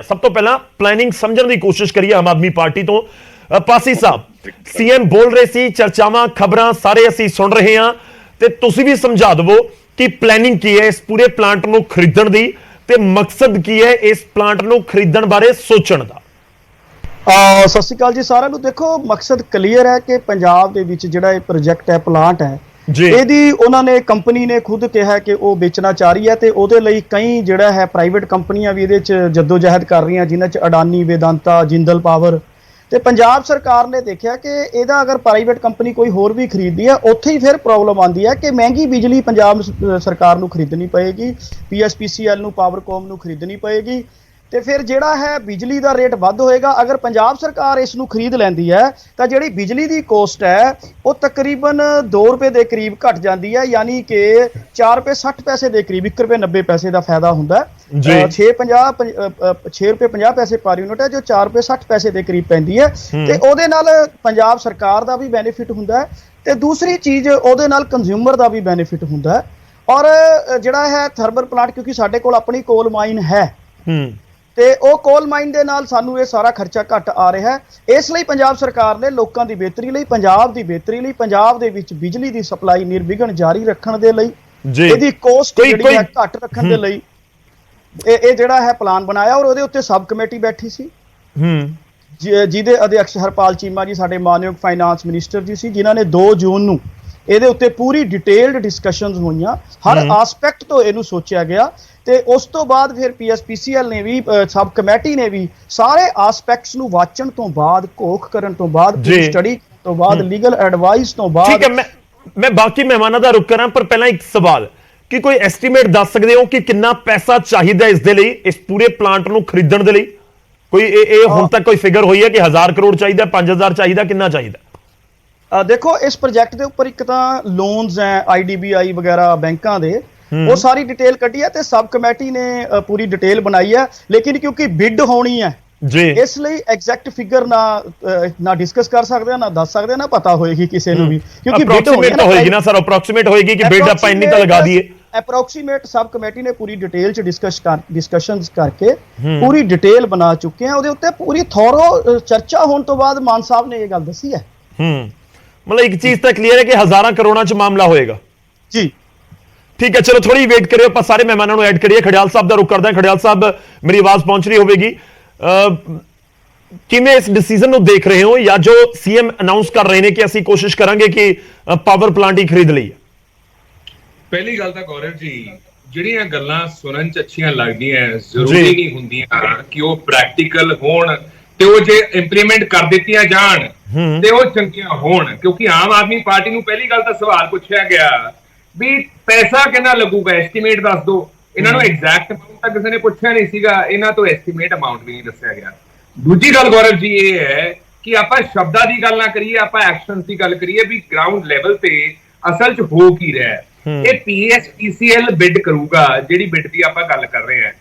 सब तो पहला प्लानिंग समझने की कोशिश करिए आम आदमी पार्टी तो पासी साहब सीएम बोल रहे सी चर्चावां खबरां सारे असीं सुन रहे हैं ते तुसीं भी समझा दवो कि प्लानिंग की है इस पूरे प्लांट नूं खरीदण दी ते मकसद की है इस प्लांट नूं खरीदण बारे सोचण दा। सत श्री अकाल जी साਰਿਆਂ ਨੂੰ। देखो मकसद क्लीयर है कि पंजाब ਦੇ ਵਿੱਚ ਜਿਹੜਾ ਇਹ ਪ੍ਰੋਜੈਕਟ ਹੈ ਪਲਾਂਟ ਹੈ ਇਹਦੀ ਉਹਨਾਂ ਨੇ ਕੰਪਨੀ ਨੇ ਖੁਦ ਕਿਹਾ ਕਿ ਉਹ ਵੇਚਣਾ ਚਾਹ ਰਹੀ ਹੈ ਤੇ ਉਹਦੇ ਲਈ ਕਈ ਜਿਹੜਾ ਹੈ ਪ੍ਰਾਈਵੇਟ ਕੰਪਨੀਆਂ ਵੀ ਇਹਦੇ 'ਚ ਜਦੋਜਹਿਦ ਕਰ ਰਹੀਆਂ ਜਿਨ੍ਹਾਂ 'ਚ ਅਡਾਨੀ ਵੇਦਾਂਤਾ ਜਿੰਦਲ ਪਾਵਰ ਤੇ ਪੰਜਾਬ ਸਰਕਾਰ ਨੇ ਦੇਖਿਆ ਕਿ ਇਹਦਾ ਅਗਰ ਪ੍ਰਾਈਵੇਟ ਕੰਪਨੀ ਕੋਈ ਹੋਰ ਵੀ ਖਰੀਦਦੀ ਹੈ ਉੱਥੇ ਹੀ ਫਿਰ ਪ੍ਰੋਬਲਮ ਆਉਂਦੀ ਹੈ ਕਿ ਮਹਿੰਗੀ ਬਿਜਲੀ ਪੰਜਾਬ ਸਰਕਾਰ ਨੂੰ ਖਰੀਦਣੀ ਪਏਗੀ, ਪੀਐਸਪੀਸੀਐਲ ਨੂੰ ਪਾਵਰਕੌਮ ਨੂੰ ਖਰੀਦਣੀ ਪਏਗੀ ਤੇ ਫਿਰ ਜਿਹੜਾ ਹੈ ਬਿਜਲੀ ਦਾ ਰੇਟ ਵੱਧ ਹੋਏਗਾ। ਅਗਰ ਪੰਜਾਬ ਸਰਕਾਰ ਇਸ ਨੂੰ ਖਰੀਦ ਲੈਂਦੀ ਹੈ ਤਾਂ ਜਿਹੜੀ ਬਿਜਲੀ ਦੀ ਕੋਸਟ ਹੈ ਉਹ ਤਕਰੀਬਨ 2 ਰੁਪਏ ਦੇ ਕਰੀਬ ਘਟ ਜਾਂਦੀ ਹੈ, ਯਾਨੀ ਕਿ 4 ਰੁਪਏ 60 ਪੈਸੇ ਦੇ ਕਰੀਬ 1 ਰੁਪਏ 90 ਪੈਸੇ ਦਾ ਫਾਇਦਾ ਹੁੰਦਾ ਹੈ। 6 ਰੁਪਏ 50 ਪੈਸੇ ਪਰ ਯੂਨਿਟ ਹੈ ਜੋ 4 ਰੁਪਏ 60 ਪੈਸੇ ਦੇ ਕਰੀਬ ਪੈਂਦੀ ਹੈ ਤੇ ਉਹਦੇ ਨਾਲ ਪੰਜਾਬ ਸਰਕਾਰ ਦਾ ਵੀ ਬੈਨੀਫਿਟ ਹੁੰਦਾ ਹੈ ਤੇ ਦੂਸਰੀ ਚੀਜ਼ ਉਹਦੇ ਨਾਲ ਕੰਜ਼ਿਊਮਰ ਦਾ ਵੀ ਬੈਨੀਫਿਟ ਹੁੰਦਾ ਹੈ। ਔਰ ਜਿਹੜਾ ਹੈ ਥਰਮਲ ਪਲਾਂਟ ਕਿਉਂਕਿ ਸਾਡੇ ਕੋਲ ਆਪਣੀ ਕੋਲ ਮਾਈਨ ਹੈ ਤੇ ਉਹ ਕੋਲ ਮਾਈਨ ਦੇ ਨਾਲ ਸਾਨੂੰ ਇਹ ਸਾਰਾ ਖਰਚਾ ਘੱਟ ਆ ਰਿਹਾ ਹੈ। ਇਸ ਲਈ ਪੰਜਾਬ ਸਰਕਾਰ ਨੇ ਲੋਕਾਂ ਦੀ ਬਿਹਤਰੀ ਲਈ, ਪੰਜਾਬ ਦੀ ਬਿਹਤਰੀ ਲਈ, ਪੰਜਾਬ ਦੇ ਵਿੱਚ ਬਿਜਲੀ ਦੀ ਸਪਲਾਈ ਨਿਰਵਿਘਨ ਜਾਰੀ ਰੱਖਣ ਦੇ ਲਈ, ਇਹਦੀ ਕੋਸਟ ਜਿਹੜੀ ਹੈ ਘੱਟ ਰੱਖਣ ਦੇ ਲਈ ਇਹ ਜਿਹੜਾ ਹੈ ਪਲਾਨ ਬਣਾਇਆ। ਔਰ ਉਹਦੇ ਉੱਤੇ ਸਬ ਕਮੇਟੀ ਬੈਠੀ ਸੀ ਜਿਹਦੇ ਅਧਿਕਸ਼ ਹਰਪਾਲ ਚੀਮਾ ਜੀ ਸਾਡੇ ਮਾਨਯੋਗ ਫਾਈਨਾਂਸ ਮਿਨਿਸਟਰ ਜੀ ਸੀ, ਜਿਨ੍ਹਾਂ ਨੇ 2 ਜੂਨ ਨੂੰ ਇਹਦੇ ਉੱਤੇ ਪੂਰੀ ਡਿਟੇਲਡ ਡਿਸਕਸ਼ਨਸ ਹੋਈਆਂ, ਹਰ ਆਸਪੈਕਟ ਤੋਂ ਇਹਨੂੰ ਸੋਚਿਆ ਗਿਆ ਤੇ ਉਸ ਤੋਂ ਬਾਅਦ ਫਿਰ ਪੀਐਸਪੀਸੀਐਲ ਨੇ ਵੀ ਸਬ ਕਮੇਟੀ ਨੇ ਵੀ ਸਾਰੇ ਆਸਪੈਕਟਸ ਨੂੰ ਵਾਚਣ ਤੋਂ ਬਾਅਦ, ਘੋਖ ਕਰਨ ਤੋਂ ਬਾਅਦ, ਸਟੱਡੀ ਤੋਂ ਬਾਅਦ, ਲੀਗਲ ਐਡਵਾਈਸ ਤੋਂ ਬਾਅਦ। ਠੀਕ ਹੈ, ਮੈਂ ਬਾਕੀ ਮਹਿਮਾਨਾਂ ਦਾ ਰੁਕ ਕਰਾਂ ਪਰ ਪਹਿਲਾਂ ਇੱਕ ਸਵਾਲ ਕਿ ਕੋਈ ਐਸਟੀਮੇਟ ਦੱਸ ਸਕਦੇ ਹੋ ਕਿ ਕਿੰਨਾ ਪੈਸਾ ਚਾਹੀਦਾ ਇਸ ਦੇ ਲਈ, ਇਸ ਪੂਰੇ ਪਲਾਂਟ ਨੂੰ ਖਰੀਦਣ ਦੇ ਲਈ? ਕੋਈ ਇਹ ਹੁਣ ਤੱਕ ਕੋਈ ਫਿਗਰ ਹੋਈ ਹੈ ਕਿ 1000 ਕਰੋੜ ਚਾਹੀਦਾ, 5000 ਚਾਹੀਦਾ, ਕਿੰਨਾ ਚਾਹੀਦਾ? ਦੇਖੋ ਇਸ ਪ੍ਰੋਜੈਕਟ ਦੇ ਉੱਪਰ ਇੱਕ ਤਾਂ ਲੋਨਸ ਹੈ ਆਈਡੀਬੀਆਈ ਵਗੈਰਾ ਬੈਂਕਾਂ ਦੇ, ਉਹ ਸਾਰੀ ਡਿਟੇਲ ਕੱਢੀ ਹੈ ਤੇ ਸਬ ਕਮੇਟੀ ਨੇ ਪੂਰੀ ਡਿਟੇਲ ਬਣਾਈ ਹੈ। ਲੇਕਿਨ ਕਿਉਂਕਿ ਬਿਡ ਹੋਣੀ ਹੈ ਇਸ ਲਈ ਐਗਜ਼ੈਕਟ ਫਿਗਰ ਨਾ ਡਿਸਕਸ ਕਰ ਸਕਦੇ ਨਾ ਦੱਸ ਸਕਦੇ ਨਾ ਪਤਾ ਹੋਏਗੀ ਕਿਸੇ ਨੂੰ ਵੀ, ਕਿਉਂਕਿ ਬਿਡ ਹੋਏਗੀ ਨਾ ਸਰ, ਅਪਰੋਕਸੀਮੇਟ ਹੋਏਗੀ ਕਿ ਬਿਡ ਆਪਾਂ ਇੰਨੀ ਤਾਂ ਲਗਾ ਦਈਏ। ਅਪਰੋਕਸੀਮੇਟ ਸਬ ਕਮੇਟੀ ਨੇ ਪੂਰੀ ਡਿਟੇਲ ਚ ਡਿਸਕਸ਼ਨਸ ਕਰਕੇ ਪੂਰੀ ਡਿਟੇਲ ਬਣਾ ਚੁੱਕੇ ਆ। ਉਹਦੇ ਉੱਤੇ ਪੂਰੀ ਥੋਰੋ ਚਰਚਾ ਹੋਣ ਤੋਂ ਬਾਅਦ ਮਾਨ ਸਾਹਿਬ ਨੇ ਇਹ ਗੱਲ ਦੱਸੀ ਹੈ। मतलब एक चीज तो क्लियर है कि हजारां करोड़ां च मामला होएगा जी। ठीक है, चलो थोड़ी वेट करियो, आप सारे मेहमानों को ऐड करिए। खड़ियाल साहब का रुख करते हैं। खड़ियाल साहब मेरी आवाज पहुंच रही होगी किवें इस डिसीजन को देख रहे हो या जो सीएम अनाउंस कर रहे हैं कि ਅਸੀਂ कोशिश करांगे कि पावर प्लांट ही खरीद लईए? पहली गल तां गौरव जी ਜਿਹੜੀਆਂ ਗੱਲਾਂ ਸੁਣਨ ਚ ਅੱਛੀਆਂ ਲੱਗਦੀਆਂ ਜ਼ਰੂਰੀ ਨਹੀਂ ਹੁੰਦੀਆਂ ਕਿ ਉਹ ਪ੍ਰੈਕਟੀਕਲ ਹੋਣ ਤੇ ਉਹ ਜੇ ਇੰਪਲੀਮੈਂਟ ਕਰ ਦਿੱਤੀਆਂ ਜਾਣ ਤੇ ਉਹ ਚੰਗੀਆਂ ਹੋਣ। ਕਿਉਂਕਿ ਆਮ ਆਦਮੀ ਪਾਰਟੀ ਨੂੰ ਪਹਿਲੀ ਗੱਲ ਤਾਂ ਸਵਾਲ ਪੁੱਛਿਆ ਗਿਆ ਵੀ ਪੈਸਾ ਕਿੰਨਾ ਲੱਗੂਗਾ, ਐਸਟੀਮੇਟ ਦੱਸ ਦਿਓ। ਇਹਨਾਂ ਨੂੰ ਐਗਜ਼ੈਕਟ ਅਮਾਉਂਟ ਤਾਂ ਕਿਸੇ ਨੇ ਪੁੱਛਿਆ ਨਹੀਂ ਸੀਗਾ, ਇਹਨਾਂ ਤੋਂ ਐਸਟੀਮੇਟ ਅਮਾਉਂਟ ਵੀ ਨਹੀਂ ਦੱਸਿਆ ਗਿਆ। ਦੂਜੀ ਗੱਲ ਗੌਰਵ ਜੀ ਇਹ ਹੈ ਕਿ ਆਪਾਂ ਸ਼ਬਦਾਂ ਦੀ ਗੱਲ ਨਾ ਕਰੀਏ, ਆਪਾਂ ਐਕਸ਼ਨ ਦੀ ਗੱਲ ਕਰੀਏ ਵੀ ਗਰਾਊਂਡ ਲੈਵਲ ਤੇ ਅਸਲ 'ਚ ਹੋ ਕੀ ਰਿਹਾ ਹੈ। ਇਹ ਪੀਐਸਪੀਸੀਐਲ ਬਿਡ ਕਰੂਗਾ, ਜਿਹੜੀ ਬਿਡ ਦੀ ਆਪਾਂ ਗੱਲ ਕਰ ਰਹੇ ਹਾਂ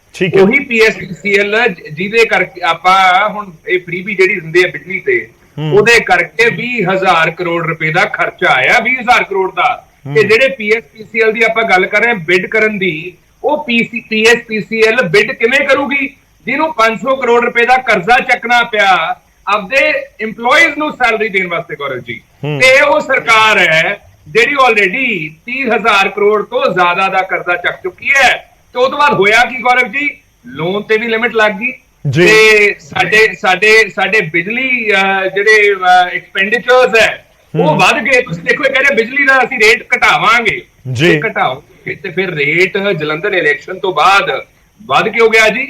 ਉਹੀ ਪੀਐਸਪੀਸੀਐਲ ਜਿਹਦੇ ਕਰਕੇ ਆਪਾਂ ਹੁਣ ਇਹ ਫ੍ਰੀਬੀ ਜਿਹੜੀ ਦਿੰਦੇ ਆ ਬਿਜਲੀ ਤੇ ਉਹਦੇ ਕਰਕੇ 20000 ਕਰੋੜ ਰੁਪਏ ਦਾ ਖਰਚਾ ਆਇਆ, 20000 ਕਰੋੜ ਦਾ। ਤੇ ਜਿਹੜੇ ਪੀਐਸਪੀਸੀਐਲ ਦੀ ਆਪਾਂ ਗੱਲ ਕਰ ਰਹੇ ਹਾਂ ਬਿਡ ਕਰਨ ਦੀ, ਉਹ ਪੀਐਸਪੀਸੀਐਲ ਬਿਡ ਕਿਵੇਂ ਕਰੂਗੀ ਜਿਹਨੂੰ 500 ਕਰੋੜ ਰੁਪਏ ਦਾ ਕਰਜ਼ਾ ਚੱਕਣਾ ਪਿਆ ਆਪਦੇ EMPLOYEES ਨੂੰ ਸੈਲਰੀ ਦੇਣ ਵਾਸਤੇ ਗੌਰਵ ਜੀ। ਤੇ ਉਹ ਸਰਕਾਰ ਹੈ ਜਿਹੜੀ ਆਲਰੇਡੀ 30000 ਕਰੋੜ ਤੋਂ ਜ਼ਿਆਦਾ ਦਾ ਕਰਜ਼ਾ ਚੱਕ ਚੁੱਕੀ ਹੈ। ਤੇ ਉਹ ਤੋਂ ਬਾਅਦ ਹੋਇਆ ਕੀ ਗੌਰਵ ਜੀ, ਲੋਨ ਤੇ ਵੀ ਲਿਮਿਟ ਲੱਗ ਗਈ ਤੇ ਸਾਡੇ ਬਿਜਲੀ ਜਿਹੜੇ ਐਕਸਪੈਂਡੀਚਰਸ ਹੈ ਉਹ ਵੱਧ ਗਏ। ਤੁਸੀਂ ਦੇਖੋ ਇਹ ਕਹਿੰਦੇ ਬਿਜਲੀ ਦਾ ਅਸੀਂ ਰੇਟ ਘਟਾਵਾਂਗੇ, ਘਟਾਓਗੇ ਤੇ ਫਿਰ ਰੇਟ ਜਲੰਧਰ ਇਲੈਕਸ਼ਨ ਤੋਂ ਬਾਅਦ ਵੱਧ ਕਿਉਂ ਗਿਆ ਜੀ?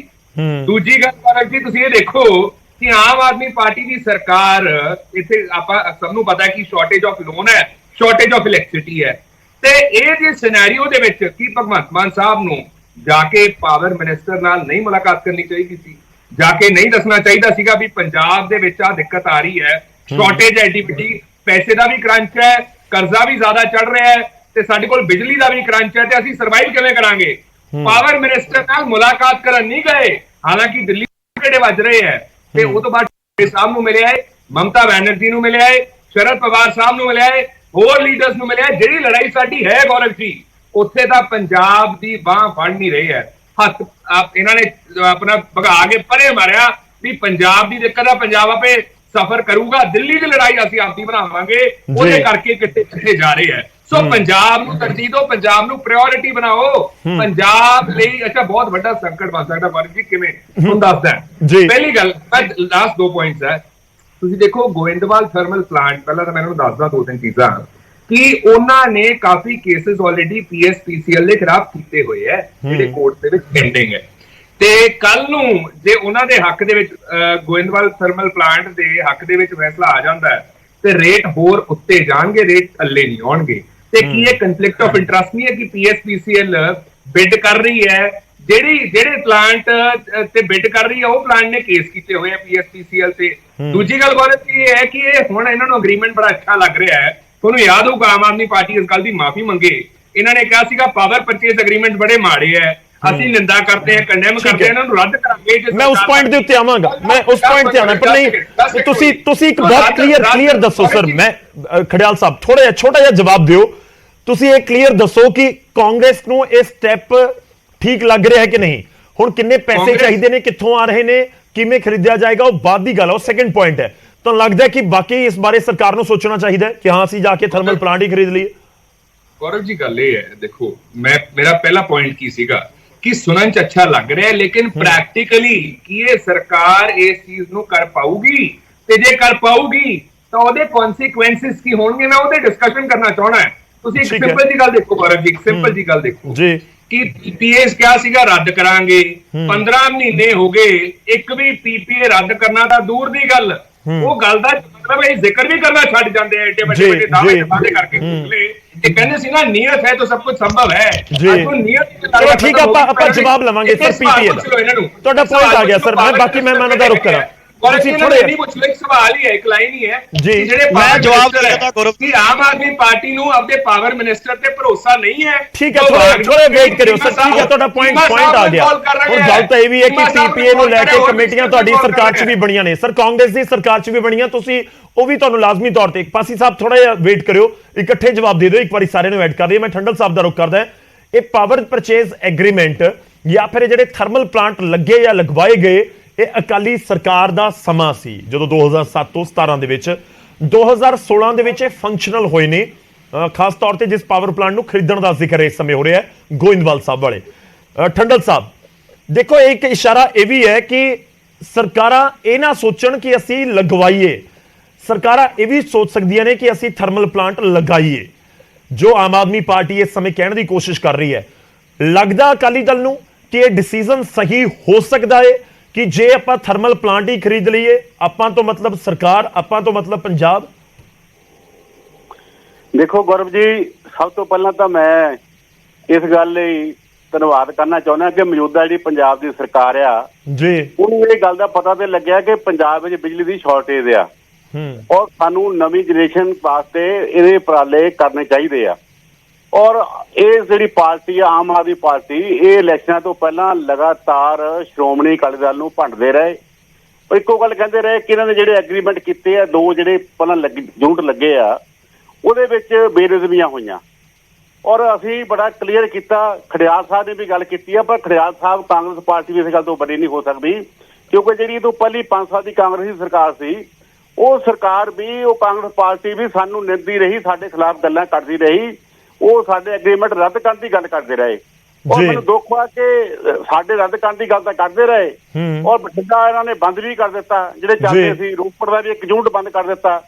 ਦੂਜੀ ਗੱਲ ਗੌਰਵ ਜੀ ਤੁਸੀਂ ਇਹ ਦੇਖੋ ਕਿ ਆਮ ਆਦਮੀ ਪਾਰਟੀ ਦੀ ਸਰਕਾਰ ਇੱਥੇ ਆਪਾਂ ਸਭ ਨੂੰ ਪਤਾ ਕਿ ਸ਼ਾਰਟੇਜ ਆਫ ਲੋਨ ਹੈ, ਸ਼ਾਰਟੇਜ ਆਫ ਇਲੈਕਟ੍ਰਿਸਿਟੀ ਹੈ ਤੇ ਇਹ ਜੇ ਸਿਨੈਰੀਓ ਦੇ ਵਿੱਚ ਕੀ ਭਗਵੰਤ ਮਾਨ ਸਾਹਿਬ ਨੂੰ ਜਾ ਕੇ ਪਾਵਰ ਮਿਨਿਸਟਰ ਨਾਲ ਨਹੀਂ ਮੁਲਾਕਾਤ ਕਰਨੀ ਚਾਹੀਦੀ ਸੀ? ਜਾ ਕੇ ਨਹੀਂ ਦੱਸਣਾ ਚਾਹੀਦਾ ਸੀਗਾ ਵੀ ਪੰਜਾਬ ਦੇ ਵਿੱਚ ਆ ਦਿੱਕਤ ਆ ਰਹੀ ਹੈ, ਸ਼ਾਰਟੇਜ ਐਡੀਪੀਟੀ, ਪੈਸੇ ਦਾ ਵੀ ਕਰੰਚ ਹੈ, ਕਰਜ਼ਾ ਵੀ ਜ਼ਿਆਦਾ ਚੜ ਰਿਹਾ ਹੈ ਤੇ ਸਾਡੇ ਕੋਲ ਬਿਜਲੀ ਦਾ ਵੀ ਕਰੰਚ ਹੈ ਤੇ ਅਸੀਂ ਸਰਵਾਈਵ ਕਿਵੇਂ ਕਰਾਂਗੇ? ਪਾਵਰ ਮਿਨਿਸਟਰ ਨਾਲ ਮੁਲਾਕਾਤ ਕਰਨ ਨਹੀਂ ਗਏ, ਹਾਲਾਂਕਿ ਦਿੱਲੀ ਕਿਹੜੇ ਵੱਜ ਰਹੇ ਹੈ। ਤੇ ਉਹ ਤੋਂ ਬਾਅਦ ਸਾਹਿਬ ਨੂੰ ਮਿਲਿਆ ਹੈ, ਮਮਤਾ ਬੈਨਰਜੀ ਨੂੰ ਮਿਲਿਆ ਹੈ, ਸ਼ਰਦ ਪਵਾਰ ਸਾਹਿਬ ਨੂੰ ਮਿਲਿਆ ਹੈ, ਹੋਰ ਲੀਡਰਸ ਨੂੰ ਮਿਲਿਆ। ਜਿਹੜੀ ਲੜਾਈ ਸਾਡੀ ਹੈ ਗੌਰਵ ਜੀ ਉੱਥੇ ਤਾਂ ਪੰਜਾਬ ਦੀ ਬਾਂਹ ਫੜ ਨਹੀਂ ਰਹੀ ਹੈ। ਹੱਥ ਇਹਨਾਂ ਨੇ ਆਪਣਾ ਭਗਾ ਕੇ ਪਰੇ ਮਾਰਿਆ ਵੀ ਪੰਜਾਬ ਦੀ ਦਿੱਕਤ ਆ, ਪੰਜਾਬ ਆਪੇ ਸਫਰ ਕਰੂਗਾ, ਦਿੱਲੀ ਦੀ ਲੜਾਈ ਅਸੀਂ ਆਪਦੀ ਬਣਾਵਾਂਗੇ, ਉਹਦੇ ਕਰਕੇ ਕਿੱਥੇ ਜਾ ਰਹੇ ਹੈ। ਸੋ ਪੰਜਾਬ ਨੂੰ ਤਰਜੀਹ ਦਿਓ, ਪੰਜਾਬ ਨੂੰ ਪ੍ਰਾਇੋਰਿਟੀ ਬਣਾਓ। ਪੰਜਾਬ ਲਈ ਅੱਛਾ ਬਹੁਤ ਵੱਡਾ ਸੰਕਟ ਬਣ ਸਕਦਾ ਬਾਰਿਸ਼ ਜੀ, ਕਿਵੇਂ ਹੁਣ ਦੱਸਦਾ। ਪਹਿਲੀ ਗੱਲ ਲਾਸਟ 2 ਪੁਆਇੰਟਸ ਹੈ, ਤੁਸੀਂ ਦੇਖੋ ਗੋਇੰਦਵਾਲ ਥਰਮਲ ਪਲਾਂਟ, ਪਹਿਲਾਂ ਤਾਂ ਮੈਂ ਇਹਨਾਂ ਨੂੰ ਦੱਸਦਾ 2-3 ਚੀਜ਼ਾਂ ਕਿ ਉਹਨਾਂ ਨੇ ਕਾਫੀ ਕੇਸਿਸ ਆਲਰੇਡੀ PSPCL ਦੇ ਖਿਲਾਫ ਕੀਤੇ ਹੋਏ ਹੈ, ਜਿਹੜੇ ਕੋਰਟ ਦੇ ਵਿੱਚ ਪੈਂਡਿੰਗ ਹੈ। ਤੇ ਕੱਲ ਨੂੰ ਜੇ ਉਹਨਾਂ ਦੇ ਹੱਕ ਦੇ ਵਿੱਚ ਗੋਇੰਦਵਾਲ ਥਰਮਲ ਪਲਾਂਟ ਦੇ ਹੱਕ ਦੇ ਵਿੱਚ ਫੈਸਲਾ ਆ ਜਾਂਦਾ ਹੈ ਤੇ ਰੇਟ ਹੋਰ ਉੱਤੇ ਜਾਣਗੇ, ਰੇਟ ਥੱਲੇ ਨਹੀਂ ਆਉਣਗੇ। ਤੇ ਕੀ ਇਹ ਕਨਫਲਿਕਟ ਆਫ ਇੰਟਰਸਟ ਨਹੀਂ ਹੈ ਕਿ PSPCL ਬਿਡ ਕਰ ਰਹੀ ਹੈ, ਜਿਹੜੇ ਪਲਾਂਟ ਤੇ ਬਿਡ ਕਰ ਰਹੀ ਹੈ ਉਹ ਪਲਾਂਟ ਨੇ ਕੇਸ ਕੀਤੇ ਹੋਏ ਆ PSPCL ਤੇ। ਦੂਜੀ ਗੱਲ ਗੌਰਵ ਜੀ ਇਹ ਹੈ ਕਿ ਇਹ ਹੁਣ ਇਹਨਾਂ ਨੂੰ ਅਗਰੀਮੈਂਟ ਬੜਾ ਅੱਛਾ ਲੱਗ ਰਿਹਾ ਹੈ। ਤੁਹਾਨੂੰ ਯਾਦ ਹੋਊਗਾ ਆਮ ਆਦਮੀ ਪਾਰਟੀ ਇਸ ਗੱਲ ਦੀ ਮਾਫੀ ਮੰਗੇ, ਇਹਨਾਂ ਨੇ ਕਿਹਾ ਸੀਗਾ ਪਾਵਰ ਪਰਚੇਸ ਅਗਰੀਮੈਂਟ ਬੜੇ ਮਾੜੇ ਹੈ, ਅਸੀਂ ਨਿੰਦਾ ਕਰਦੇ ਹਾਂ, ਕੰਡੈਮ ਕਰਦੇ ਹਾਂ, ਇਹਨਾਂ ਨੂੰ ਰੱਦ ਕਰਾਂਗੇ। ਮੈਂ ਉਸ ਪੁਆਇੰਟ ਦੇ ਉੱਤੇ ਆਵਾਂਗਾ, ਮੈਂ ਉਸ ਪੁਆਇੰਟ ਤੇ ਆਣਾ, ਪਰ ਨਹੀਂ ਤੁਸੀਂ ਇੱਕ ਬਹੁਤ ਕਲੀਅਰ ਦੱਸੋ ਸਰ। ਮੈਂ ਖੜਿਆਲ ਸਾਹਿਬ ਥੋੜਾ ਜਿਹਾ ਛੋਟਾ ਜਿਹਾ ਜਵਾਬ ਦਿਓ, ਤੁਸੀਂ ਇਹ ਕਲੀਅਰ ਦੱਸੋ ਕਿ ਕਾਂਗਰਸ ਨੂੰ ਇਹ ਸਟੈਪ ਠੀਕ ਲੱਗ ਰਿਹਾ ਹੈ ਕਿ ਨਹੀਂ? ਹੁਣ ਕਿੰਨੇ ਪੈਸੇ ਚਾਹੀਦੇ ਨੇ, ਕਿੱਥੋਂ ਆ ਰਹੇ ਨੇ, ਕਿਵੇਂ ਖਰੀਦਿਆ ਜਾਏਗਾ, ਉਹ ਬਾਅਦ ਦੀ ਗੱਲ ਹੈ, ਉਹ ਸੈਕੰਡ ਪੁਆਇੰਟ ਹੈ। ਤੁਹਾਨੂੰ ਲੱਗਦਾ ਹੈ ਕਿ ਬਾਕੀ ਇਸ ਬਾਰੇ ਸਰਕਾਰ ਨੂੰ ਸੋਚਣਾ ਚਾਹੀਦਾ ਹੈ ਕਿ ਹਾਂ ਅਸੀਂ ਜਾ ਕੇ ਥਰਮਲ ਪਲਾਂਟ ਹੀ ਖਰੀਦ ਲਈਏ? ਗੌਰਵ ਜੀ ਗੱਲ ਇਹ ਹੈ, ਦੇਖੋ ਮੇਰਾ ਪਹਿਲਾ ਪੁਆਇੰਟ ਕੀ ਸੀਗਾ ਕਿ ਸੁਣਨ ਚ ਅੱਛਾ ਲੱਗ ਰਿਹਾ, ਲੇਕਿਨ ਪ੍ਰੈਕਟੀਕਲੀ ਕੀ ਇਹ ਸਰਕਾਰ ਇਸ ਚੀਜ਼ ਨੂੰ ਕਰ ਪਾਊਗੀ? ਤੇ ਜੇ ਕਰ ਪਾਊਗੀ ਤਾਂ ਉਹਦੇ ਕਨਸੀਕੁਐਂਸਸ ਕੀ ਹੋਣਗੇ, ਮੈਂ ਉਹਦੇ ਡਿਸਕਸ਼ਨ ਕਰਨਾ ਚਾਹਣਾ ਹੈ। ਤੁਸੀਂ ਇੱਕ ਸਿੰਪਲ ਜੀ ਗੱਲ ਦੇਖੋ ਗੌਰਵ ਜੀ, ਇੱਕ ਸਿੰਪਲ ਜੀ ਗੱਲ ਦੇਖੋ ਕਿ PPAs ਕਿਹਾ ਸੀਗਾ ਰੱਦ ਕਰਾਂਗੇ, 15 ਮਹੀਨੇ ਹੋ ਗਏ, ਇੱਕ ਵੀ PPA ਰੱਦ ਕਰਨਾ ਤਾਂ ਦੂਰ ਦੀ ਗੱਲ, ਉਹ ਗੱਲ ਦਾ ਮਤਲਬ ਇਹ ਜ਼ਿਕਰ ਵੀ ਕਰਨਾ ਛੱਡ ਜਾਂਦੇ ਆ, ਏਡੇ ਵੱਡੇ ਦਾਅਵੇ ਕਰਕੇ। ਇਹ ਕਹਿੰਦੇ ਸੀ ਨਾ ਨੀਅਤ ਹੈ ਤਾਂ ਸਭ ਕੁਝ ਸੰਭਵ ਹੈ। ਚਲੋ ਠੀਕ ਹੈ, ਆਪਾਂ ਜਵਾਬ ਲਵਾਂਗੇ ਸਰ PPA ਦਾ। ਤੁਹਾਡਾ ਪੁਆਇੰਟ ਆ ਗਿਆ ਸਰ, ਮੈਂ ਬਾਕੀ ਮਹਿਮਾਨਾਂ ਦਾ ਰੁਕ ਕਰਾਂ। ਤੁਸੀਂ ਥੋੜੇ ਨਹੀਂ ਪੁੱਛ ਲਓ, ਇੱਕ ਸਵਾਲ ਹੀ ਹੈ, ਇੱਕ ਲਾਈਨ ਹੀ ਹੈ ਜੀ, ਜਿਹੜੇ ਮੈਂ ਜਵਾਬ ਦੇ ਦਿੱਤਾ ਗੌਰਵ ਕਿ ਆਮ ਆਦਮੀ ਪਾਰਟੀ ਨੂੰ ਆਪਣੇ ਪਾਵਰ ਮਿਨਿਸਟਰ ਤੇ ਭਰੋਸਾ ਨਹੀਂ ਹੈ। ਠੀਕ ਹੈ, ਥੋੜੇ ਵੇਟ ਕਰਿਓ ਸਰ। ਠੀਕ ਹੈ, ਤੁਹਾਡਾ ਪੁਆਇੰਟ ਆ ਗਿਆ। ਹੁਣ ਗੱਲ ਤਾਂ ਇਹ ਵੀ ਹੈ ਕਿ PPA ਨੂੰ ਲੈ ਕੇ ਕਮੇਟੀਆਂ ਤੁਹਾਡੀ ਸਰਕਾਰ 'ਚ ਵੀ ਬਣੀਆਂ ਨੇ ਸਰ, ਕਾਂਗਰਸ ਦੀ ਸਰਕਾਰ 'ਚ ਵੀ ਬਣੀਆਂ, ਤੁਸੀਂ ਉਹ ਵੀ ਤੁਹਾਨੂੰ ਲਾਜ਼ਮੀ ਤੌਰ ਤੇ ਪਾਸੀ ਸਾਹਿਬ ਥੋੜਾ ਜਿਹਾ ਵੇਟ ਕਰਿਓ, ਇਕੱਠੇ ਜਵਾਬ ਦੇ ਦਿਓ, ਇੱਕ ਵਾਰੀ ਸਾਰਿਆਂ ਨੂੰ ਐਡ ਕਰ ਦਿਓ। ਮੈਂ ਠੰਡਲ ਸਾਹਿਬ ਦਾ ਰੁਖ ਕਰਦਾ। ਇਹ ਪਾਵਰ ਪਰਚੇਜ਼ ਐਗਰੀਮੈਂਟ ਜਾਂ ਫਿਰ ਜਿਹੜੇ ਥਰਮਲ ਪਲਾਂਟ ਲੱਗੇ ਜਾਂ ਲਗਵਾਏ ਗਏ, ਇਹ ਅਕਾਲੀ ਸਰਕਾਰ ਦਾ ਸਮਾਂ ਸੀ ਜਦੋਂ 2007 ਤੋਂ 17 ਦੇ ਵਿੱਚ, 2016 ਦੇ ਵਿੱਚ ਇਹ ਫੰਕਸ਼ਨਲ ਹੋਏ ਨੇ, ਖਾਸ ਤੌਰ ਤੇ ਜਿਸ ਪਾਵਰ ਪਲਾਂਟ ਨੂੰ ਖਰੀਦਣ ਦਾ ਜ਼ਿਕਰ ਇਸ ਸਮੇਂ ਹੋ ਰਿਹਾ ਹੈ ਗੋਇੰਦਵਾਲ ਸਾਹਿਬ ਵਾਲੇ। ਠੰਡਲ ਸਾਹਿਬ ਦੇਖੋ, ਇੱਕ ਇਸ਼ਾਰਾ ਇਹ ਵੀ ਹੈ ਕਿ ਸਰਕਾਰਾਂ ਇਹ ਨਾ ਸੋਚਣ ਕਿ ਅਸੀਂ ਲਗਵਾਈਏ, ਸਰਕਾਰਾਂ ਇਹ ਵੀ ਸੋਚ ਸਕਦੀਆਂ ਨੇ ਕਿ ਅਸੀਂ ਥਰਮਲ ਪਲਾਂਟ ਲਗਾਈਏ, ਜੋ ਆਮ ਆਦਮੀ ਪਾਰਟੀ ਇਸ ਸਮੇਂ ਕਹਿਣ ਦੀ ਕੋਸ਼ਿਸ਼ ਕਰ ਰਹੀ ਹੈ। ਲੱਗਦਾ ਅਕਾਲੀ ਦਲ ਨੂੰ ਕਿ ਇਹ ਡਿਸੀਜਨ ਸਹੀ ਹੋ ਸਕਦਾ ਹੈ ਕਿ ਜੇ ਆਪਾਂ ਥਰਮਲ ਪਲਾਂਟ ਹੀ ਖਰੀਦ ਲਈਏ, ਆਪਾਂ ਤੋਂ ਮਤਲਬ ਸਰਕਾਰ, ਆਪਾਂ ਤੋਂ ਮਤਲਬ ਪੰਜਾਬ? ਦੇਖੋ ਗੌਰਵ ਜੀ, ਸਭ ਤੋਂ ਪਹਿਲਾਂ ਤਾਂ ਮੈਂ ਇਸ ਗੱਲ ਲਈ ਧੰਨਵਾਦ ਕਰਨਾ ਚਾਹੁੰਦਾ ਕਿ ਮੌਜੂਦਾ ਜਿਹੜੀ ਪੰਜਾਬ ਦੀ ਸਰਕਾਰ ਆ ਜੀ, ਉਹਨੂੰ ਇਹ ਗੱਲ ਦਾ ਪਤਾ ਤੇ ਲੱਗਿਆ ਕਿ ਪੰਜਾਬ ਵਿੱਚ ਬਿਜਲੀ ਦੀ ਸ਼ਾਰਟੇਜ ਆ, ਔਰ ਸਾਨੂੰ ਨਵੀਂ ਜਨਰੇਸ਼ਨ ਵਾਸਤੇ ਇਹਦੇ ਉਪਰਾਲੇ ਕਰਨੇ ਚਾਹੀਦੇ ਆ। ਔਰ ਇਹ ਜਿਹੜੀ ਪਾਰਟੀ ਆ ਆਮ ਆਦਮੀ ਪਾਰਟੀ, ਇਹ ਇਲੈਕਸ਼ਨਾਂ ਤੋਂ ਪਹਿਲਾਂ ਲਗਾਤਾਰ ਸ਼੍ਰੋਮਣੀ ਅਕਾਲੀ ਦਲ ਨੂੰ ਭੰਡਦੇ ਰਹੇ। ਇੱਕੋ ਗੱਲ ਕਹਿੰਦੇ ਰਹੇ ਕਿ ਇਹਨਾਂ ਨੇ ਜਿਹੜੇ ਐਗਰੀਮੈਂਟ ਕੀਤੇ ਆ, 2 ਜਿਹੜੇ ਪਹਿਲਾਂ ਯੂਨਿਟ ਲੱਗੇ ਆ, ਉਹਦੇ ਵਿੱਚ ਬੇਨਿਯਮੀਆਂ ਹੋਈਆਂ। ਔਰ ਅਸੀਂ ਬੜਾ ਕਲੀਅਰ ਕੀਤਾ, ਖੜਿਆਲ ਸਾਹਿਬ ਨੇ ਵੀ ਗੱਲ ਕੀਤੀ ਆ, ਪਰ ਖੜਿਆਲ ਸਾਹਿਬ ਕਾਂਗਰਸ ਪਾਰਟੀ ਵੀ ਇਸ ਗੱਲ ਤੋਂ ਬੜੀ ਨਹੀਂ ਹੋ ਸਕਦੀ, ਕਿਉਂਕਿ ਜਿਹੜੀ ਇਹ ਤੋਂ ਪਹਿਲੀ 5 ਸਾਲ ਦੀ ਕਾਂਗਰਸੀ ਸਰਕਾਰ ਸੀ, ਉਹ ਸਰਕਾਰ ਵੀ, ਉਹ ਕਾਂਗਰਸ ਪਾਰਟੀ ਵੀ ਸਾਨੂੰ ਨਿੰਦਦੀ ਰਹੀ, ਸਾਡੇ ਖਿਲਾਫ ਗੱਲਾਂ ਕਰਦੀ ਰਹੀ, ਉਹ ਸਾਡੇ ਐਗਰੀਮੈਂਟ ਰੱਦ ਕਰਨ ਦੀ ਗੱਲ ਕਰਦੇ ਰਹੇ। ਔਰ ਮੈਨੂੰ ਦੁੱਖ ਆ ਕਿ ਸਾਡੇ ਰੱਦ ਕਰਨ ਦੀ ਗੱਲ ਤਾਂ ਕਰਦੇ ਰਹੇ, ਔਰ ਬਠਿੰਡਾ ਇਹਨਾਂ ਨੇ ਬੰਦ ਵੀ ਕਰ ਦਿੱਤਾ, ਜਿਹੜੇ ਚਾਹੁੰਦੇ ਸੀ, ਰੋਪੜ ਦਾ ਵੀ 1 ਯੂਨਿਟ ਬੰਦ ਕਰ ਦਿੱਤਾ।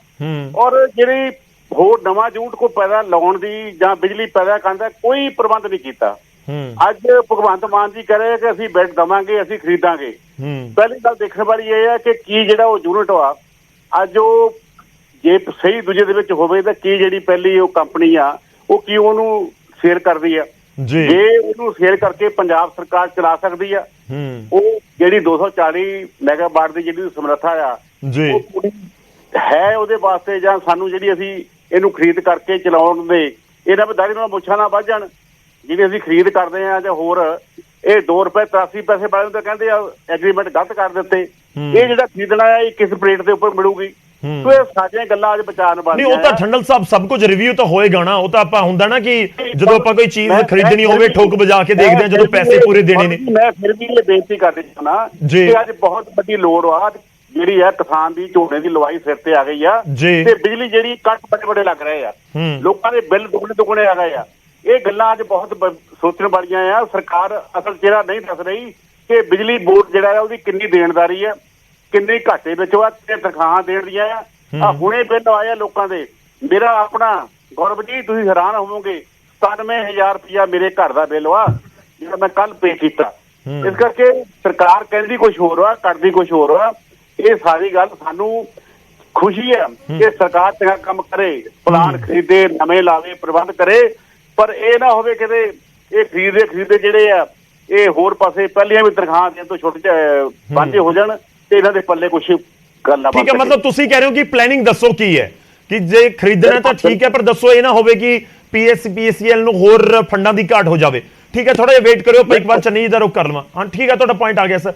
ਔਰ ਜਿਹੜੀ ਹੋਰ ਨਵਾਂ ਯੂਨਿਟ ਕੋ ਪੈਦਾ ਲਾਉਣ ਦੀ ਜਾਂ ਬਿਜਲੀ ਪੈਦਾ ਕਰਨ ਦਾ ਕੋਈ ਪ੍ਰਬੰਧ ਨਹੀਂ ਕੀਤਾ। ਅੱਜ ਭਗਵੰਤ ਮਾਨ ਜੀ ਕਹਿ ਰਹੇ ਕਿ ਅਸੀਂ ਬਿੱਡ ਦੇਵਾਂਗੇ, ਅਸੀਂ ਖਰੀਦਾਂਗੇ। ਪਹਿਲੀ ਗੱਲ ਦੇਖਣ ਵਾਲੀ ਇਹ ਹੈ ਕਿ ਕੀ ਜਿਹੜਾ ਉਹ ਯੂਨਿਟ ਆ ਅੱਜ ਉਹ ਜੇ ਸਹੀ ਦੂਜੇ ਦੇ ਵਿੱਚ ਹੋਵੇ ਤਾਂ ਕੀ ਜਿਹੜੀ ਪਹਿਲੀ ਉਹ ਕੰਪਨੀ ਆ ਉਹ ਕੀ ਉਹਨੂੰ ਸੇਲ ਕਰਦੀ ਆ? ਜੇ ਉਹਨੂੰ ਸੇਲ ਕਰਕੇ ਪੰਜਾਬ ਸਰਕਾਰ ਚਲਾ ਸਕਦੀ ਆ, ਉਹ ਜਿਹੜੀ 240 ਮੈਗਾਵਾਟ ਦੀ ਜਿਹੜੀ ਸਮਰੱਥਾ ਆ ਉਹ ਪੂਰੀ ਹੈ ਉਹਦੇ ਵਾਸਤੇ, ਜਾਂ ਸਾਨੂੰ ਜਿਹੜੀ ਅਸੀਂ ਇਹਨੂੰ ਖਰੀਦ ਕਰਕੇ ਚਲਾਉਣ ਦੇ ਇਹਨਾਂ ਬਦਾਰੀ ਨਾਲ ਮੁੱਛਾਂ ਨਾ ਵੱਧ ਜਾਣ, ਜਿਹੜੀ ਅਸੀਂ ਖਰੀਦ ਕਰਦੇ ਆ ਜਾਂ ਹੋਰ ਇਹ 2 ਰੁਪਏ 83 ਪੈਸੇ ਵਾਲੇ ਨੂੰ ਤਾਂ ਕਹਿੰਦੇ ਆ ਐਗਰੀਮੈਂਟ ਗਲਤ ਕਰ ਦਿੱਤੇ। ਇਹ ਜਿਹੜਾ ਖਰੀਦਣਾ ਆ ਇਹ ਕਿਸ ਰੇਟ ਦੇ ਉੱਪਰ ਮਿਲੂਗੀ? ਸੋ ਇਹ ਸਾਡੀਆਂ ਗੱਲਾਂ ਅੱਜ ਵਿਚਾਰਨ ਨਹੀਂ ਵਾਲੀਆਂ ਉਹ ਤਾਂ ਠੰਡਲ ਸਾਹਿਬ ਸਭ ਕੁਝ ਰਿਵਿਊ ਤਾਂ ਹੋਏਗਾ ਨਾ, ਉਹ ਤਾਂ ਆਪਾਂ ਹੁੰਦਾ ਨਾ ਕਿ ਜਦੋਂ ਆਪਾਂ ਕੋਈ ਚੀਜ਼ ਖਰੀਦਣੀ ਹੋਵੇ ਠੋਕ ਵਜਾ ਕੇ ਦੇਖਦੇ ਆ ਜਦੋਂ ਪੈਸੇ ਪੂਰੇ ਦੇਣੇ ਨੇ। ਮੈਂ ਫਿਰ ਵੀ ਇਹ ਬੇਨਤੀ ਕਰਦਾ ਚਾਹਨਾ ਕਿ ਅੱਜ ਬਹੁਤ ਵੱਡੀ ਲੋੜ ਆ ਜਿਹੜੀ ਹੈ ਕਿਸਾਨ ਦੀ ਝੋਨੇ ਦੀ ਲਵਾਈ ਸਿਰ ਤੇ ਆ ਗਈ ਆ ਤੇ ਬਿਜਲੀ ਜਿਹੜੀ ਕੱਟ ਬੜੇ ਲੱਗ ਰਹੇ ਆ, ਲੋਕਾਂ ਦੇ ਬਿੱਲ ਦੁਗਣੇ ਆ ਗਏ ਆ। ਇਹ ਗੱਲਾਂ ਅੱਜ ਬਹੁਤ ਸੋਚਣ ਵਾਲੀਆਂ ਆ। ਸਰਕਾਰ ਅਸਲ ਚਿਹਰਾ ਨਹੀਂ ਦੱਸ ਰਹੀ ਕਿ ਬਿਜਲੀ ਬੋਰਡ ਜਿਹੜਾ ਹੈ ਉਹਦੀ ਕਿੰਨੀ ਦੇਣਦਾਰੀ ਹੈ, ਕਿੰਨੇ ਘਾਟੇ ਵਿੱਚ ਆ ਤੇ ਤਨਖਾਹਾਂ ਦੇਣ ਦੀਆਂ ਆ। ਹੁਣੇ ਬਿੱਲ ਆਏ ਲੋਕਾਂ ਦੇ, ਮੇਰਾ ਆਪਣਾ ਗੌਰਵ ਜੀ ਤੁਸੀਂ ਹੈਰਾਨ ਹੋਵੋਗੇ 97,000 ਰੁਪਇਆ ਮੇਰੇ ਘਰ ਦਾ ਬਿੱਲ ਆ ਜਿਹੜਾ ਮੈਂ ਕੱਲ ਪੇ ਕੀਤਾ। ਇਸ ਕਰਕੇ ਸਰਕਾਰ ਕਹਿੰਦੀ ਕੁਝ ਹੋਰ ਆ, ਕਰਦੀ ਕੁਝ ਹੋਰ ਆ। ਇਹ ਸਾਰੀ ਗੱਲ ਸਾਨੂੰ ਖੁਸ਼ੀ ਹੈ ਕਿ ਸਰਕਾਰ ਚੰਗਾ ਕੰਮ ਕਰੇ, ਪਲਾਨ ਖਰੀਦੇ, ਨਵੇਂ ਲਾਵੇ, ਪ੍ਰਬੰਧ ਕਰੇ, ਪਰ ਇਹ ਨਾ ਹੋਵੇ ਕਿਤੇ ਇਹ ਖਰੀਦੇ ਜਿਹੜੇ ਆ ਇਹ ਹੋਰ ਪਾਸੇ ਪਹਿਲੀਆਂ ਵੀ ਤਨਖਾਹਾਂ ਦੇਣ ਤੋਂ ਛੁੱਟ ਵਾਂਝੇ ਹੋ ਜਾਣ ਤੇ ਇਹਨਾਂ ਦੇ ਪੱਲੇ ਕੁਝ ਗੱਲਾਂ। ਠੀਕ ਹੈ, ਮਤਲਬ ਤੁਸੀਂ ਕਹਿ ਰਹੇ ਹੋ ਕਿ ਪਲੈਨਿੰਗ ਦੱਸੋ ਕੀ ਹੈ, ਕਿ ਜੇ ਖਰੀਦਣਾ ਤਾਂ ਠੀਕ ਹੈ ਪਰ ਦੱਸੋ ਇਹ ਨਾ ਹੋਵੇ ਕਿ PSPCL ਨੂੰ ਹੋਰ ਫੰਡਾਂ ਦੀ ਘਾਟ ਹੋ ਜਾਵੇ। ਠੀਕ ਹੈ, ਥੋੜਾ ਜਿਹਾ ਵੇਟ ਕਰਿਓ, ਆਪਾਂ ਇੱਕ ਵਾਰ ਚੰਨੀ ਦਾ ਰੁਖ ਕਰ ਲਵਾਂ। ਹਾਂ ਠੀਕ ਹੈ, ਤੁਹਾਡਾ ਪੁਆਇੰਟ ਆ ਗਿਆ ਸਰ।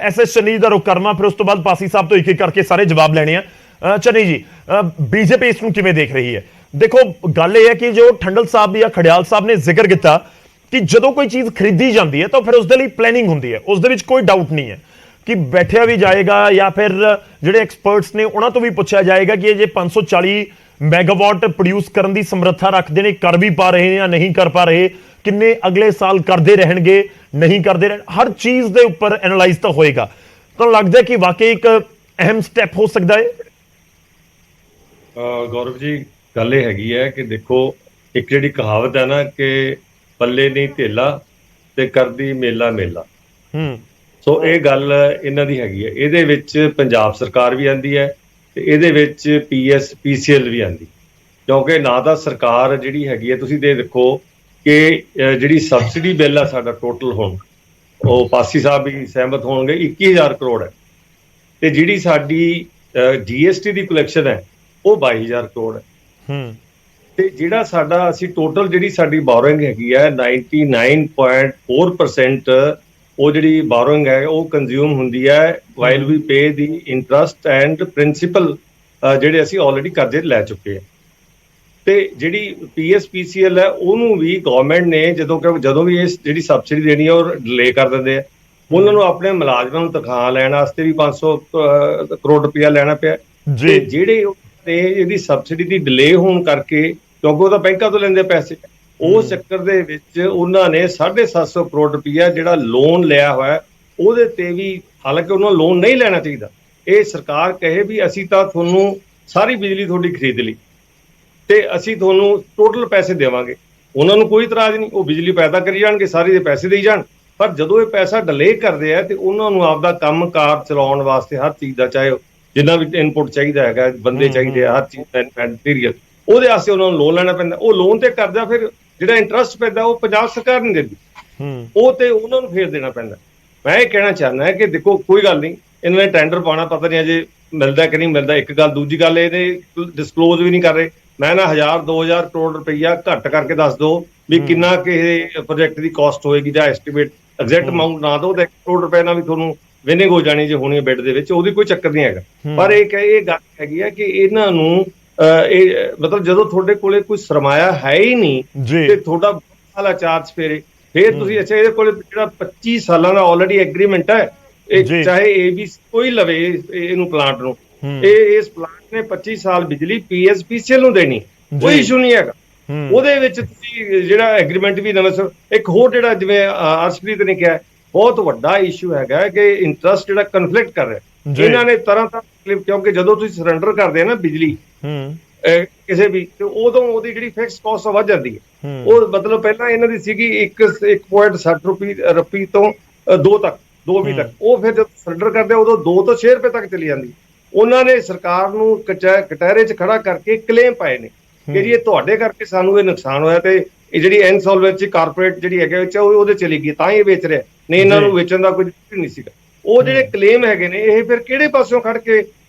SS ਚੰਨੀ ਦਾ ਰੁਖ ਕਰ ਲਵਾਂ, ਫਿਰ ਉਸ ਤੋਂ ਬਾਅਦ ਪਾਸੀ ਸਾਹਿਬ ਤੋਂ ਇੱਕ ਇੱਕ ਕਰਕੇ ਸਾਰੇ ਜਵਾਬ ਲੈਣੇ ਆ। ਚੰਨੀ ਜੀ, BJP ਇਸ ਨੂੰ ਕਿਵੇਂ ਦੇਖ ਰਹੀ ਹੈ? ਦੇਖੋ ਗੱਲ ਇਹ ਹੈ ਕਿ ਜੋ ਠੰਡਲ ਸਾਹਿਬ ਜਾਂ ਖੜਿਆਲ ਸਾਹਿਬ ਨੇ ਜ਼ਿਕਰ ਕੀਤਾ ਕਿ ਜਦੋਂ ਕੋਈ ਚੀਜ਼ ਖਰੀਦੀ ਜਾਂਦੀ ਹੈ ਤਾਂ ਫਿਰ ਉਸ ਦੇ ਲਈ ਪਲੈਨਿੰਗ ਹੁੰਦੀ ਹੈ, ਉਸ ਦੇ ਵਿੱਚ ਕੋਈ ਡਾਊਟ ਨਹੀਂ ਹੈ ਕਿ ਬੈਠਿਆ ਵੀ ਜਾਏਗਾ ਜਾਂ ਫਿਰ ਜਿਹੜੇ ਐਕਸਪਰਟਸ ਨੇ ਉਹਨਾਂ ਤੋਂ ਵੀ ਪੁੱਛਿਆ ਜਾਏਗਾ ਕਿ ਇਹ ਜੇ 540 ਮੈਗਾਵਾਟ ਪ੍ਰੋਡਿਊਸ ਕਰਨ ਦੀ ਸਮਰੱਥਾ ਰੱਖਦੇ ਨੇ, ਕਰ ਵੀ ਪਾ ਰਹੇ ਜਾਂ ਨਹੀਂ ਕਰ ਪਾ ਰਹੇ, ਕਿੰਨੇ ਅਗਲੇ ਸਾਲ ਕਰਦੇ ਰਹਿਣਗੇ, ਨਹੀਂ ਕਰਦੇ ਰਹਿਣ, ਹਰ ਚੀਜ਼ ਦੇ ਉੱਪਰ ਐਨਾਲਾਈਜ਼ ਤਾਂ ਹੋਏਗਾ। ਤਾਂ ਲੱਗਦਾ ਕਿ ਵਾਕਈ ਇੱਕ ਅਹਿਮ ਸਟੈਪ ਹੋ ਸਕਦਾ ਹੈ। ਗੌਰਵ ਜੀ, ਗੱਲ ਇਹ ਹੈਗੀ ਹੈ ਕਿ ਦੇਖੋ ਇੱਕ ਜਿਹੜੀ ਕਹਾਵਤ ਹੈ ਨਾ ਕਿ ਪੱਲੇ ਨਹੀਂ ਧੇਲਾ ਤੇ ਕਰਦੀ ਮੇਲਾ ਮੇਲਾ, ਸੋ ਇਹ ਗੱਲ ਇਹਨਾਂ ਦੀ ਹੈਗੀ ਹੈ। ਇਹਦੇ ਵਿੱਚ ਪੰਜਾਬ ਸਰਕਾਰ ਵੀ ਆਂਦੀ ਹੈ ਤੇ ਇਹਦੇ ਵਿੱਚ PSPCL ਵੀ ਆਂਦੀ, ਕਿਉਂਕਿ ਨਾ ਤਾਂ ਸਰਕਾਰ ਜਿਹੜੀ ਹੈਗੀ ਹੈ, ਤੁਸੀਂ ਦੇਖੋ ਕਿ ਜਿਹੜੀ ਸਬਸਿਡੀ ਬਿੱਲ ਆ ਸਾਡਾ ਟੋਟਲ ਹੁਣ ਉਹ ਪਾਸੀ ਸਾਹਿਬ ਵੀ ਸਹਿਮਤ ਹੋਣਗੇ 21,000 ਕਰੋੜ ਹੈ, ਤੇ ਜਿਹੜੀ ਸਾਡੀ GST ਦੀ ਕਲੈਕਸ਼ਨ ਹੈ ਉਹ 22,000 ਕਰੋੜ ਹੈ। ਤੇ ਜਿਹੜਾ ਸਾਡਾ ਅਸੀਂ ਟੋਟਲ ਜਿਹੜੀ ਸਾਡੀ ਬੋਰਿੰਗ ਹੈਗੀ ਹੈ 99.4% ਉਹ ਜਿਹੜੀ ਬੋਰਿੰਗ ਹੈ ਉਹ ਕੰਜ਼ਿਊਮ ਹੁੰਦੀ ਹੈ while we pay the interest and principal ਜਿਹੜੇ ਅਸੀਂ ਆਲਰੇਡੀ ਕਰਜ਼ੇ ਲੈ ਚੁੱਕੇ ਹਾਂ। ਤੇ ਜਿਹੜੀ PSPCL ਹੈ ਉਹਨੂੰ ਵੀ ਗਵਰਨਮੈਂਟ ਨੇ ਜਦੋਂ ਵੀ ਇਹ ਜਿਹੜੀ ਸਬਸਿਡੀ ਦੇਣੀ ਹੈ ਉਹ ਡਿਲੇ ਕਰ ਦਿੰਦੇ ਆ। ਉਹਨਾਂ ਨੂੰ ਆਪਣੇ ਮੁਲਾਜ਼ਮਾਂ ਨੂੰ ਤਨਖਾਹ ਲੈਣ ਵਾਸਤੇ ਵੀ 500 ਕਰੋੜ ਰੁਪਇਆ ਲੈਣਾ ਪਿਆ। ਤੇ ਜਿਹੜੇ ਨੇ ਇਹਦੀ ਸਬਸਿਡੀ ਦੀ ਡਿਲੇ ਹੋਣ ਕਰਕੇ, ਕਿਉਂਕਿ ਉਹ ਤਾਂ ਬੈਂਕਾਂ ਤੋਂ ਲੈਂਦੇ ਪੈਸੇ, ਉਸ ਚੱਕਰ ਦੇ ਵਿੱਚ ਉਹਨਾਂ ਨੇ 750 ਕਰੋੜ ਰੁਪਇਆ ਜਿਹੜਾ ਲੋਨ ਲਿਆ ਹੋਇਆ ਉਹਦੇ ਤੇ ਵੀ, ਹਾਲਾਂਕਿ ਉਹਨਾਂ ਨੂੰ ਲੋਨ ਨਹੀਂ ਲੈਣਾ ਚਾਹੀਦਾ, ਇਹ ਸਰਕਾਰ ਕਹੇ ਵੀ ਅਸੀਂ ਤਾਂ ਤੁਹਾਨੂੰ ਸਾਰੀ ਬਿਜਲੀ ਤੁਹਾਡੀ ਖਰੀਦ ਲਈ ਤੇ ਅਸੀਂ ਤੁਹਾਨੂੰ ਟੋਟਲ ਪੈਸੇ ਦੇਵਾਂਗੇ, ਉਹਨਾਂ ਨੂੰ ਕੋਈ ਇਤਰਾਜ਼ ਨਹੀਂ, ਉਹ ਬਿਜਲੀ ਪੈਦਾ ਕਰੀ ਜਾਣਗੇ, ਸਾਰੇ ਦੇ ਪੈਸੇ ਦੇਈ ਜਾਣ। ਪਰ ਜਦੋਂ ਇਹ ਪੈਸਾ ਡਿਲੇ ਕਰਦੇ ਆ ਤੇ ਉਹਨਾਂ ਨੂੰ ਆਪਦਾ ਕੰਮ ਕਾਰ ਚਲਾਉਣ ਵਾਸਤੇ ਹਰ ਚੀਜ਼ ਦਾ, ਚਾਹੇ ਜਿੰਨਾ ਵੀ ਇਨਪੁਟ ਚਾਹੀਦਾ ਹੈਗਾ, ਬੰਦੇ ਚਾਹੀਦੇ ਆ, ਹਰ ਚੀਜ਼ ਦਾ ਮਟੀਰੀਅਲ, ਉਹਦੇ ਵਾਸਤੇ ਉਹਨਾਂ ਨੂੰ ਲੋਨ ਲੈਣਾ ਪੈਂਦਾ। ਉਹ ਲੋਨ ਤੇ ਕਰਦਾ ਫਿਰ ਜਿਹੜਾ ਇੰਟਰਸਟ ਪੈਂਦਾ ਉਹ ਪੰਜਾਬ ਸਰਕਾਰ ਨਹੀਂ ਦਿੰਦੀ, ਉਹ ਤੇ ਉਹਨਾਂ ਨੂੰ ਫੇਰ ਦੇਣਾ ਪੈਂਦਾ। ਮੈਂ ਇਹ ਕਹਿਣਾ ਚਾਹੁੰਦਾ ਕਿ ਦੇਖੋ ਕੋਈ ਗੱਲ ਨਹੀਂ, ਇਹਨਾਂ ਨੇ ਟੈਂਡਰ ਪਾਉਣਾ, ਪਤਾ ਨਹੀਂ ਅਜੇ ਮਿਲਦਾ ਕਿ ਨਹੀਂ ਮਿਲਦਾ, ਇੱਕ ਗੱਲ। ਦੂਜੀ ਗੱਲ ਇਹਦੇ ਡਿਸਕਲੋਜ਼ ਵੀ ਨਹੀਂ ਕਰ ਰਹੇ। ਮੈਂ ਨਾ 1,000-2,000 ਕਰੋੜ ਰੁਪਈਆ ਘੱਟ ਕਰਕੇ ਦੱਸ ਦਿਓ ਵੀ ਕਿੰਨਾ ਕਿਸੇ ਪ੍ਰੋਜੈਕਟ ਦੀ ਕਾਸਟ ਹੋਏਗੀ, ਜਾਂ ਐਸਟੀਮੇਟ ਐਗਜ਼ੈਕਟ ਅਮਾਊਂਟ ਨਾ ਦਿਓ ਤਾਂ 1 ਕਰੋੜ ਰੁਪਏ ਨਾਲ ਵੀ ਤੁਹਾਨੂੰ ਵਿਨਿੰਗ ਹੋ ਜਾਣੀ ਜੇ ਹੋਣੀ ਹੈ ਬਿੱਡ ਦੇ ਵਿੱਚ, ਉਹਦੀ ਕੋਈ ਚੱਕਰ ਨਹੀਂ ਹੈਗਾ। ਪਰ ਇਹ ਗੱਲ ਹੈਗੀ ਹੈ ਕਿ ਇਹਨਾਂ ਨੂੰ ਇਹ ਮਤਲਬ ਜਦੋਂ ਤੁਹਾਡੇ ਕੋਲੇ ਕੋਈ ਸਰਮਾਇਆ ਹੈ ਹੀ ਨਹੀਂ ਤੇ ਤੁਹਾਡਾ ਵਾਲਾ ਚਾਰਜ ਫੇਰੇ, ਫਿਰ ਤੁਸੀਂ ਅੱਛਾ ਇਹਦੇ ਕੋਲੇ ਜਿਹੜਾ 25 ਸਾਲਾਂ ਦਾ ਆਲਰੇਡੀ ਐਗਰੀਮੈਂਟ ਹੈ, ਇਹ ਚਾਹੇ ABC ਕੋਈ ਲਵੇ ਇਹਨੂੰ ਪਲਾਂਟ ਨੂੰ, ਇਸ ਪਲਾਂਟ ਨੇ 25 ਸਾਲ ਬਿਜਲੀ PSPCL ਨੂੰ ਦੇਣੀ, ਕੋਈ ਇਸ਼ੂ ਨਹੀਂ ਹੈਗਾ। ਉਹਦੇ ਵਿੱਚ ਤੁਸੀਂ ਜਿਹੜਾ ਐਗਰੀਮੈਂਟ ਵੀ ਨਵਾਂ, ਇੱਕ ਹੋਰ ਜਿਹੜਾ ਜਿਵੇਂ ਅਰਸ਼ਪ੍ਰੀਤ ਨੇ ਕਿਹਾ ਬਹੁਤ ਵੱਡਾ ਇਸ਼ੂ ਹੈਗਾ ਕਿ ਇੰਟਰਸਟ ਜਿਹੜਾ ਕਨਫਲਿਕਟ ਕਰ ਰਿਹਾ ਇਹਨਾਂ ਨੇ ਤਰ੍ਹਾਂ, ਕਿਉਂਕਿ ਜਦੋਂ ਤੁਸੀਂ ਸਰੈਂਡਰ ਕਰਦੇ ਆ ਨਾ ਬਿਜਲੀ ਕਿਸੇ ਵੀ, ਤੇ ਉਦੋਂ ਉਹਦੀ ਜਿਹੜੀ ਫਿਕਸ ਕਾਸਟ ਵੱਧ ਜਾਂਦੀ ਹੈ। ਉਹ ਮਤਲਬ ਪਹਿਲਾਂ ਇਹਨਾਂ ਦੀ ਸੀਗੀ 1.60 ਰੁਪਏ ਤੋਂ 2 ਤੱਕ, 2 ਤੱਕ, ਉਹ ਫਿਰ ਜਦੋਂ ਸਰੈਂਡਰ ਕਰਦੇ ਉਦੋਂ 2 ਤੋਂ 6 ਰੁਪਏ ਤੱਕ ਚਲੀ ਜਾਂਦੀ। ਉਹਨਾਂ ਨੇ ਸਰਕਾਰ ਨੂੰ ਕਟਹਿਰੇ 'ਚ ਖੜਾ ਕਰਕੇ ਕਲੇਮ ਪਾਏ ਨੇ ਕਿ ਜੀ ਇਹ ਤੁਹਾਡੇ ਕਰਕੇ ਸਾਨੂੰ ਇਹ ਨੁਕਸਾਨ ਹੋਇਆ, ਤੇ ਇਹ ਜਿਹੜੀ ਇਨਸੋਲਵੈਂਸੀ ਕਾਰਪੋਰੇਟ ਜਿਹੜੀ ਹੈਗੇ ਵਿੱਚ ਉਹਦੇ ਚਲੀ ਗਈ, ਤਾਂ ਹੀ ਇਹ ਵੇਚ ਰਿਹਾ, ਨਹੀਂ ਇਹਨਾਂ ਨੂੰ ਵੇਚਣ ਦਾ ਕੋਈ ਨਹੀਂ ਸੀਗਾ। ਉਹ ਜਿਹੜੇ ਕਲੇਮ ਹੈਗੇ ਨੇ ਇਹ ਫਿਰ ਕਿਹੜੇ ਪਾਸਿਓਂ ਖੜ ਕੇ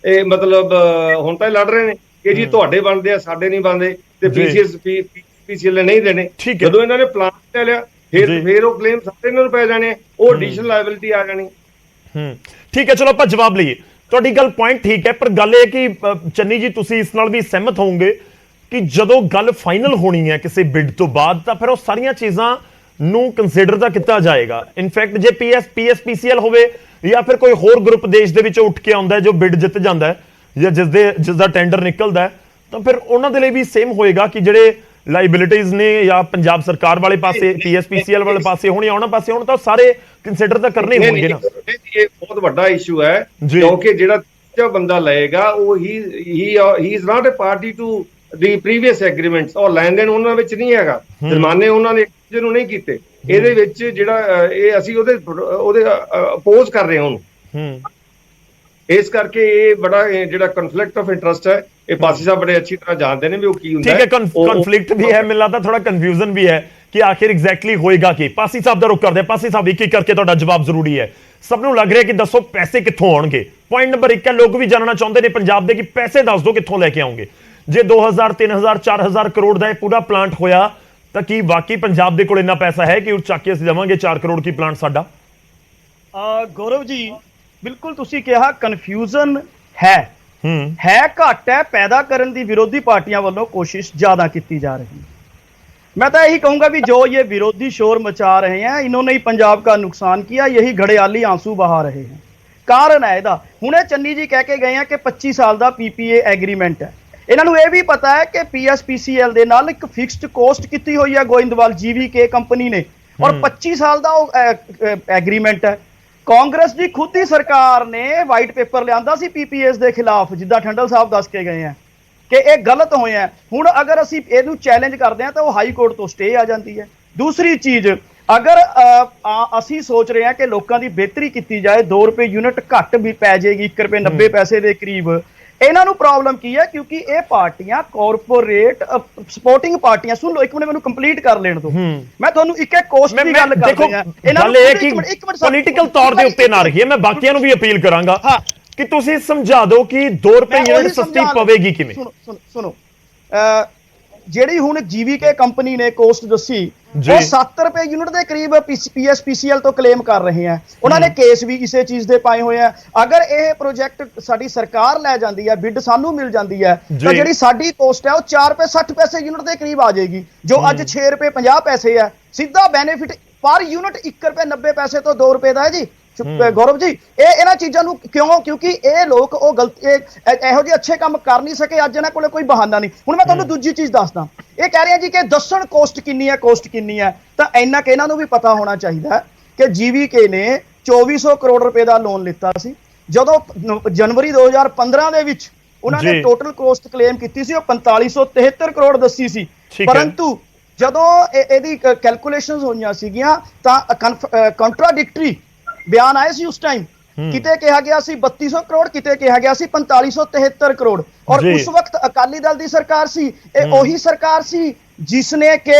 ਮਤਲਬ ਹੁਣ ਤਾਂ ਲੜ ਰਹੇ ਨੇ ਕਿ ਜੀ ਤੁਹਾਡੇ ਬਣਦੇ ਆ, ਸਾਡੇ ਨਹੀਂ ਬਣਦੇ, ਤੇ PSPCL ਨਹੀਂ ਦੇਣੇ। ਜਦੋਂ ਇਹਨਾਂ ਨੇ ਪਲਾਨ ਲੈ ਲਿਆ ਫਿਰ ਉਹ ਕਲੇਮ ਸਾਰੇ ਇਹਨਾਂ ਨੂੰ ਪੈ ਜਾਣੇ, ਉਹ ਐਡੀਸ਼ਨਲ ਲਾਇਬਿਲਿਟੀ ਆ ਜਾਣੀ। ਠੀਕ ਹੈ, ਚਲੋ ਆਪਾਂ ਜਵਾਬ ਲਈਏ। ਤੁਹਾਡੀ ਗੱਲ ਪੁਆਇੰਟ ਠੀਕ ਹੈ, ਪਰ ਗੱਲ ਇਹ ਕਿ ਚੰਨੀ ਜੀ ਤੁਸੀਂ ਇਸ ਨਾਲ ਵੀ ਸਹਿਮਤ ਹੋਵੋਗੇ ਕਿ ਜਦੋਂ ਗੱਲ ਫਾਈਨਲ ਹੋਣੀ ਹੈ ਕਿਸੇ ਬਿਡ ਤੋਂ ਬਾਅਦ ਤਾਂ ਫਿਰ ਉਹ ਸਾਰੀਆਂ ਚੀਜ਼ਾਂ ਨੂੰ ਕੰਸੀਡਰ ਤਾਂ ਕੀਤਾ ਜਾਏਗਾ। ਇਨਫੈਕਟ ਜੇ ਪੀਐਸਪੀਸੀਐਲ ਹੋਵੇ ਜਾਂ ਫਿਰ ਕੋਈ ਹੋਰ ਗਰੁੱਪ ਦੇਸ਼ ਦੇ ਵਿੱਚੋਂ ਉੱਠ ਕੇ ਆਉਂਦਾ ਹੈ ਜੋ ਬਿਡ ਜਿੱਤ ਜਾਂਦਾ ਹੈ ਜਾਂ ਜਿਸ ਦਾ ਟੈਂਡਰ ਨਿਕਲਦਾ ਹੈ, ਤਾਂ ਫਿਰ ਉਹਨਾਂ ਦੇ ਲਈ ਵੀ ਸੇਮ ਹੋਏਗਾ ਕਿ ਜਿਹੜੇ ਲਾਇਬਿਲਿਟੀਜ਼ ਨੇ ਜਾਂ ਪੰਜਾਬ ਸਰਕਾਰ ਵਾਲੇ ਪਾਸੇ ਪੀਐਸਪੀਸੀਐਲ ਵਾਲੇ ਪਾਸੇ ਹੋਣ ਜਾਂ ਉਹਨਾਂ ਪਾਸੇ ਹੋਣ, ਤਾਂ ਸਾਰੇ ਕੰਸੀਡਰ ਤਾਂ ਕਰਨੇ ਹੋਣਗੇ ਨਾ। ਇਹ ਬਹੁਤ ਵੱਡਾ ਇਸ਼ੂ ਹੈ ਕਿਉਂਕਿ ਜਿਹੜਾ ਬੰਦਾ ਲਏਗਾ ਉਹ ਹੀ is not a party to the previous agreements, ਔਰ ਲੈਣ ਦੇਣ ਉਹਨਾਂ ਵਿੱਚ ਨਹੀਂ ਹੈਗਾ, ਜੁਰਮਾਨੇ ਉਹਨਾਂ ਨੇ ਜਿਹਨੂੰ ਨਹੀਂ ਕੀਤੇ। ਇਹਦੇ ਵਿੱਚ ਜਿਹੜਾ ਇਹ ਅਸੀਂ ਉਹਦੇ ਅਪੋਜ਼ ਕਰ ਰਹੇ ਹਾਂ ਉਹਨੂੰ। ਇਸ ਕਰਕੇ ਇਹ ਬੜਾ ਜਿਹੜਾ ਕਨਫਲਿਕਟ ਆਫ ਇੰਟਰਸਟ ਹੈ, ਇਹ ਪਾਸੀ ਸਾਹਿਬ ਬੜੇ ਅੱਛੀ ਤਰ੍ਹਾਂ ਜਾਣਦੇ ਨੇ ਵੀ ਉਹ ਕੀ ਹੁੰਦਾ ਹੈ। ਠੀਕ ਹੈ, ਕਨਫਲਿਕਟ ਵੀ ਹੈ, ਮੈਨੂੰ ਲੱਗਦਾ ਥੋੜਾ ਕਨਫਿਊਜ਼ਨ ਵੀ ਹੈ ਕਿ ਆਖਿਰ ਐਗਜ਼ੈਕਟਲੀ ਹੋਏਗਾ ਕੀ। ਪਾਸੀ ਸਾਹਿਬ ਦਾ ਰੁਕ ਕਰਦੇ, ਪਾਸੀ ਸਾਹਿਬ ਇੱਕ ਕਰਕੇ ਤੁਹਾਡਾ ਜਵਾਬ ਜ਼ਰੂਰੀ ਹੈ। ਸਭ ਨੂੰ ਲੱਗ ਰਿਹਾ ਕਿ ਦੱਸੋ ਪੈਸੇ ਕਿੱਥੋਂ ਆਉਣਗੇ। ਪੁਆਇੰਟ ਨੰਬਰ 1 ਹੈ, ਲੋਕ ਵੀ ਜਾਣਨਾ ਚਾਹੁੰਦੇ ਨੇ ਪੰਜਾਬ ਦੇ ਕਿ ਪੈਸੇ ਦੱਸ ਦਿਓ ਕਿੱਥੋਂ ਲੈ ਕੇ ਆਉਂਗੇ। ਜੇ 2000 3000 4000 ਕਰੋੜ ਦਾ ਇਹ ਪੂਰਾ ਪਲਾਂਟ ਹੋਇਆ ਤਾਂ ਕੀ ਵਾਕਈ ਪੰਜਾਬ ਦੇ ਕੋਲ ਇੰਨਾ ਪੈਸਾ ਹੈ ਕਿ ਉਹ ਚੱਕ ਕੇ ਅਸੀਂ ਦੇਵਾਂਗੇ 4 ਕਰੋੜ ਕੀ ਪਲਾਂਟ ਸਾਡਾ? ਗੌਰਵ ਜੀ ਬਿਲਕੁਲ ਤੁਸੀਂ ਕਿਹਾ ਕਨਫਿਊਜ਼ਨ ਹੈ ਘੱਟ ਹੈ, ਪੈਦਾ ਕਰਨ ਦੀ ਵਿਰੋਧੀ ਪਾਰਟੀਆਂ ਵੱਲੋਂ ਕੋਸ਼ਿਸ਼ ਜ਼ਿਆਦਾ ਕੀਤੀ ਜਾ ਰਹੀ है। मैं तो यही कहूंगा भी जो ये विरोधी शोर मचा रहे हैं इन्होंने ही पंजाब का नुकसान किया, यही घड़ियाली आंसू बहा रहे हैं। कारण है ਇਹਦਾ ਹੁਣੇ ਚੰਨੀ ਜੀ ਕਹਿ ਕੇ ਗਏ ਆ ਕਿ 25 ਸਾਲ ਦਾ ਪੀਪੀਏ ਐਗਰੀਮੈਂਟ ਹੈ। ਇਹਨਾਂ ਨੂੰ ਇਹ ਵੀ ਪਤਾ ਹੈ ਕਿ ਪੀਐਸਪੀਸੀਐਲ ਦੇ ਨਾਲ ਇੱਕ ਫਿਕਸਡ ਕੋਸਟ ਕੀਤੀ ਹੋਈ ਹੈ ਗੋਇੰਦਵਾਲ ਜੀਵੀਕੇ ਕੰਪਨੀ ਨੇ, ਔਰ 25 ਸਾਲ ਦਾ ਉਹ ਐਗਰੀਮੈਂਟ ਹੈ। ਕਾਂਗਰਸ ਦੀ ਖੁਦ ਦੀ ਸਰਕਾਰ ਨੇ ਵਾਈਟ ਪੇਪਰ ਲਿਆਂਦਾ ਸੀ ਪੀਪੀਐਸ ਦੇ ਖਿਲਾਫ, ਜਿੱਦਾਂ ਠੰਡਲ ਸਾਹਿਬ ਦੱਸ ਕੇ ਗਏ ਆ ਕਿ ਇਹ ਗਲਤ ਹੋਇਆ। ਹੁਣ ਅਗਰ ਅਸੀਂ ਇਹਨੂੰ ਚੈਲੰਜ ਕਰਦੇ ਹਾਂ ਤਾਂ ਉਹ ਹਾਈ ਕੋਰਟ ਤੋਂ ਸਟੇ ਆ ਜਾਂਦੀ ਹੈ। ਦੂਸਰੀ ਚੀਜ਼, ਅਗਰ ਅਸੀਂ ਸੋਚ ਰਹੇ ਹਾਂ ਕਿ ਲੋਕਾਂ ਦੀ ਬਿਹਤਰੀ ਕੀਤੀ ਜਾਏ, 2 ਰੁਪਏ ਯੂਨਿਟ ਘੱਟ ਵੀ ਪੈ ਜਾਏਗੀ, 1 ਰੁਪਏ 90 ਪੈਸੇ ਦੇ ਕਰੀਬ। ਇਹਨਾਂ ਨੂੰ ਪ੍ਰੋਬਲਮ ਕੀ ਹੈ ਕਿਉਂਕਿ ਇਹ ਪਾਰਟੀਆਂ ਕਾਰਪੋਰੇਟ ਸਪੋਰਟਿੰਗ ਪਾਰਟੀਆਂ। ਸੁਣ ਲਓ ਇੱਕ ਮਿੰਟ, ਮੈਨੂੰ ਕੰਪਲੀਟ ਕਰ ਲੈਣ ਦਿਓ। ਮੈਂ ਤੁਹਾਨੂੰ ਇੱਕ ਕੋਸਟ ਦੀ ਗੱਲ ਕਰਦਾ ਹਾਂ। ਇਹਨਾਂ ਨੂੰ ਪੋਲੀਟੀਕਲ ਤੌਰ ਦੇ ਉੱਤੇ ਨਾ ਰੱਖੀਏ, ਮੈਂ ਬਾਕੀਆਂ ਨੂੰ ਵੀ ਅਪੀਲ ਕਰਾਂਗਾ ਕਿ ਤੁਸੀਂ ਸਮਝਾ ਦਿਓ ਕਿ 2 ਰੁਪਏ ਯੂਨਿਟ ਸਸਤੀ ਪਵੇਗੀ ਕਿਵੇਂ। ਸੁਣੋ ਜਿਹੜੀ ਹੁਣ ਜੀਵੀਕੇ ਕੰਪਨੀ ਨੇ ਕੋਸਟ ਦੱਸੀ ਉਹ 7 ਰੁਪਏ ਯੂਨਿਟ ਦੇ ਕਰੀਬ ਪੀਐਸਪੀਸੀਐਲ ਤੋਂ ਕਲੇਮ ਕਰ ਰਹੇ ਆ। ਉਹਨਾਂ ਨੇ ਕੇਸ ਵੀ ਇਸੇ ਚੀਜ਼ ਦੇ ਪਾਏ ਹੋਏ ਆ। ਅਗਰ ਇਹ ਪ੍ਰੋਜੈਕਟ ਸਾਡੀ ਸਰਕਾਰ ਲੈ ਜਾਂਦੀ ਹੈ, ਬਿੱਡ ਸਾਨੂੰ ਮਿਲ ਜਾਂਦੀ ਹੈ, ਤਾਂ ਜਿਹੜੀ ਸਾਡੀ ਕੋਸਟ ਹੈ ਉਹ 4 ਰੁਪਏ 60 ਪੈਸੇ ਯੂਨਿਟ ਦੇ ਕਰੀਬ ਆ ਜਾਏਗੀ, ਜੋ ਅੱਜ 6 ਰੁਪਏ 50 ਪੈਸੇ ਹੈ। ਸਿੱਧਾ ਬੈਨੀਫਿਟ ਪਰ ਯੂਨਿਟ 1 ਰੁਪਏ 90 ਪੈਸੇ ਤੋਂ 2 ਰੁਪਏ ਦਾ ਹੈ ਜੀ। ਗੌਰਵ ਜੀ ਇਹਨਾਂ ਚੀਜ਼ਾਂ ਨੂੰ ਕਿਉਂਕਿ ਇਹ ਲੋਕ ਉਹ ਗਲਤੀ ਇਹੋ ਜਿਹੇ ਅੱਛੇ ਕੰਮ ਕਰ ਨਹੀਂ ਸਕੇ, ਅੱਜ ਇਹਨਾਂ ਕੋਲੇ ਕੋਈ ਬਹਾਨਾ ਨਹੀਂ। ਹੁਣ ਮੈਂ ਤੁਹਾਨੂੰ ਦੂਜੀ ਚੀਜ਼ ਦੱਸਦਾ, ਇਹ ਕਹਿ ਰਿਹਾ ਜੀ ਕਿ ਦੱਸਣ ਕੋਸਟ ਕਿੰਨੀ ਹੈ, ਤਾਂ ਇੰਨਾ ਕਿ ਇਹਨਾਂ ਨੂੰ ਵੀ ਪਤਾ ਹੋਣਾ ਚਾਹੀਦਾ ਕਿ ਜੀਵੀਕੇ ਨੇ 2400 ਕਰੋੜ ਰੁਪਏ ਦਾ ਲੋਨ ਲਿੱਤਾ ਸੀ। ਜਦੋਂ ਜਨਵਰੀ 2015 ਦੇ ਵਿੱਚ ਉਹਨਾਂ ਨੇ ਟੋਟਲ ਕੋਸਟ ਕਲੇਮ ਕੀਤੀ ਸੀ ਉਹ 4573 ਕਰੋੜ ਦੱਸੀ ਸੀ, ਪਰੰਤੂ ਜਦੋਂ ਇਹਦੀ ਕੈਲਕੂਲੇਸ਼ਨਸ ਹੋਈਆਂ ਸੀਗੀਆਂ ਤਾਂ ਕੰਟਰਾਡਿਕਟਰੀ ਬਿਆਨ ਆਏ ਸੀ ਉਸ ਟਾਈਮ। ਕਿਤੇ ਕਿਹਾ ਗਿਆ ਸੀ 3200 ਕਰੋੜ, ਕਿਤੇ ਕਿਹਾ ਗਿਆ ਸੀ 4573 ਕਰੋੜ। ਔਰ ਉਸ ਵਕਤ ਅਕਾਲੀ ਦਲ ਦੀ ਸਰਕਾਰ ਸੀ। ਇਹ ਉਹੀ ਸਰਕਾਰ ਸੀ ਜਿਸ ਨੇ ਕਿ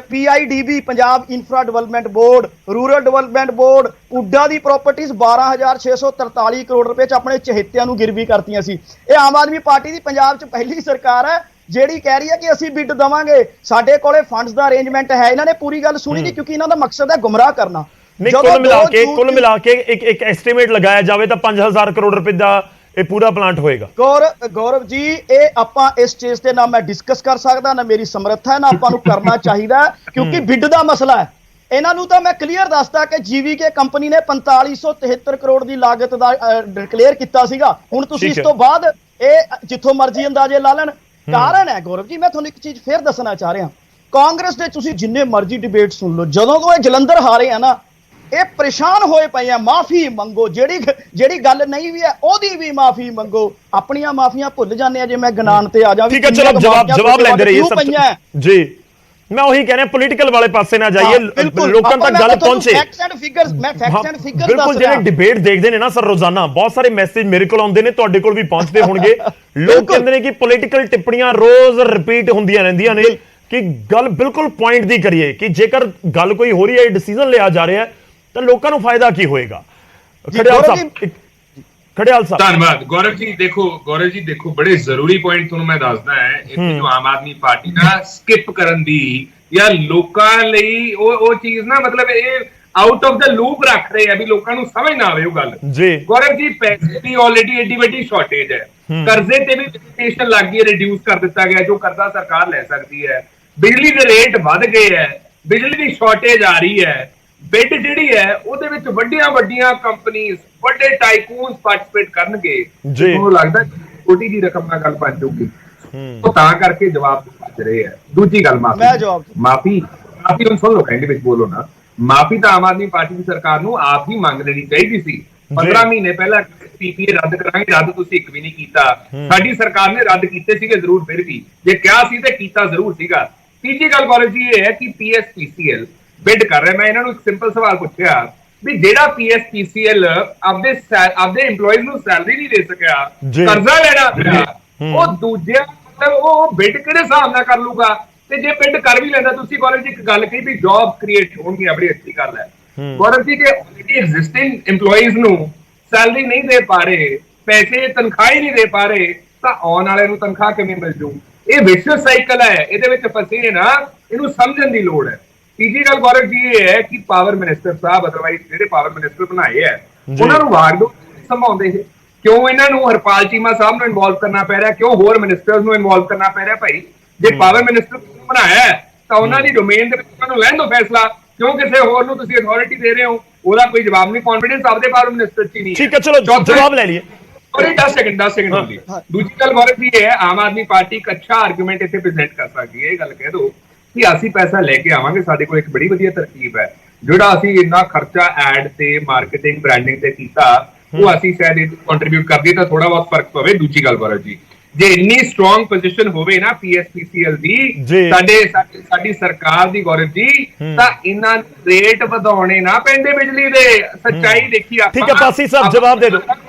PIDB Punjab infra development board, rural development board, ਉਡਾ ਦੀ ਪ੍ਰਾਪਰਟੀਜ਼ 12643 ਕਰੋੜ ਰੁਪਏ ਚ ਆਪਣੇ ਚਹੇਤਿਆਂ ਨੂੰ ਗਿਰਵੀ ਕਰਤੀਆਂ ਸੀ। ਇਹ ਆਮ ਆਦਮੀ ਪਾਰਟੀ ਦੀ ਪੰਜਾਬ ਚ ਪਹਿਲੀ ਸਰਕਾਰ ਹੈ ਜਿਹੜੀ ਕਹਿ ਰਹੀ ਹੈ ਕਿ ਅਸੀਂ ਬਿੱਡ ਦੇਵਾਂਗੇ, ਸਾਡੇ ਕੋਲੇ ਫੰਡਸ ਦਾ ਅਰੇਂਜਮੈਂਟ ਹੈ। ਇਹਨਾਂ ਨੇ ਪੂਰੀ ਗੱਲ ਸੁਣੀ ਨਹੀਂ ਕਿਉਂਕਿ ਇਹਨਾਂ ਦਾ ਮਕਸਦ ਹੈ ਗੁੰਮਰਾਹ ਕਰਨਾ। ਨਹੀਂ, ਕੁੱਲ ਮਿਲਾ ਕੇ ਇੱਕ ਐਸਟੀਮੇਟ ਲਗਾਇਆ ਜਾਵੇ ਤਾਂ 5000 ਕਰੋੜ ਰੁਪਏ ਦਾ ਇਹ ਪੂਰਾ ਪਲਾਂਟ ਹੋਏਗਾ। ਗੌਰਵ ਜੀ ਇਹ ਆਪਾਂ ਇਸ ਚੀਜ਼ ਤੇ ਨਾ ਮੈਂ ਡਿਸਕਸ ਕਰ ਸਕਦਾ, ਨਾ ਮੇਰੀ ਸਮਰੱਥਾ ਹੈ, ਨਾ ਆਪਾਂ ਨੂੰ ਕਰਨਾ ਚਾਹੀਦਾ ਕਿਉਂਕਿ ਬਿੱਡ ਦਾ ਮਸਲਾ ਹੈ। ਇਹਨਾਂ ਨੂੰ ਤਾਂ ਮੈਂ ਕਲੀਅਰ ਦੱਸਦਾ ਕਿ ਜੀਵੀਕੇ ਕੰਪਨੀ ਨੇ 4573 ਕਰੋੜ ਦੀ ਲਾਗਤ ਦਾ ਡਿਕਲੇਅਰ ਕੀਤਾ ਸੀਗਾ। ਹੁਣ ਤੁਸੀਂ ਇਸ ਤੋਂ ਬਾਅਦ ਇਹ ਜਿੱਥੋਂ ਮਰਜ਼ੀ ਅੰਦਾਜ਼ੇ ਲਾ ਲੈਣ। ਕਾਰਨ ਹੈ ਗੌਰਵ ਜੀ, ਮੈਂ ਤੁਹਾਨੂੰ ਇੱਕ ਚੀਜ਼ ਫਿਰ ਦੱਸਣਾ ਚਾਹ ਰਿਹਾ। ਕਾਂਗਰਸ ਦੇ ਤੁਸੀਂ ਜਿੰਨੇ ਮਰਜ਼ੀ ਡਿਬੇਟ ਸੁਣ ਲਓ, ਜਦੋਂ ਤੋਂ ਇਹ ਜਲੰਧਰ ਹਾਰੇ ਆ ਨਾ ਇਹ ਪਰੇਸ਼ਾਨ ਹੋਏ ਪਏ ਆ। ਮਾਫੀ ਮੰਗੋ, ਜਿਹੜੀ ਗੱਲ ਨਹੀਂ ਵੀ ਹੈ ਉਹਦੀ ਵੀ ਮਾਫੀ ਮੰਗੋ। ਆਪਣੀਆਂ ਮਾਫੀਆਂ ਭੁੱਲ ਜਾਂਦੇ ਆ ਜੇ ਮੈਂ ਗਨਾਨ ਤੇ ਆ ਜਾਵਾਂ। ਠੀਕ ਹੈ, ਚਲੋ ਜਵਾਬ ਲੈਂਦੇ ਰਹੀਏ ਜੀ। ਮੈਂ ਉਹੀ ਕਹਿ ਰਿਹਾ ਪੋਲੀਟੀਕਲ ਵਾਲੇ ਪਾਸੇ ਨਾ ਜਾਈਏ, ਲੋਕਾਂ ਤੱਕ ਗੱਲ ਪਹੁੰਚੇ। ਬਿਲਕੁਲ, ਜਿਹੜੇ ਡਿਬੇਟ ਦੇਖਦੇ ਨੇ ਨਾ ਸਰ ਰੋਜ਼ਾਨਾ, ਬਹੁਤ ਸਾਰੇ ਮੈਸੇਜ ਮੇਰੇ ਕੋਲ ਆਉਂਦੇ ਨੇ, ਤੁਹਾਡੇ ਕੋਲ ਵੀ ਪਹੁੰਚਦੇ ਹੋਣਗੇ। ਲੋਕ ਕਹਿੰਦੇ ਨੇ ਕਿ ਪੋਲੀਟੀਕਲ ਟਿੱਪਣੀਆਂ ਰੋਜ਼ ਰਿਪੀਟ ਹੁੰਦੀਆਂ ਰਹਿੰਦੀਆਂ ਨੇ ਕਿ ਗੱਲ ਬਿਲਕੁਲ ਪੁਆਇੰਟ ਦੀ ਕਰੀਏ ਕਿ ਜੇਕਰ ਗੱਲ ਕੋਈ ਹੋ ਰਹੀ ਹੈ, ਡਿਸੀਜਨ ਲਿਆ ਜਾ ਰਿਹਾ ਹੈ ਤਾਂ ਲੋਕਾਂ ਨੂੰ ਫਾਇਦਾ ਕੀ ਹੋਏਗਾ। ਖੜਿਆਲ ਸਾਹਿਬ ਧੰਨਵਾਦ। ਗੌਰਵ ਜੀ ਦੇਖੋ ਬੜੇ ਜ਼ਰੂਰੀ ਪੁਆਇੰਟ ਤੁਹਾਨੂੰ ਮੈਂ ਦੱਸਦਾ ਹੈ। ਇੱਥੇ ਜੋ ਆਮ ਆਦਮੀ ਪਾਰਟੀ ਦਾ ਸਕਿਪ ਕਰਨ ਦੀ ਜਾਂ ਲੋਕਾਂ ਲਈ ਉਹ ਚੀਜ਼ ਨਾ, ਮਤਲਬ ਇਹ ਆਊਟ ਆਫ ਦਾ ਲੂਪ ਰੱਖ ਰਹੇ ਆ ਵੀ ਲੋਕਾਂ ਨੂੰ ਸਮਝ ਨਾ ਆਵੇ ਉਹ ਗੱਲ ਜੀ। ਗੌਰਵ ਜੀ ਪੈਸੇ ਦੀ ਆਲਰੇਡੀ ਏਡੀ ਵੱਡੀ ਸ਼ਾਰਟੇਜ ਹੈ, ਕਰਜ਼ੇ ਤੇ ਵੀ ਲਿਮਿਟੇਸ਼ਨ ਲੱਗ ਗਈ ਹੈ, ਰਿਡਿਊਸ ਕਰ ਦਿੱਤਾ ਗਿਆ ਜੋ ਕਰਜ਼ਾ ਸਰਕਾਰ ਲੈ ਸਕਦੀ ਹੈ, ਬਿਜਲੀ ਦੇ ਰੇਟ ਵੱਧ ਗਏ ਹੈ, ਬਿਜਲੀ ਦੀ ਸ਼ਾਰਟੇਜ ਆ ਰਹੀ ਹੈ, ਬਿੱਡ ਜਿਹੜੀ ਹੈ ਉਹਦੇ ਵਿੱਚ ਵੱਡੀਆਂ ਕੰਪਨੀਆਂ ਵੱਡੇ ਟਾਈਕੂਨਸ ਪਾਰਟਿਸਿਪੇਟ ਕਰਨਗੇ। ਮੈਨੂੰ ਲੱਗਦਾ ਛੋਟੀ ਜੀ ਰਕਮ ਨਾਲ ਗੱਲ ਬਣ ਜਾਊਗੀ, ਉਹ ਤਾਂ ਕਰਕੇ ਜਵਾਬ ਪੁੱਛ ਰਹੇ ਆ। ਦੂਜੀ ਗੱਲ ਮਾਫੀ ਹੁਣ ਸੁਣ ਲਓ, ਕਹਿੰਦੇ ਵਿੱਚ ਬੋਲੋ ਨਾ। ਮਾਫੀ ਤਾਂ ਆਮ ਆਦਮੀ ਪਾਰਟੀ ਦੀ ਸਰਕਾਰ ਨੂੰ ਆਪ ਹੀ ਮੰਗ ਲੈਣੀ ਚਾਹੀਦੀ ਸੀ। 15 ਮਹੀਨੇ ਪਹਿਲਾਂ ਪੀਪੀਏ ਰੱਦ ਕਰਾਂਗੇ, ਰੱਦ ਤੁਸੀਂ ਇੱਕ ਵੀ ਨਹੀਂ ਕੀਤਾ। ਸਾਡੀ ਸਰਕਾਰ ਨੇ ਰੱਦ ਕੀਤੇ ਸੀਗੇ ਜ਼ਰੂਰ, ਫਿਰ ਵੀ ਜੇ ਕਿਹਾ ਸੀ ਤੇ ਕੀਤਾ ਜ਼ਰੂਰ ਸੀਗਾ। ਤੀਜੀ ਗੱਲ ਗੌਰਵ ਜੀ ਇਹ ਹੈ ਕਿ ਪੀਐਸਪੀਸੀਐਲ ਬਿਡ ਕਰ ਰਿਹਾ। ਮੈਂ ਇਹਨਾਂ ਨੂੰ ਇੱਕ ਸਿੰਪਲ ਸਵਾਲ ਪੁੱਛਿਆ ਵੀ ਜਿਹੜਾ ਪੀਐਸਪੀਸੀਐਲ ਆਪਦੇ EMPLOYEES ਨੂੰ ਸੈਲਰੀ ਨਹੀਂ ਦੇ ਸਕਿਆ, ਕਰਜ਼ਾ ਲੈਣਾ ਪਿਆ, ਉਹ ਦੂਜਿਆਂ ਮਤਲਬ ਉਹ ਬਿਡ ਕਿਹੜੇ ਹਿਸਾਬ ਨਾਲ ਕਰ ਲੂਗਾ? ਤੇ ਜੇ ਬਿਡ ਕਰ ਵੀ ਲੈਂਦਾ, ਤੁਸੀਂ ਗੌਰਵ ਜੀ ਇੱਕ ਗੱਲ ਕਹੀ ਵੀ ਜੌਬ ਕ੍ਰੀਏਟ ਹੋਣਗੀ, ਬੜੀ ਅੱਛੀ ਗੱਲ ਹੈ ਗੌਰਵ ਜੀ। ਜੇ ਆਲਰੇਡੀ ਐਗਜ਼ਿਸਟਿੰਗ EMPLOYEES ਨੂੰ ਸੈਲਰੀ ਨਹੀਂ ਦੇ ਪਾ ਰਹੇ, ਪੈਸੇ ਤਨਖਾਹ ਹੀ ਨਹੀਂ ਦੇ ਪਾ ਰਹੇ, ਤਾਂ ਆਉਣ ਵਾਲੇ ਨੂੰ ਤਨਖਾਹ ਕਿਵੇਂ ਮਿਲ ਜੂ? ਇਹ ਵਿਸ਼ਵ ਸਾਈਕਲ ਹੈ, ਇਹਦੇ ਵਿੱਚ ਫਸੇ ਨਾ, ਇਹਨੂੰ ਸਮਝਣ ਦੀ ਲੋੜ ਹੈ। ਤੀਜੀ ਗੱਲ ਗੌਰਵ ਜੀ ਇਹ ਹੈ ਕਿ ਪਾਵਰ ਮਿਨਿਸਟਰ ਸਾਹਿਬ, ਅਦਰਵਾਈਜ਼ ਜਿਹੜੇ ਪਾਵਰ ਮਿਨਿਸਟਰ ਬਣਾਏ ਹੈ, ਉਹਨਾਂ ਨੂੰ ਵਾਰਡ ਦੋ ਸੰਭਾਉਂਦੇ ਇਹ ਕਿਉਂ? ਇਹਨਾਂ ਨੂੰ ਹਰਪਾਲ ਚੀਮਾ ਸਾਹਿਬ ਨੂੰ ਇਨਵੋਲਵ ਕਰਨਾ ਪੈ ਰਿਹਾ, ਕਿਉਂ ਹੋਰ ਮਿਨਿਸਟਰਸ ਨੂੰ ਇਨਵੋਲਵ ਕਰਨਾ ਪੈ ਰਿਹਾ? ਭਾਈ ਜੇ ਪਾਵਰ ਮਿਨਿਸਟਰ ਬਣਾਇਆ ਤਾਂ ਉਹਨਾਂ ਦੀ ਡੋਮੇਨ ਦੇ ਵਿੱਚ ਉਹਨਾਂ ਨੂੰ ਲੈਣ ਦਿਓ ਫੈਸਲਾ, ਕਿਉਂ ਕਿਸੇ ਹੋਰ ਨੂੰ ਤੁਸੀਂ ਅਥਾਰਟੀ ਦੇ ਰਹੇ ਹੋ? ਉਹਦਾ ਕੋਈ ਜਵਾਬ ਨਹੀਂ, ਕੌਨਫੀਡੈਂਸ ਆਪਦੇ ਪਾਵਰ ਮਿਨਿਸਟਰ ਚ ਹੀ ਨਹੀਂ ਹੈ। ਠੀਕ ਹੈ, ਚਲੋ ਜਵਾਬ ਲੈ ਲਈਏ। 10 ਸੈਕਿੰਡ ਹੁੰਦੀ। ਦੂਜੀ ਗੱਲ ਗੌਰਵ ਜੀ ਇਹ ਹੈ, ਆਮ ਆਦਮੀ ਪਾਰਟੀ ਇੱਕ ਅੱਛਾ ਆਰਗੂਮੈਂਟ ਇੱਥੇ ਪ੍ਰੈਜ਼ੈਂਟ ਕਰ ਸਕਦੀ ਹੈ। ਇਹ ਗੱਲ ਕਹਿ ਦੋ ਕਿ ਅਸੀਂ ਪੈਸਾ ਲੈ ਕੇ ਆਵਾਂਗੇ, ਸਾਡੇ ਕੋਲ ਇੱਕ ਬੜੀ ਵਧੀਆ ਤਰਕੀਬ ਹੈ, ਜਿਹੜਾ ਅਸੀਂ ਇੰਨਾ ਖਰਚਾ ਐਡ ਤੇ ਮਾਰਕੀਟਿੰਗ ਬ੍ਰਾਂਡਿੰਗ ਤੇ ਕੀਤਾ, ਉਹ ਅਸੀਂ ਸ਼ਾਇਦ ਇਹ ਕੰਟਰੀਬਿਊਟ ਕਰਦੀ ਤਾਂ ਥੋੜਾ ਬਹੁਤ ਫਰਕ ਪਵੇ। ਦੂਜੀ ਗੱਲ ਗੌਰਵ ਜੀ, ਜੇ ਇੰਨੀ ਸਟਰੋਂਗ ਪੋਜੀਸ਼ਨ ਹੋਵੇ ਨਾ ਪੀਐਸਪੀਸੀਐਲ ਦੀ, ਸਾਡੀ ਸਰਕਾਰ ਦੀ ਗੌਰਵ ਜੀ, ਤਾਂ ਇਹਨਾਂ ਰੇਟ ਵਧਾਉਣੇ ਨਾ ਪੈਂਦੇ ਬਿਜਲੀ ਦੇ। ਸੱਚਾਈ ਦੇਖੀ ਆਪਾਂ। ਠੀਕ ਹੈ ਪਾਸੀ ਸਾਹਿਬ, ਜਵਾਬ ਦੇ ਦਿਓ।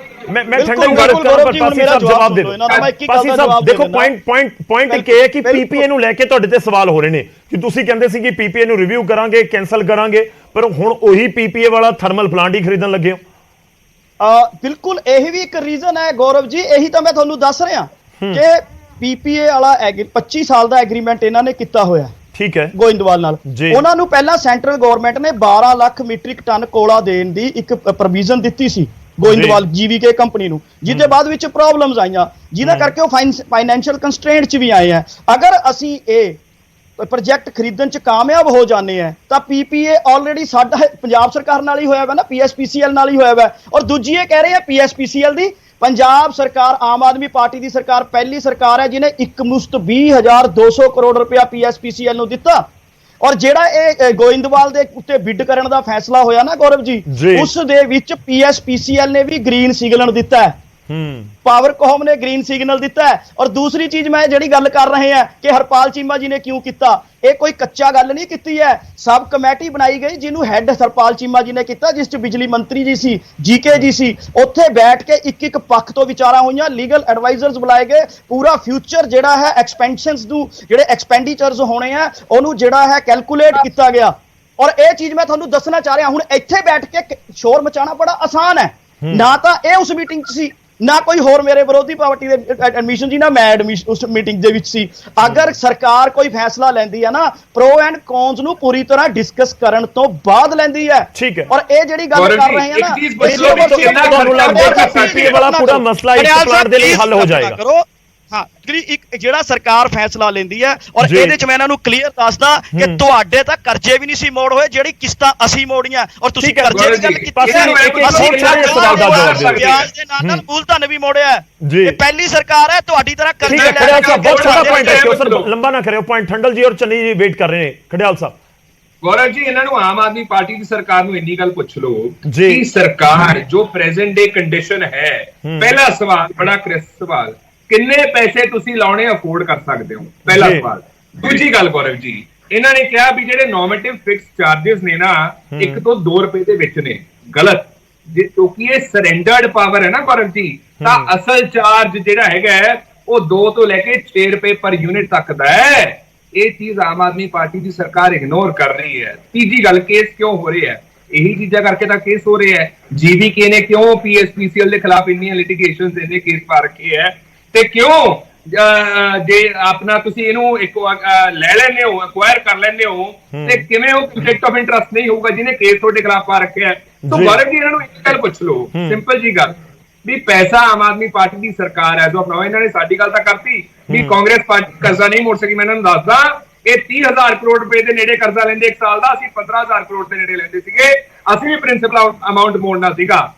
ਮੈਂ ਠੰਡੇ ਗੱਲ ਕਰਾਂ, ਪਰ ਪਾਸੀ ਸਾਹਿਬ ਜਵਾਬ ਦੇ ਦਿਓ। ਪਾਸੀ ਸਾਹਿਬ ਦੇਖੋ, ਪੁਆਇੰਟ ਇੱਕ ਹੈ ਕਿ ਪੀਪੀਏ ਨੂੰ ਲੈ ਕੇ ਤੁਹਾਡੇ ਤੇ ਸਵਾਲ ਹੋ ਰਹੇ ਨੇ ਕਿ ਤੁਸੀਂ ਕਹਿੰਦੇ ਸੀ ਕਿ ਪੀਪੀਏ ਨੂੰ ਰਿਵਿਊ ਕਰਾਂਗੇ, ਕੈਨਸਲ ਕਰਾਂਗੇ, ਪਰ ਹੁਣ ਉਹੀ ਪੀਪੀਏ ਵਾਲਾ ਥਰਮਲ ਪਲਾਂਟ ਹੀ ਖਰੀਦਣ ਲੱਗੇ ਹੋ। ਬਿਲਕੁਲ ਇਹੀ ਵੀ ਇੱਕ ਰੀਜ਼ਨ ਹੈ ਗੌਰਵ ਜੀ, ਇਹੀ ਤਾਂ ਮੈਂ ਤੁਹਾਨੂੰ ਦੱਸ ਰਿਹਾ ਕਿ ਪੀਪੀਏ ਵਾਲਾ 25 ਸਾਲ ਦਾ ਐਗਰੀਮੈਂਟ ਇਹਨਾਂ ਨੇ ਕੀਤਾ ਹੋਇਆ। ਠੀਕ ਹੈ, ਗੋਇੰਦਵਾਲ ਨਾਲ। ਉਹਨਾਂ ਨੂੰ ਪਹਿਲਾਂ ਸੈਂਟਰਲ ਗਵਰਨਮੈਂਟ ਨੇ 12 ਲੱਖ ਮੀਟ੍ਰਿਕ ਟਨ ਕੋਲਾ ਦੇਣ ਦੀ ਇੱਕ ਪ੍ਰੋਵੀਜ਼ਨ ਦਿੱਤੀ ਸੀ ਗੋਇੰਦਵਾਲ ਜੀਵੀਕੇ ਕੰਪਨੀ ਨੂੰ, ਜਿਹਦੇ ਬਾਅਦ ਵਿੱਚ ਪ੍ਰੋਬਲਮਸ ਆਈਆਂ, ਜਿਹਦਾ ਕਰਕੇ ਉਹ ਫਾਈਨੈਂਸ਼ੀਅਲ ਕੰਸਟ੍ਰੇਂਟ ਚ ਵੀ ਆਏ ਆ। ਅਗਰ ਅਸੀਂ ਇਹ ਪ੍ਰੋਜੈਕਟ ਖਰੀਦਣ ਚ ਕਾਮਯਾਬ ਹੋ ਜਾਂਦੇ ਆ ਤਾਂ ਪੀਪੀਏ ਆਲਰੇਡੀ ਸਾਡਾ ਪੰਜਾਬ ਸਰਕਾਰ ਨਾਲ ਹੀ ਹੋਇਆ ਵਾ ਨਾ, ਪੀਐਸਪੀਸੀਐਲ ਨਾਲ ਹੀ ਹੋਇਆ ਵਾ। ਔਰ ਦੂਜੀ ਇਹ ਕਹਿ ਰਹੇ ਆ ਪੀਐਸਪੀਸੀਐਲ ਦੀ ਪੰਜਾਬ ਸਰਕਾਰ, ਆਮ ਆਦਮੀ ਪਾਰਟੀ ਦੀ ਸਰਕਾਰ ਪਹਿਲੀ ਸਰਕਾਰ ਹੈ ਜਿਹਨੇ ਇੱਕਮੁਸ਼ਤ 20,200 ਕਰੋੜ ਰੁਪਇਆ ਪੀਐਸਪੀਸੀਐਲ ਨੂੰ ਦਿੱਤਾ। ਔਰ ਜਿਹੜਾ ਇਹ ਗੋਇੰਦਵਾਲ ਦੇ ਉੱਤੇ ਬਿੱਡ ਕਰਨ ਦਾ ਫੈਸਲਾ ਹੋਇਆ ਨਾ ਗੌਰਵ ਜੀ, ਉਸ ਦੇ ਵਿੱਚ ਪੀਐਸਪੀਸੀਐਲ ਨੇ ਵੀ ਗ੍ਰੀਨ ਸਿਗਨਲ ਦਿੱਤਾ ਹੈ, ਪਾਵਰਕੌਮ ਨੇ ਗ੍ਰੀਨ ਸਿਗਨਲ ਦਿੱਤਾ ਹੈ। ਔਰ ਦੂਸਰੀ ਚੀਜ਼ ਮੈਂ ਜਿਹੜੀ ਗੱਲ ਕਰ ਰਹੇ ਹਾਂ ਕਿ ਹਰਪਾਲ ਚੀਮਾ ਜੀ ਨੇ ਕਿਉਂ ਕੀਤਾ, ਇਹ ਕੋਈ ਕੱਚਾ ਗੱਲ ਨਹੀਂ ਕੀਤੀ ਹੈ। ਸਬ ਕਮੇਟੀ ਬਣਾਈ ਗਈ ਜਿਹਨੂੰ ਹੈਡ ਹਰਪਾਲ ਚੀਮਾ ਜੀ ਨੇ ਕੀਤਾ, ਜਿਸ ਚ ਬਿਜਲੀ ਮੰਤਰੀ ਜੀ ਸੀ, ਜੀਕੇ ਜੀ ਸੀ। ਉੱਥੇ ਬੈਠ ਕੇ ਇੱਕ ਪੱਖ ਤੋਂ ਵਿਚਾਰਾਂ ਹੋਈਆਂ, ਲੀਗਲ ਐਡਵਾਈਜ਼ਰਸ ਬੁਲਾਏ ਗਏ, ਪੂਰਾ ਫਿਊਚਰ ਜਿਹੜਾ ਹੈ ਐਕਸਪੈਂਸ਼ਨਸ ਨੂੰ, ਜਿਹੜੇ ਐਕਸਪੈਂਡੀਚਰਸ ਹੋਣੇ ਆ ਉਹਨੂੰ ਜਿਹੜਾ ਹੈ ਕੈਲਕੂਲੇਟ ਕੀਤਾ ਗਿਆ। ਔਰ ਇਹ ਚੀਜ਼ ਮੈਂ ਤੁਹਾਨੂੰ ਦੱਸਣਾ ਚਾਹ ਰਿਹਾ, ਹੁਣ ਇੱਥੇ ਬੈਠ ਕੇ ਸ਼ੋਰ ਮਚਾਉਣਾ ਬੜਾ ਆਸਾਨ ਹੈ। ਨਾ ਤਾਂ ਇਹ ਉਸ ਮੀਟਿੰਗ 'ਚ ਸੀ, ਨਾ ਕੋਈ ਹੋਰ ਮੇਰੇ ਵਿਰੋਧੀ ਪਾਰਟੀ ਦੇ ਐਡਮਿਸ਼ਨ ਜੀ, ਨਾ ਮੈਂ ਉਸ ਮੀਟਿੰਗ ਦੇ ਵਿੱਚ ਸੀ। ਅਗਰ ਸਰਕਾਰ ਕੋਈ ਫੈਸਲਾ ਲੈਂਦੀ ਹੈ ਨਾ, ਪ੍ਰੋ ਐਂਡ ਕੌਨਸ ਨੂੰ ਪੂਰੀ ਤਰ੍ਹਾਂ ਡਿਸਕਸ ਕਰਨ ਤੋਂ ਬਾਅਦ ਲੈਂਦੀ ਹੈ। ਠੀਕ ਹੈ। ਔਰ ਇਹ ਜਿਹੜੀ ਗੱਲ ਕਰ ਰਹੇ ਆ ਨਾ, ਤੁਹਾਨੂੰ ਲੱਗਦਾ ਹੈ ਕਿ ਪੀਪੀਏ ਵਾਲਾ ਪੂਰਾ ਮਸਲਾ ਇਸ ਪਲਾਂਟ ਦੇ ਲਈ ਹੱਲ ਹੋ ਜਾਏਗਾ? ਹਾਂ, ਇੱਕ ਜਿਹੜਾ ਸਰਕਾਰ ਫੈਸਲਾ ਲੈਂਦੀ ਹੈ, ਔਰ ਇਹਦੇ ਚ ਮੈਂ ਇਹਨਾਂ ਨੂੰ ਕਲੀਅਰ ਦੱਸਦਾ ਕਿ ਤੁਹਾਡੇ ਤਾਂ ਕਰਜ਼ੇ ਵੀ ਨਹੀਂ ਸੀ ਮੋੜ ਹੋਏ, ਜਿਹੜੀ ਕਿਸ਼ਤਾਂ ਅਸੀਂ ਮੋੜੀਆਂ। ਔਰ ਤੁਸੀਂ ਕਰਜ਼ੇ ਦੀ ਗੱਲ ਕੀਤੀ ਹੈ, ਅਸੀਂ ਵਿਆਜ ਦੇ ਨਾਲ ਮੂਲਧਨ ਵੀ ਮੋੜਿਆ। ਇਹ ਪਹਿਲੀ ਸਰਕਾਰ ਹੈ ਤੁਹਾਡੀ ਤਰ੍ਹਾਂ ਕਰਜ਼ੇ ਲੈ ਕੇ। ਲੰਬਾ ਨਾ ਕਰਿਓ ਪੁਆਇੰਟ, ਠੰਡਲ ਜੀ ਔਰ ਚੰਨੀ ਜੀ ਵੇਟ ਕਰ ਰਹੇ ਨੇ। ਖੜਿਆਲ ਸਾਹਿਬ, ਗੌਰਵ ਜੀ, ਇਹਨਾਂ ਨੂੰ ਆਮ ਆਦਮੀ ਪਾਰਟੀ ਦੀ ਸਰਕਾਰ ਨੂੰ ਇੰਨੀ ਗੱਲ ਪੁੱਛ ਲਓ ਕਿ ਸਰਕਾਰ ਜੋ ਪ੍ਰੈਜ਼ੈਂਟ ਡੇ ਕੰਡੀਸ਼ਨ ਹੈ, ਪਹਿਲਾ ਸਵਾਲ ਬੜਾ ਕ੍ਰਿਸਪ ਸਵਾਲ, ਕਿੰਨੇ ਪੈਸੇ ਤੁਸੀਂ ਲਾਉਣੇ ਅਫੋਰਡ ਕਰ ਸਕਦੇ ਹੋ? ਪਹਿਲਾ ਸਵਾਲ। ਦੂਜੀ ਗੱਲ ਗੌਰਵ ਜੀ, ਇਹਨਾਂ ਨੇ ਕਿਹਾ ਵੀ ਜਿਹੜੇ ਨੋਰਮੇਟਿਵ ਫਿਕਸ ਚਾਰजेस ਨੇ ਨਾ, 1 ਤੋਂ 2 ਰੁਪਏ ਦੇ ਵਿੱਚ ਨੇ। ਗਲਤ, ਕਿਉਂਕਿ ਇਹ ਸਰੈਂਡਰਡ ਪਾਵਰ ਹੈ ਨਾ ਗੌਰਵ ਜੀ, ਤਾਂ ਅਸਲ ਚਾਰਜ ਜਿਹੜਾ ਹੈਗਾ ਉਹ 2 ਤੋਂ ਲੈ ਕੇ 6 ਰੁਪਏ ਪਰ ਯੂਨਿਟ ਤੱਕ ਦਾ ਹੈ। ਇਹ ਚੀਜ਼ ਆਮ ਆਦਮੀ ਪਾਰਟੀ ਦੀ ਸਰਕਾਰ ਇਗਨੋਰ ਕਰ ਰਹੀ ਹੈ। ਤੀਜੀ ਗੱਲ, ਕੇਸ ਕਿਉਂ ਹੋ ਰਿਹਾ ਹੈ? ਇਹੀ ਚੀਜ਼ਾਂ ਕਰਕੇ ਤਾਂ ਕੇਸ ਹੋ ਰਿਹਾ ਹੈ। ਜੀਵੀਕੇ ਨੇ ਕਿਉਂ ਪੀਐਸਪੀਸੀਐਲ ਦੇ ਖਿਲਾਫ ਇੰਨੀਆਂ ਲਿਟੀਗੇਸ਼ਨਸ, ਇੰਨੇ ਕੇਸ ਪਾ ਰੱਖੇ ਹੈ, ਤੇ ਕਿਉਂ ਜੇ ਆਪਣਾ ਤੁਸੀਂ ਇਹਨੂੰ ਇੱਕ ਲੈ ਲੈਂਦੇ ਹੋ, ਐਕਵਾਇਰ ਕਰ ਲੈਂਦੇ ਹੋ, ਤੇ ਕਿਵੇਂ ਉਹ ਕਨਫਲਿਕਟ ਆਫ ਇੰਟਰਸਟ ਨਹੀਂ ਹੋਊਗਾ ਜਿਹਨੇ ਕੇਸ ਤੁਹਾਡੇ ਖਿਲਾਫ ਪਾ ਰੱਖਿਆ ਹੈ? ਤਾਂ ਗੌਰਵ ਜੀ ਇਹਨਾਂ ਨੂੰ ਇੱਕ ਗੱਲ ਪੁੱਛ ਲਓ, ਸਿੰਪਲ ਜੀ ਗੱਲ, ਵੀ ਪੈਸਾ ਆਮ ਆਦਮੀ ਪਾਰਟੀ ਦੀ ਸਰਕਾਰ ਹੈ ਜੋ ਆਪਣਾ, ਇਹਨਾਂ ਨੇ ਸਾਡੀ ਗੱਲ ਤਾਂ ਕਰਤੀ ਵੀ ਕਾਂਗਰਸ ਪਾਰਟੀ ਕਰਜ਼ਾ ਨਹੀਂ ਮੋੜ ਸਕੀ। ਮੈਂ ਇਹਨਾਂ ਨੂੰ ਦੱਸਦਾ, ਇਹ 30,000 ਕਰੋੜ ਰੁਪਏ ਦੇ ਨੇੜੇ ਕਰਜ਼ਾ ਲੈਂਦੇ ਇੱਕ ਸਾਲ ਦਾ, ਅਸੀਂ 15,000 ਕਰੋੜ ਦੇ ਨੇੜੇ ਲੈਂਦੇ ਸੀਗੇ। ਅਸੀਂ ਵੀ ਪ੍ਰਿੰਸੀਪਲ ਅਮਾਉਂਟ ਮੋੜਨਾ ਸੀਗਾ।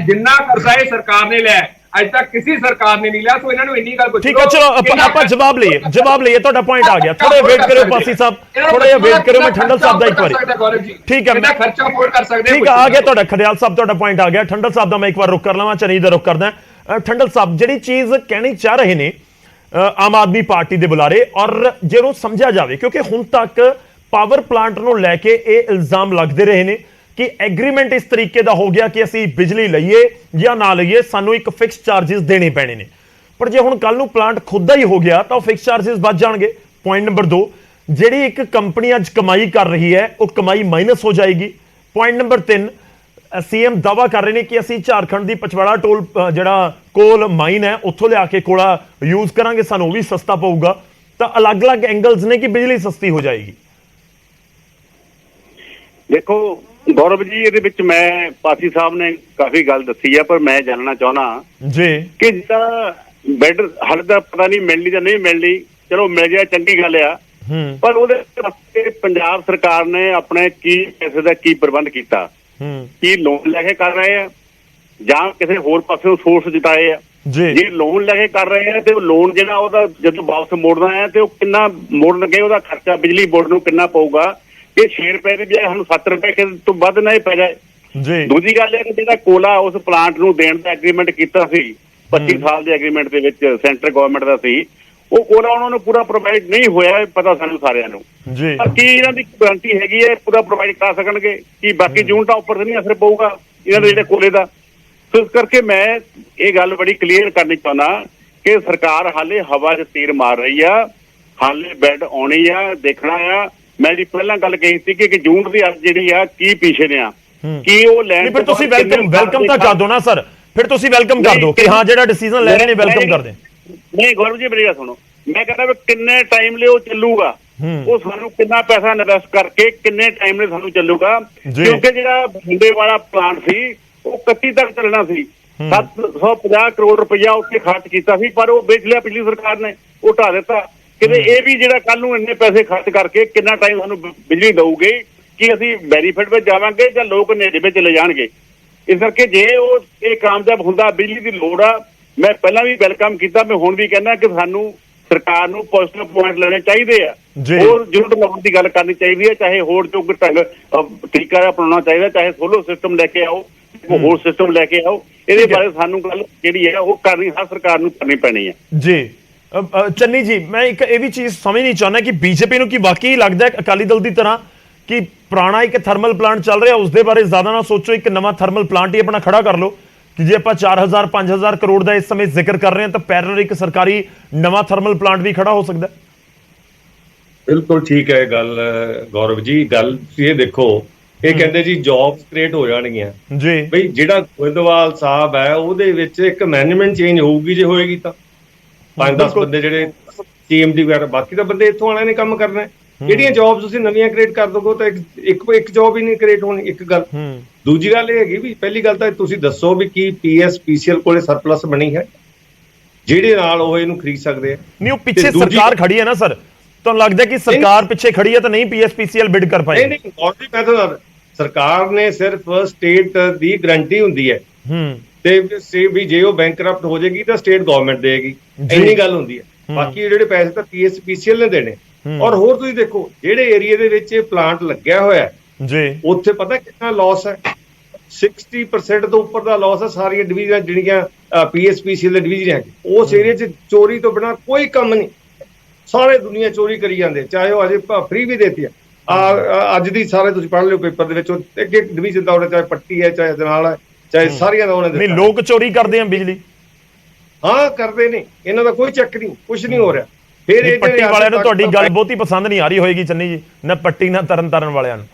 ਜਿੰਨਾ ਕਰਜ਼ਾ ਇਹ ਸਰਕਾਰ ਨੇ ਲਿਆ ਅੱਜ ਤੱਕ ਕਿਸੇ ਸਰਕਾਰ ਨੇ ਨਹੀਂ ਲਿਆ। ਸੋ ਇਹਨਾਂ ਨੂੰ ਇੰਨੀ ਗੱਲ ਪੁੱਛੋ। ਠੀਕ ਹੈ, ਚਲੋ ਆਪਾਂ ਜਵਾਬ ਲਈਏ ਤੁਹਾਡਾ ਪੁਆਇੰਟ ਆ ਗਿਆ। ਥੋੜਾ ਵੇਟ ਕਰਿਓ ਪਾਸੀ ਸਾਹਿਬ, ਥੋੜਾ ਜਿਹਾ ਵੇਟ ਕਰਿਓ। ਮੈਂ ਠੰਡਲ ਸਾਹਿਬ ਦਾ ਇੱਕ ਵਾਰੀ, ਠੀਕ ਹੈ, ਕਿੰਨਾ ਖਰਚਾ ਅਫੋਰਡ ਕਰ ਸਕਦੇ ਠੀਕ ਆ ਗਿਆ ਤੁਹਾਡਾ। ਖੜਿਆਲ ਸਾਹਿਬ ਤੁਹਾਡਾ ਪੁਆਇੰਟ ਆ ਗਿਆ। ਠੰਡਲ ਸਾਹਿਬ ਦਾ ਮੈਂ ਇੱਕ ਵਾਰ ਰੁਕ ਕਰ ਲਵਾਂ, ਚਨੀ ਦਾ ਰੁਕ ਕਰਦਾ। ਠੰਡਲ ਸਾਹਿਬ, ਜਿਹੜੀ ਚੀਜ਼ ਕਹਿਣੀ ਚਾਹ ਰਹੇ ਨੇ ਆਮ ਆਦਮੀ ਪਾਰਟੀ ਦੇ ਬੁਲਾਰੇ, ਔਰ ਜਿਹਨੂੰ ਸਮਝਿਆ ਜਾਵੇ, ਕਿਉਂਕਿ ਹੁਣ ਤੱਕ ਪਾਵਰ ਪਲਾਂਟ ਨੂੰ ਲੈ ਕੇ ਇਹ ਇਲਜ਼ਾਮ ਲੱਗਦੇ ਰਹੇ ਨੇ ਕਿ ਐਗਰੀਮੈਂਟ ਇਸ ਤਰੀਕੇ ਦਾ ਹੋ ਗਿਆ ਕਿ ਅਸੀਂ ਬਿਜਲੀ ਲਈਏ ਜਾਂ ਨਾ ਲਈਏ ਸਾਨੂੰ ਇੱਕ ਫਿਕਸ ਚਾਰजेस ਦੇਣੇ ਪੈਣੇ ਨੇ। ਪਰ ਜੇ ਹੁਣ ਕੱਲ ਨੂੰ ਪਲਾਂਟ ਖੁਦ ਦਾ ਹੀ ਹੋ ਗਿਆ ਤਾਂ ਉਹ ਫਿਕਸ ਚਾਰजेस ਵੱਧ ਜਾਣਗੇ। ਪੁਆਇੰਟ ਨੰਬਰ 2, ਜਿਹੜੀ ਇੱਕ ਕੰਪਨੀ ਅੱਜ ਕਮਾਈ ਕਰ ਰਹੀ ਹੈ ਉਹ ਕਮਾਈ ਮਾਈਨਸ ਹੋ ਜਾਏਗੀ। ਪੁਆਇੰਟ ਨੰਬਰ 3, ਸੀਐਮ ਦਾਵਾ ਕਰ ਰਹੇ ਨੇ ਕਿ ਅਸੀਂ ਝਾਰਖੰਡ ਦੀ ਪਚਵਾੜਾ ਟੋਲ ਜਿਹੜਾ ਕੋਲ ਮਾਈਨ ਹੈ ਉੱਥੋਂ ਲਿਆ ਕੇ ਕੋਲਾ ਯੂਜ਼ ਕਰਾਂਗੇ, ਸਾਨੂੰ ਉਹ ਵੀ ਸਸਤਾ ਪਊਗਾ। ਤਾਂ ਅਲੱਗ-ਅਲੱਗ ਐਂਗਲਸ ਨੇ ਕਿ ਬਿਜਲੀ ਸਸਤੀ ਹੋ ਜਾਏਗੀ। ਦੇਖੋ ਗੌਰਵ ਜੀ, ਇਹਦੇ ਵਿੱਚ ਮੈਂ ਪਾਸੀ ਸਾਹਿਬ ਨੇ ਕਾਫੀ ਗੱਲ ਦੱਸੀ ਆ, ਪਰ ਮੈਂ ਜਾਣਨਾ ਚਾਹੁੰਦਾ ਜੀ ਕਿ ਜਿਹੜਾ ਬੈੱਡ ਹਲ ਦਾ ਪਤਾ ਨਹੀਂ ਮਿਲਣੀ ਜਾਂ ਨਹੀਂ ਮਿਲਣੀ, ਚਲੋ ਮਿਲ ਜਾਏ ਚੰਗੀ ਗੱਲ ਆ, ਪਰ ਉਹਦੇ ਵਾਸਤੇ ਪੰਜਾਬ ਸਰਕਾਰ ਨੇ ਆਪਣੇ ਕੀ ਪੈਸੇ ਦਾ ਕੀ ਪ੍ਰਬੰਧ ਕੀਤਾ? ਕੀ ਲੋਨ ਲੈ ਕੇ ਕਰ ਰਹੇ ਆ ਜਾਂ ਕਿਸੇ ਹੋਰ ਪਾਸੇ ਸੋਰਸ ਜਿਤਾਏ ਆ? ਜੇ ਲੋਨ ਲੈ ਕੇ ਕਰ ਰਹੇ ਆ ਤੇ ਉਹ ਲੋਨ ਜਿਹੜਾ ਉਹਦਾ ਜਦੋਂ ਵਾਪਸ ਮੋੜਨਾ ਹੈ ਤੇ ਉਹ ਕਿੰਨਾ ਮੋੜਨਗੇ, ਉਹਦਾ ਖਰਚਾ ਬਿਜਲੀ ਬੋਰਡ ਨੂੰ ਕਿੰਨਾ ਪਊਗਾ? ਇਹ 6 ਰੁਪਏ ਦੀ ਬਜਾਏ ਸਾਨੂੰ 7 ਰੁਪਏ ਤੋਂ ਵੱਧ ਨਾ ਪੈ ਜਾਏ। ਦੂਜੀ ਗੱਲ ਇਹ ਕਿ ਜਿਹੜਾ ਕੋਲਾ ਉਸ ਪਲਾਂਟ ਨੂੰ ਦੇਣ ਦਾ ਐਗਰੀਮੈਂਟ ਕੀਤਾ ਸੀ 25 ਸਾਲ ਦੇ ਐਗਰੀਮੈਂਟ ਦੇ ਵਿੱਚ ਸੈਂਟਰ ਗਵਰਨਮੈਂਟ ਦਾ ਸੀ, ਉਹ ਕੋਲਾ ਉਹਨਾਂ ਨੂੰ ਪੂਰਾ ਪ੍ਰੋਵਾਈਡ ਨਹੀਂ ਹੋਇਆ, ਪਤਾ ਸਾਨੂੰ ਸਾਰਿਆਂ ਨੂੰ। ਪਰ ਕੀ ਇਹਨਾਂ ਦੀ ਗਾਰੰਟੀ ਹੈਗੀ ਹੈ ਪੂਰਾ ਪ੍ਰੋਵਾਈਡ ਕਰ ਸਕਣਗੇ? ਕੀ ਬਾਕੀ ਯੂਨਿਟਾਂ ਉੱਪਰ ਨਹੀਂ ਅਸਰ ਪਊਗਾ ਇਹਨਾਂ ਦੇ ਜਿਹੜੇ ਕੋਲੇ ਦਾ? ਸੋ ਇਸ ਕਰਕੇ ਮੈਂ ਇਹ ਗੱਲ ਬੜੀ ਕਲੀਅਰ ਕਰਨੀ ਚਾਹੁੰਦਾ ਕਿ ਸਰਕਾਰ ਹਾਲੇ ਹਵਾ 'ਚ ਤੀਰ ਮਾਰ ਰਹੀ ਆ, ਹਾਲੇ ਬੈੱਡ ਆਉਣੀ ਆ, ਦੇਖਣਾ ਆ। ਮੈਂ ਜੀ ਪਹਿਲਾਂ ਗੱਲ ਕਹੀ ਸੀ ਕਿ ਯੂਨਿਟ ਦੀ ਜਿਹੜੀ ਆ ਕੀ ਪਿੱਛੇ ਨੇ ਆ, ਕੀ ਉਹ ਲੈਣ? ਫਿਰ ਤੁਸੀਂ ਵੈਲਕਮ ਤਾਂ ਕਰ ਦੋ ਨਾ ਸਰ, ਫਿਰ ਤੁਸੀਂ ਵੈਲਕਮ ਕਰ ਦੋ ਕਿ ਹਾਂ ਜਿਹੜਾ ਡਿਸੀਜਨ ਲੈ ਰਹੇ ਨੇ ਵੈਲਕਮ ਕਰਦੇ। ਨਹੀਂ ਗੌਰਵ ਜੀ ਮੇਰੀ ਗੱਲ ਸੁਣੋ, ਮੈਂ ਕਹਿੰਦਾ ਵੀ ਕਿੰਨੇ ਟਾਈਮ ਲਈ ਉਹ ਚੱਲੂਗਾ, ਉਹ ਸਾਨੂੰ ਕਿੰਨਾ ਪੈਸਾ ਇਨਵੈਸਟ ਕਰਕੇ ਕਿੰਨੇ ਟਾਈਮ ਲਈ ਸਾਨੂੰ ਚੱਲੂਗਾ? ਕਿਉਂਕਿ ਜਿਹੜਾ ਬਠਿੰਡੇ ਵਾਲਾ ਪਲਾਂਟ ਸੀ ਉਹ 31 ਤੱਕ ਚੱਲਣਾ ਸੀ, 750 ਕਰੋੜ ਰੁਪਇਆ ਉੱਥੇ ਖਰਚ ਕੀਤਾ ਸੀ, ਪਰ ਉਹ ਵੇਚ ਲਿਆ ਪਿਛਲੀ ਸਰਕਾਰ ਨੇ, ਉਹ ਢਾ ਦਿੱਤਾ। ਕਿਤੇ ਇਹ ਵੀ ਜਿਹੜਾ ਕੱਲ ਨੂੰ ਇੰਨੇ ਪੈਸੇ ਖਰਚ ਕਰਕੇ ਕਿੰਨਾ ਟਾਈਮ ਸਾਨੂੰ ਬਿਜਲੀ ਦਊਗੇ ਕਿ ਅਸੀਂ ਬੈਨੀਫਿਟ ਵਿੱਚ ਜਾਵਾਂਗੇ ਜਾਂ ਲੋਕ ਨੇੜੇ ਵਿੱਚ ਚਲੇ ਜਾਣਗੇ? ਇਸ ਕਰਕੇ ਜੇ ਉਹ ਇਹ ਕਾਮਯਾਬ ਹੁੰਦਾ, ਬਿਜਲੀ ਦੀ ਲੋੜ ਆ, ਮੈਂ ਪਹਿਲਾਂ ਵੀ ਵੈਲਕਮ ਕੀਤਾ, ਮੈਂ ਹੁਣ ਵੀ ਕਹਿੰਦਾ ਕਿ ਸਾਨੂੰ ਸਰਕਾਰ ਨੂੰ ਪੋਜ਼ਿਟਿਵ ਪੁਆਇੰਟ ਲੈਣੇ ਚਾਹੀਦੇ ਆ, ਹੋਰ ਯੂਨਿਟ ਲਾਉਣ ਦੀ ਗੱਲ ਕਰਨੀ ਚਾਹੀਦੀ ਹੈ, ਚਾਹੇ ਹੋਰ ਜੋ ਢੰਗ ਤਰੀਕਾ ਅਪਣਾਉਣਾ ਚਾਹੀਦਾ, ਚਾਹੇ ਸੋਲਰ ਸਿਸਟਮ ਲੈ ਕੇ ਆਓ, ਹੋਰ ਸਿਸਟਮ ਲੈ ਕੇ ਆਓ। ਇਹਦੇ ਬਾਰੇ ਸਾਨੂੰ ਗੱਲ ਜਿਹੜੀ ਹੈ ਉਹ ਕਰਨੀ ਹਰ ਸਰਕਾਰ ਨੂੰ ਕਰਨੀ ਪੈਣੀ ਹੈ। ਜੀ ਚੰਨੀ ਜੀ, ਮੈਂ ਇੱਕ ਇਹ ਵੀ ਚੀਜ਼ ਸਮਝ ਨਹੀਂ ਚਾਹੁੰਦਾ ਕਿ ਬੀਜੇਪੀ ਨੂੰ ਕੀ ਵਾਕਈ ਲੱਗਦਾ ਹੈ ਅਕਾਲੀ ਦਲ ਦੀ ਤਰ੍ਹਾਂ ਕਿ ਪੁਰਾਣਾ ਇੱਕ ਥਰਮਲ ਪਲਾਂਟ ਚੱਲ ਰਿਹਾ ਉਸ ਦੇ ਬਾਰੇ ਜ਼ਿਆਦਾ ਨਾ ਸੋਚੋ, ਇੱਕ ਨਵਾਂ ਥਰਮਲ ਪਲਾਂਟ ਹੀ ਆਪਣਾ ਖੜਾ ਕਰ ਲਓ? ਕਿ ਜੇ ਆਪਾਂ 4000 5000 ਕਰੋੜ ਦਾ ਇਸ ਸਮੇਂ ਜ਼ਿਕਰ ਕਰ ਰਹੇ ਹਾਂ ਤਾਂ ਪੈਰਲਲ ਇੱਕ ਸਰਕਾਰੀ ਨਵਾਂ ਥਰਮਲ ਪਲਾਂਟ ਵੀ ਖੜਾ ਹੋ ਸਕਦਾ। ਬਿਲਕੁਲ ਠੀਕ ਹੈ ਗੱਲ ਗੌਰਵ ਜੀ। ਗੱਲ ਤੁਸੀਂ ਇਹ ਦੇਖੋ, ਇਹ ਕਹਿੰਦੇ ਜੀ ਜੌਬਸ ਕ੍ਰੀਏਟ ਹੋ ਜਾਣਗੀਆਂ ਜੀ, ਬਈ ਜਿਹੜਾ ਗੋਇੰਦਵਾਲ ਸਾਹਿਬ ਹੈ ਉਹਦੇ ਵਿੱਚ ਇੱਕ ਮੈਨੇਜਮੈਂਟ ਚੇਂਜ ਹੋਊਗੀ, ਜੇ ਹੋਏਗੀ ਤਾਂ 5-10 ਬੰਦੇ ਜਿਹੜੇ ਟੀਐਮਡੀ ਵਗੈਰਾ, ਬਾਕੀ ਤਾਂ ਬੰਦੇ ਇੱਥੋਂ ਵਾਲਿਆਂ ਨੇ ਕੰਮ ਕਰਨਾ ਹੈ। ਜਿਹੜੀਆਂ ਜੌਬਸ ਤੁਸੀਂ ਨਵੀਆਂ ਕ੍ਰੀਏਟ ਕਰ ਦੋਗੇ ਤਾਂ ਇੱਕ ਜੌਬ ਹੀ ਨਹੀਂ ਕ੍ਰੀਏਟ ਹੋਣੀ, ਇੱਕ ਗੱਲ। ਦੂਜੀ ਗੱਲ ਇਹ ਹੈਗੀ ਵੀ ਪਹਿਲੀ ਗੱਲ ਤਾਂ ਤੁਸੀਂ ਦੱਸੋ ਵੀ ਕੀ ਪੀਐਸਪੀਸੀਐਲ ਕੋਲੇ ਸਰਪਲਸ ਬਣੀ ਹੈ ਜਿਹੜੇ ਨਾਲ ਉਹ ਇਹਨੂੰ ਖਰੀਦ ਸਕਦੇ ਆ? ਨਹੀਂ, ਉਹ ਪਿੱਛੇ ਸਰਕਾਰ ਖੜੀ ਹੈ ਨਾ ਸਰ, ਤੁਹਾਨੂੰ ਲੱਗਦਾ ਕਿ ਸਰਕਾਰ ਪਿੱਛੇ ਖੜੀ ਹੈ ਤਾਂ ਨਹੀਂ ਪੀਐਸਪੀਸੀਐਲ ਬਿਡ ਕਰ ਪਾਏਗੀ? ਨਹੀਂ, ਆਲਰੇਡੀ ਮੈਂ ਤਾਂ ਸਰਕਾਰ ਨੇ ਸਿਰਫ ਸਟੇਟ ਦੀ ਗਾਰੰਟੀ ਹੁੰਦੀ ਹੈ ਤੇ ਵੀ ਜੇ ਉਹ ਬੈਂਕਰਪਟ ਹੋ ਜਾਏਗੀ ਤਾਂ ਸਟੇਟ ਗਵਰਨਮੈਂਟ ਦੇਗੀ, ਇੰਨੀ ਗੱਲ ਹੁੰਦੀ ਹੈ। ਬਾਕੀ ਜਿਹੜੇ ਪੈਸੇ ਤਾਂ ਪੀਐਸਪੀਸੀਐਲ ਨੇ ਦੇਣੇ। ਔਰ ਹੋਰ ਤੁਸੀਂ ਦੇਖੋ ਜਿਹੜੇ ਏਰੀਆ ਦੇ ਵਿੱਚ ਇਹ ਪਲਾਂਟ ਲੱਗਿਆ ਹੋਇਆ ਜੀ, ਉੱਥੇ ਪਤਾ ਕਿੰਨਾ ਲਾਸ ਹੈ? 60% ਤੋਂ ਉੱਪਰ ਦਾ ਲਾਸ ਹੈ ਸਾਰੀਆਂ ਡਿਵੀਜ਼ਨਾਂ ਜਿਹੜੀਆਂ ਪੀਐਸਪੀਸੀਐਲ ਦੇ ਡਿਵੀਜ਼ਨ ਹੈ। ਉਸ ਏਰੀਆ 'ਚ ਚੋਰੀ ਤੋਂ ਬਿਨਾਂ ਕੋਈ ਕੰਮ ਨਹੀਂ, ਸਾਰੇ ਦੁਨੀਆ ਚੋਰੀ ਕਰੀ ਜਾਂਦੇ, ਚਾਹੇ ਉਹ ਅਜੇ ਫ੍ਰੀ ਵੀ ਦੇਤੀ ਹੈ। ਅੱਜ ਦੀ ਸਾਰੇ ਤੁਸੀਂ ਪੜ੍ਹ ਲਿਓ ਪੇਪਰ ਦੇ ਵਿੱਚ, ਇੱਕ ਇੱਕ ਡਿਵੀਜ਼ਨ ਦਾ ਉਹਨੇ, ਚਾਹੇ ਪੱਟੀ ਹੈ, ਚਾਹੇ ਜਨਾਲ ਹੈ, ਚਾਹੇ ਸਾਰੀਆਂ ਦਾ ਉਹਨੇ। ਨਹੀਂ, ਲੋਕ ਚੋਰੀ ਕਰਦੇ ਆ ਬਿਜਲੀ? ਹਾਂ ਕਰਦੇ ਨੇ, ਇਹਨਾਂ ਦਾ ਕੋਈ ਚੱਕ ਨਹੀਂ, ਕੁਝ ਨਹੀਂ ਹੋ ਰਿਹਾ। ਫਿਰ ਪੱਟੀ ਵਾਲਿਆਂ ਨੂੰ ਤੁਹਾਡੀ ਗੱਲ ਬਹੁਤੀ ਪਸੰਦ ਨਹੀਂ ਆ ਰਹੀ ਹੋਏਗੀ ਚੰਨੀ ਜੀ, ਨਾ ਪੱਟੀ ਨਾ ਤਰਨ ਵਾਲਿਆਂ ਨੂੰ?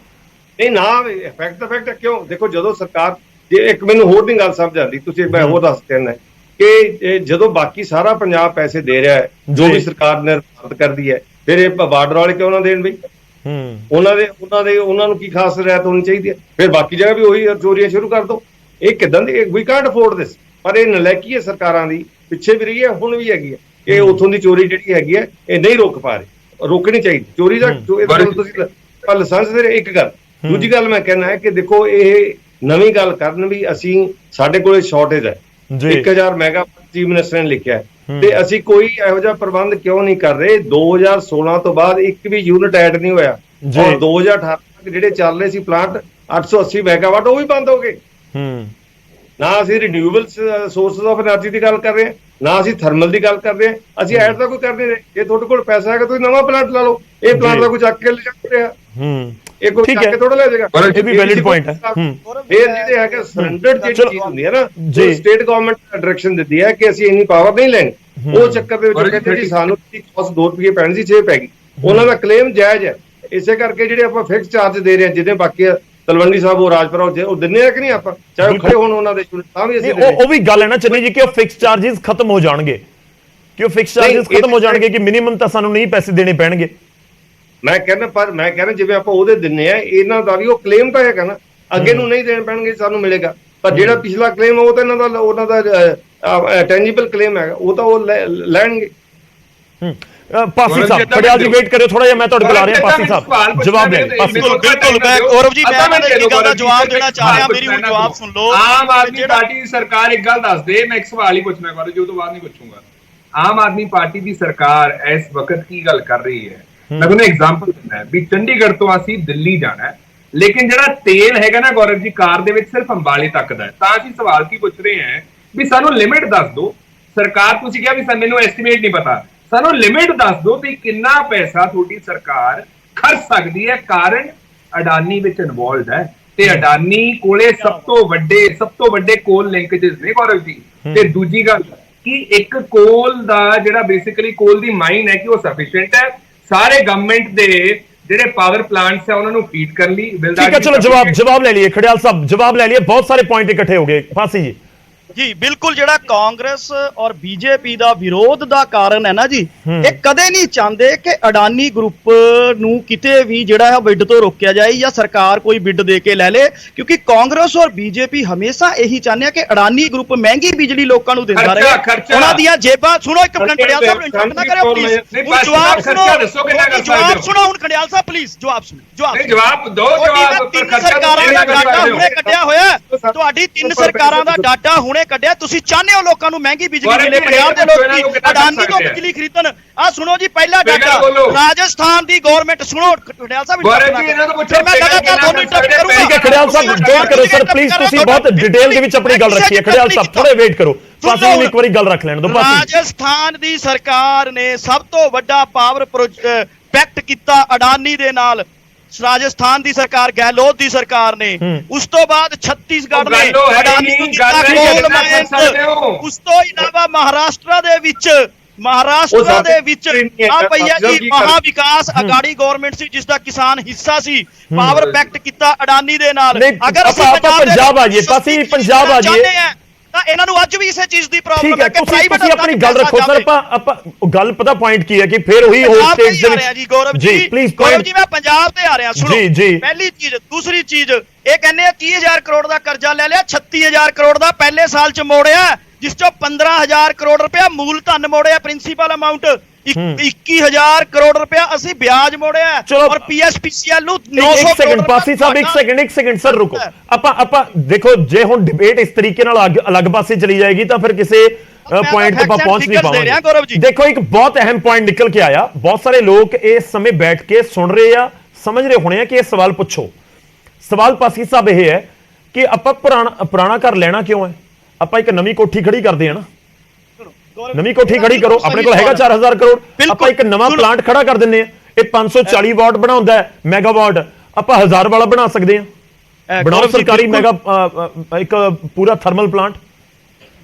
ਨਹੀਂ ਨਾ, ਇਫੈਕਟ ਕਿਉਂ? ਦੇਖੋ ਜਦੋਂ ਸਰਕਾਰ, ਜੇ ਇੱਕ ਮੈਨੂੰ ਹੋਰ ਦੀ ਗੱਲ ਸਮਝ ਆਉਂਦੀ, ਤੁਸੀਂ ਮੈਂ ਹੋਰ ਦੱਸ ਦੇਣਾ ਕਿ ਜਦੋਂ ਬਾਕੀ ਸਾਰਾ ਪੰਜਾਬ ਪੈਸੇ ਦੇ ਰਿਹਾ ਹੈ, ਜੋ ਵੀ ਸਰਕਾਰ ਨਿਰਧਾਰਿਤ ਕਰਦੀ ਹੈ, ਫਿਰ ਇਹ ਬਾਰਡਰ ਵਾਲੇ ਕਿਉਂ ਨਾ ਦੇਣ ਬਈ? ਉਹਨਾਂ ਨੂੰ ਕੀ ਖਾਸ ਰਿਆਇਤ ਹੋਣੀ ਚਾਹੀਦੀ ਹੈ? ਫਿਰ ਬਾਕੀ ਜਗ੍ਹਾ ਵੀ ਉਹੀ ਚੋਰੀਆਂ ਸ਼ੁਰੂ ਕਰ ਦੋ। ਇਹ ਕਿਦਾਂ ਦੀ? ਵੀ ਕਾਂਟ ਅਫੋਰਡ ਦਿਸ। ਪਰ ਇਹ ਨਲਾਇਕੀ ਹੈ ਸਰਕਾਰਾਂ ਦੀ, ਪਿੱਛੇ ਵੀ ਰਹੀ ਹੈ, ਹੁਣ ਵੀ ਹੈਗੀ ਹੈ। ਇਹ ਉਥੋਂ ਦੀ ਚੋਰੀ ਜਿਹੜੀ ਹੈਗੀ ਹੈ, ਇਹ ਨਹੀਂ ਰੋਕ ਪਾ ਰਹੇ, ਰੋਕਣੀ ਚਾਹੀਦੀ ਚੋਰੀ ਦਾ। ਤੁਸੀਂ ਲਾਇਸੈਂਸ ਦੇ ਇੱਕ ਗੱਲ। ਦੂਜੀ ਗੱਲ ਮੈਂ ਕਹਿਣਾ ਹੈ ਕਿ ਦੇਖੋ, ਇਹ ਨਵੀਂ ਗੱਲ ਕਰਨ ਵੀ ਅਸੀਂ, ਸਾਡੇ ਕੋਲੇ ਸ਼ਾਰਟੇਜ ਹੈ 1000 ਮੈਗਾਵਾਟ ਚੀਫ ਮਿਨਿਸਟਰ ਨੇ ਲਿਖਿਆ ਹੈ, ਤੇ ਅਸੀਂ ਕੋਈ ਇਹੋ ਜਿਹਾ ਪ੍ਰਬੰਧ ਕਿਉਂ ਨਹੀਂ ਕਰ ਰਹੇ? 2016 ਤੋਂ ਬਾਅਦ ਇੱਕ ਵੀ ਯੂਨਿਟ ਐਡ ਨਹੀਂ ਹੋਇਆ, ਔਰ 2018 ਤੱਕ ਜਿਹੜੇ ਚੱਲ ਰਹੇ ਸੀ ਪਲਾਂਟ 880 ਮੈਗਾਵਾਟ, ਉਹ ਵੀ ਬੰਦ ਹੋ ਗਏ। ਨਾ ਅਸੀਂ ਰਿਨਿਊਏਬਲ ਸੋਰਸਸ ਆਫ એનર્ਜੀ ਦੀ ਗੱਲ ਕਰ ਰਹੇ ਹਾਂ, ਨਾ ਅਸੀਂ ਥਰਮਲ ਦੀ ਗੱਲ ਕਰ ਰਹੇ ਹਾਂ। ਅਸੀਂ ਐਡ ਤਾਂ ਕੋਈ ਕਰ ਨਹੀਂ ਰਹੇ। ਜੇ ਤੁਹਾਡੇ ਕੋਲ ਪੈਸਾ ਹੈਗਾ ਤੁਸੀਂ ਨਵਾਂ ਪਲਾਂਟ ਲਾ ਲਓ। ਇਹ ਪਲਾਂਟ ਦਾ ਕੋਈ ਚੱਕ ਕੇ ਲੈ ਜਾ ਰਿਹਾ, ਇਹ ਕੋਈ ਚੱਕ ਕੇ ਥੋੜਾ ਲੈ ਜਾਏਗਾ। ਇਹ ਵੀ ਵੈਲਿਡ ਪੁਆਇੰਟ ਹੈ। ਫਿਰ ਜਿਹੜੇ ਹੈਗਾ ਸਰੈਂਡਰ ਜਿਹੜੀ ਚੀਜ਼ ਹੁੰਦੀ ਹੈ ਨਾ, ਜੋ ਸਟੇਟ ਗਵਰਨਮੈਂਟ ਡਾਇਰੈਕਸ਼ਨ ਦਿੰਦੀ ਹੈ ਕਿ ਅਸੀਂ ਇੰਨੀ ਪਾਵਰ ਨਹੀਂ ਲੈਣੀ, ਉਹ ਚੱਕਰ ਦੇ ਵਿੱਚ ਕਹਿੰਦੇ ਜੀ ਸਾਨੂੰ ਕਾਸਟ 2 ਰੁਪਏ ਪੈਣੀ ਸੀ, 6 ਪੈ ਗਈ। ਉਹਨਾਂ ਦਾ ਕਲੇਮ ਜਾਇਜ਼ ਹੈ। ਇਸੇ ਕਰਕੇ ਜਿਹੜੇ ਆਪਾਂ ਫਿਕਸ ਚਾਰਜ ਦੇ ਰਹੇ ਹਾਂ, ਜਿਹਦੇ ਬਾਕੀ ਤਲਵੰਡੀ ਸਾਹਿਬ ਉਹ ਰਾਜਪੁਰਾ ਉਹ ਦਿੰਨੇ ਆ ਕਿ ਨਹੀਂ ਆਪਾਂ, ਚਾਹੇ ਖੜੇ ਹੋਣ ਉਹਨਾਂ ਦੇ ਤਾਂ ਵੀ ਅਸੀਂ ਉਹ ਵੀ ਗੱਲ ਹੈ ਨਾ ਚੰਨੀ ਜੀ ਕਿ ਉਹ ਫਿਕਸ ਚਾਰजेस ਖਤਮ ਹੋ ਜਾਣਗੇ, ਕਿ ਉਹ ਫਿਕਸ ਚਾਰजेस ਖਤਮ ਹੋ ਜਾਣਗੇ, ਕਿ ਮਿਨੀਮਮ ਤਾਂ ਸਾਨੂੰ ਨਹੀਂ ਪੈਸੇ ਦੇਣੇ ਪੈਣਗੇ। ਮੈਂ ਕਹਿੰਦਾ ਜਿਵੇਂ ਆਪਾਂ ਉਹਦੇ ਦਿੰਨੇ ਆ, ਇਹਨਾਂ ਦਾ ਵੀ ਉਹ ਕਲੇਮ ਤਾਂ ਹੈਗਾ ਨਾ, ਅੱਗੇ ਨੂੰ ਨਹੀਂ ਦੇਣ ਪੈਣਗੇ, ਸਾਨੂੰ ਮਿਲੇਗਾ। ਪਰ ਜਿਹੜਾ ਪਿਛਲਾ ਕਲੇਮ ਉਹ ਤਾਂ ਉਹਨਾਂ ਦਾ ਟੈਂਜੀਬਲ ਕਲੇਮ ਹੈਗਾ, ਉਹ ਤਾਂ ਉਹ ਲੈਣਗੇ। ਪਾਸੀ ਸਾਹਿਬ ਖੜਿਆਲ ਜੀ ਵੇਟ ਕਰਿਓ ਥੋੜਾ ਜਿਹਾ, ਮੈਂ ਤੁਹਾਡੇ ਕੋਲ ਆ ਰਿਹਾ। ਪਾਸੀ ਸਾਹਿਬ ਜਵਾਬ ਦੇਣ। ਬਿਲਕੁਲ ਮੈਂ ਗੌਰਵ ਜੀ, ਮੈਂ ਇੱਕ ਗੱਲ ਦਾ ਜਵਾਬ ਦੇਣਾ ਚਾਹ ਰਿਹਾ, ਮੇਰੀ ਹੁਣ ਜਵਾਬ ਸੁਣ ਲਓ। ਆਮ ਆਦਮੀ ਪਾਰਟੀ ਦੀ ਸਰਕਾਰ ਇੱਕ ਗੱਲ ਦੱਸ ਦੇ, ਮੈਂ ਇੱਕ ਸਵਾਲ ਹੀ ਪੁੱਛਣਾ ਗੌਰਵ ਜੀ, ਉਹ ਤੋਂ ਬਾਅਦ ਨਹੀਂ ਪੁੱਛੂੰਗਾ। ਆਮ ਆਦਮੀ ਪਾਰਟੀ ਦੀ ਸਰਕਾਰ ਇਸ ਵਕਤ ਕੀ ਗੱਲ ਕਰ ਰਹੀ ਹੈ? ਮੈਂ ਤੁਹਾਨੂੰ ਐਗਜ਼ਾਮਪਲ ਦਿੰਦਾ ਹੈ ਵੀ ਚੰਡੀਗੜ੍ਹ ਤੋਂ ਅਸੀਂ ਦਿੱਲੀ ਜਾਣਾ ਹੈ, ਲੇਕਿਨ ਜਿਹੜਾ ਤੇਲ ਹੈਗਾ ਨਾ ਗੌਰਵ ਜੀ, ਕਾਰ ਦੇ ਵਿੱਚ ਸਿਰਫ ਅੰਬਾਲੇ ਤੱਕ ਦਾ ਹੈ। ਤਾਂ ਅਸੀਂ ਸਵਾਲ ਕੀ ਪੁੱਛ ਰਹੇ ਹਾਂ ਵੀ ਸਾਨੂੰ ਲਿਮਿਟ ਦੱਸ ਦਿਓ। ਸਰਕਾਰ, ਤੁਸੀਂ ਕਿਹਾ ਵੀ ਮੈਨੂੰ ਐਸਟੀਮੇਟ ਨਹੀਂ ਪਤਾ, ਸਾਨੂੰ ਲਿਮਿਟ ਦੱਸ ਦਿਓ ਵੀ ਕਿੰਨਾ ਪੈਸਾ ਤੁਹਾਡੀ ਸਰਕਾਰ ਖਰਚ ਸਕਦੀ ਹੈ। ਕਾਰਨ ਅਡਾਨੀ ਵਿੱਚ ਇਨਵੋਲਵਡ ਹੈ, ਤੇ ਅਡਾਨੀ ਕੋਲੇ ਸਭ ਤੋਂ ਵੱਡੇ ਕੋਲ ਲਿੰਕੇजेस ਨੇ ਗੌਰਵ ਜੀ। ਤੇ ਦੂਜੀ ਗੱਲ ਕਿ ਇੱਕ ਕੋਲ ਦਾ ਜਿਹੜਾ ਬੇਸਿਕਲੀ ਕੋਲ ਦੀ ਮਾਈਨ ਹੈ ਕਿ ਉਹ ਸਫੀਸ਼ੀਐਂਟ ਹੈ ਸਾਰੇ ਗਵਰਨਮੈਂਟ ਦੇ ਜਿਹੜੇ ਪਾਵਰ ਪਲਾਂਟਸ ਹੈ ਉਹਨਾਂ ਨੂੰ ਫੀਡ ਕਰਨ ਲਈ। ਠੀਕ ਹੈ, ਚਲੋ ਜਵਾਬ ਲੈ ਲਈਏ ਖੜਿਆਲ ਸਾਹਿਬ, ਜਵਾਬ ਲੈ ਲਈਏ। ਬਹੁਤ ਸਾਰੇ ਪੁਆਇੰਟ ਇਕੱਠੇ ਹੋ ਗਏ। ਫਾਸੀ ਜੀ ਬਿਲਕੁਲ, ਜਿਹੜਾ ਕਾਂਗਰਸ ਔਰ ਬੀਜੇਪੀ ਦਾ ਵਿਰੋਧ ਦਾ ਕਾਰਨ ਹੈ ਨਾ ਜੀ, ਇਹ ਕਦੇ ਨਹੀਂ ਚਾਹੁੰਦੇ ਕਿ ਅਡਾਨੀ ਗਰੁੱਪ ਨੂੰ ਕਿਤੇ ਵੀ ਜਿਹੜਾ ਹੈ ਬਿੱਡ ਤੋਂ ਰੋਕਿਆ ਜਾਏ ਜਾਂ ਸਰਕਾਰ ਕੋਈ ਬਿੱਡ ਦੇ ਕੇ ਲੈ ਲੇ, ਕਿਉਂਕਿ ਕਾਂਗਰਸ ਔਰ ਬੀਜੇਪੀ ਹਮੇਸ਼ਾ ਇਹੀ ਚਾਹੁੰਦੇ ਆ ਕਿ ਅਡਾਨੀ ਗਰੁੱਪ ਮਹਿੰਗੀ ਬਿਜਲੀ ਲੋਕਾਂ ਨੂੰ ਦਿੰਦਾ ਰਹੇ, ਉਹਨਾਂ ਦੀਆਂ ਜੇਬਾਂ। ਸੁਣੋ ਇੱਕ ਮਿੰਟ ਖੜਿਆਲ ਸਾਹਿਬ, ਇੰਟਰਰਪਟ ਨਾ ਕਰਿਓ ਪਲੀਜ਼, ਹੁਣ ਜਵਾਬ ਸੁਣੋ। ਜਵਾਬ ਸੁਣੋ ਹੁਣ ਖੜਿਆਲ ਸਾਹਿਬ, ਪਲੀਜ਼ ਜਵਾਬ ਸੁਣੋ। ਜਵਾਬ ਦੋ। ਤਿੰਨ ਸਰਕਾਰਾਂ ਦਾ ਡਾਟਾ ਹੁਣੇ ਕੱਢਿਆ ਹੋਇਆ, ਤੁਹਾਡੀ 3 ਸਰਕਾਰਾਂ ਦਾ ਡਾਟਾ ਹੁਣੇ ਕੱਢਿਆ। ਤੁਸੀਂ ਚਾਹੁੰਦੇ ਹੋ ਲੋਕਾਂ ਨੂੰ ਮਹਿੰਗੀ ਬਿਜਲੀ ਮਿਲੇ, ਪੰਜਾਬ ਦੇ ਲੋਕ ਅਡਾਨੀ ਤੋਂ ਬਿਜਲੀ ਖਰੀਦਣ। ਆ ਸੁਣੋ ਜੀ, ਪਹਿਲਾ ਡਾਟਾ ਰਾਜਸਥਾਨ ਦੀ ਗਵਰਨਮੈਂਟ। ਸੁਣੋ ਖੜਿਆਲ ਸਾਹਿਬ, ਮੈਂ ਲਗਾਤਾਰ ਤੁਹਾਨੂੰ ਇੰਟਰਰਪਟ ਕਰੂੰਗਾ। ਠੀਕ ਹੈ ਖੜਿਆਲ ਸਾਹਿਬ, ਵੇਟ ਕਰੋ ਸਰ ਪਲੀਜ਼, ਤੁਸੀਂ ਬਹੁਤ ਡਿਟੇਲ ਦੇ ਵਿੱਚ ਆਪਣੀ ਗੱਲ ਰੱਖੀ ਹੈ। ਖੜਿਆਲ ਸਾਹਿਬ ਥੋੜੇ ਵੇਟ ਕਰੋ, ਪਾਸੀ ਨੂੰ ਇੱਕ ਵਾਰੀ ਗੱਲ ਰੱਖ ਲੈਣ ਦਿਓ। ਰਾਜਸਥਾਨ ਦੀ ਸਰਕਾਰ ਨੇ ਸਭ ਤੋਂ ਵੱਡਾ ਪਾਵਰ ਪ੍ਰੋਜੈਕਟ ਕੀਤਾ ਅਡਾਨੀ ਦੇ ਨਾਲ, ਰਾਜਸਥਾਨ ਦੀ ਸਰਕਾਰ, ਗਹਿਲੋਤ ਦੀ ਸਰਕਾਰ ਨੇ। ਉਸ ਤੋਂ ਬਾਅਦ ਛੱਤੀਸਗੜ੍ਹ ਨੇ ਅਡਾਨੀ ਨੂੰ ਦਿੱਤਾ ਕੋਲ ਮਾਈਨਸ। ਉਸ ਤੋਂ ਇਲਾਵਾ ਮਹਾਰਾਸ਼ਟਰ ਦੇ ਵਿੱਚ ਆ ਪਈਆ ਜੀ ਮਹਾ ਵਿਕਾਸ ਅਗਾੜੀ ਗਵਰਨਮੈਂਟ ਸੀ, ਜਿਸ ਦਾ ਕਿਸਾਨ ਹਿੱਸਾ ਸੀ। ਪਾਵਰ ਪੈਕਟ ਕੀਤਾ ਅਡਾਨੀ ਦੇ ਨਾਲ। ਅਗਰ ਅਸੀਂ ਪੰਜਾਬ ਆ ਜਾਈਏ, ਪਾਸੀ ਪੰਜਾਬ ਆ ਜਾਈਏ ਤਾਂ ਇਹਨਾਂ ਨੂੰ ਅੱਜ ਵੀ ਇਸੇ ਚੀਜ਼ ਦੀ ਪ੍ਰੋਬਲਮ ਹੈ ਕਿ ਪ੍ਰਾਈਵੇਟ ਆਪਣੀ ਗੱਲ ਰੱਖੋ ਸਰ। ਆਪਾਂ ਗੱਲ ਪਤਾ ਪੁਆਇੰਟ ਕੀ ਹੈ ਕਿ ਫਿਰ ਉਹੀ ਹੋਰ ਸਟੇਟਸ ਦੇ ਵਿੱਚ ਜੀ ਗੌਰਵ ਜੀ ਮੈਂ ਪੰਜਾਬ ਤੇ ਆ ਰਿਹਾ। ਸੁਣੋ ਪਹਿਲੀ ਚੀਜ਼। ਦੂਸਰੀ ਚੀਜ਼ ਇਹ ਕਹਿੰਦੇ ਆ 30000 ਕਰੋੜ ਦਾ ਕਰਜ਼ਾ ਲੈ ਲਿਆ, 36000 ਕਰੋੜ ਦਾ ਪਹਿਲੇ ਸਾਲ ਚ ਮੋੜਿਆ, ਜਿਸ ਚੋਂ 15000 ਕਰੋੜ ਰੁਪਇਆ ਮੂਲ ਧਨ ਮੋੜਿਆ, ਪ੍ਰਿੰਸੀਪਲ ਅਮਾਉਂਟ 21000 ਕਰੋੜ ਰੁਪਇਆ ਅਸੀਂ ਵਿਆਜ ਮੋੜਿਆ, ਔਰ ਪੀਐਸਪੀਸੀਐਲ ਨੂੰ 900 ਸੈਕਿੰਡ। ਪਾਸੀ ਸਾਹਿਬ ਇੱਕ ਸੈਕਿੰਡ ਸਰ ਰੁਕੋ। ਆਪਾਂ ਦੇਖੋ, ਜੇ ਹੁਣ ਡਿਬੇਟ ਇਸ ਤਰੀਕੇ ਨਾਲ ਅਲੱਗ ਪਾਸੇ ਚਲੀ ਜਾਏਗੀ ਤਾਂ ਫਿਰ ਕਿਸੇ ਪੁਆਇੰਟ ਤੇ ਆਪਾਂ ਪਹੁੰਚ ਨਹੀਂ ਪਾਵਾਂਗੇ। ਦੇਖੋ, ਇੱਕ ਬਹੁਤ ਅਹਿਮ ਪੁਆਇੰਟ ਨਿਕਲ ਕੇ ਆਇਆ। ਬਹੁਤ ਸਾਰੇ ਲੋਕ ਇਸ ਸਮੇਂ ਬੈਠ ਕੇ ਸੁਣ ਰਹੇ ਆ, ਸਮਝ ਰਹੇ ਹੋਣੇ ਆ ਕਿ ਇਹ ਸਵਾਲ ਪੁੱਛੋ। ਸਵਾਲ ਪਾਸੀ ਸਾਹਿਬ ਇਹ ਹੈ ਕਿ ਆਪਾਂ ਪੁਰਾਣਾ ਘਰ ਲੈਣਾ ਕਿਉਂ ਹੈ? ਆਪਾਂ ਇੱਕ ਨਵੀਂ ਕੋਠੀ ਖੜੀ ਕਰਦੇ ਆ ਨਾ, ਨਵੀਂ ਕੋਠੀ ਖੜੀ ਕਰੋ, ਆਪਣੇ ਕੋਲ ਹੈਗਾ 4000 ਕਰੋੜ, ਆਪਾਂ ਇੱਕ ਨਵਾਂ ਪਲਾਂਟ ਖੜਾ ਕਰ ਦਿੰਨੇ ਆ। ਇਹ 540 ਵਾਟ ਬਣਾਉਂਦਾ ਹੈ ਮੈਗਾਵਾਟ, ਆਪਾਂ 1000 ਵਾਲਾ ਬਣਾ ਸਕਦੇ ਆ। ਬਣਾਓ ਸਰਕਾਰੀ ਮੈਗਾ ਇੱਕ ਪੂਰਾ ਥਰਮਲ ਪਲਾਂਟ।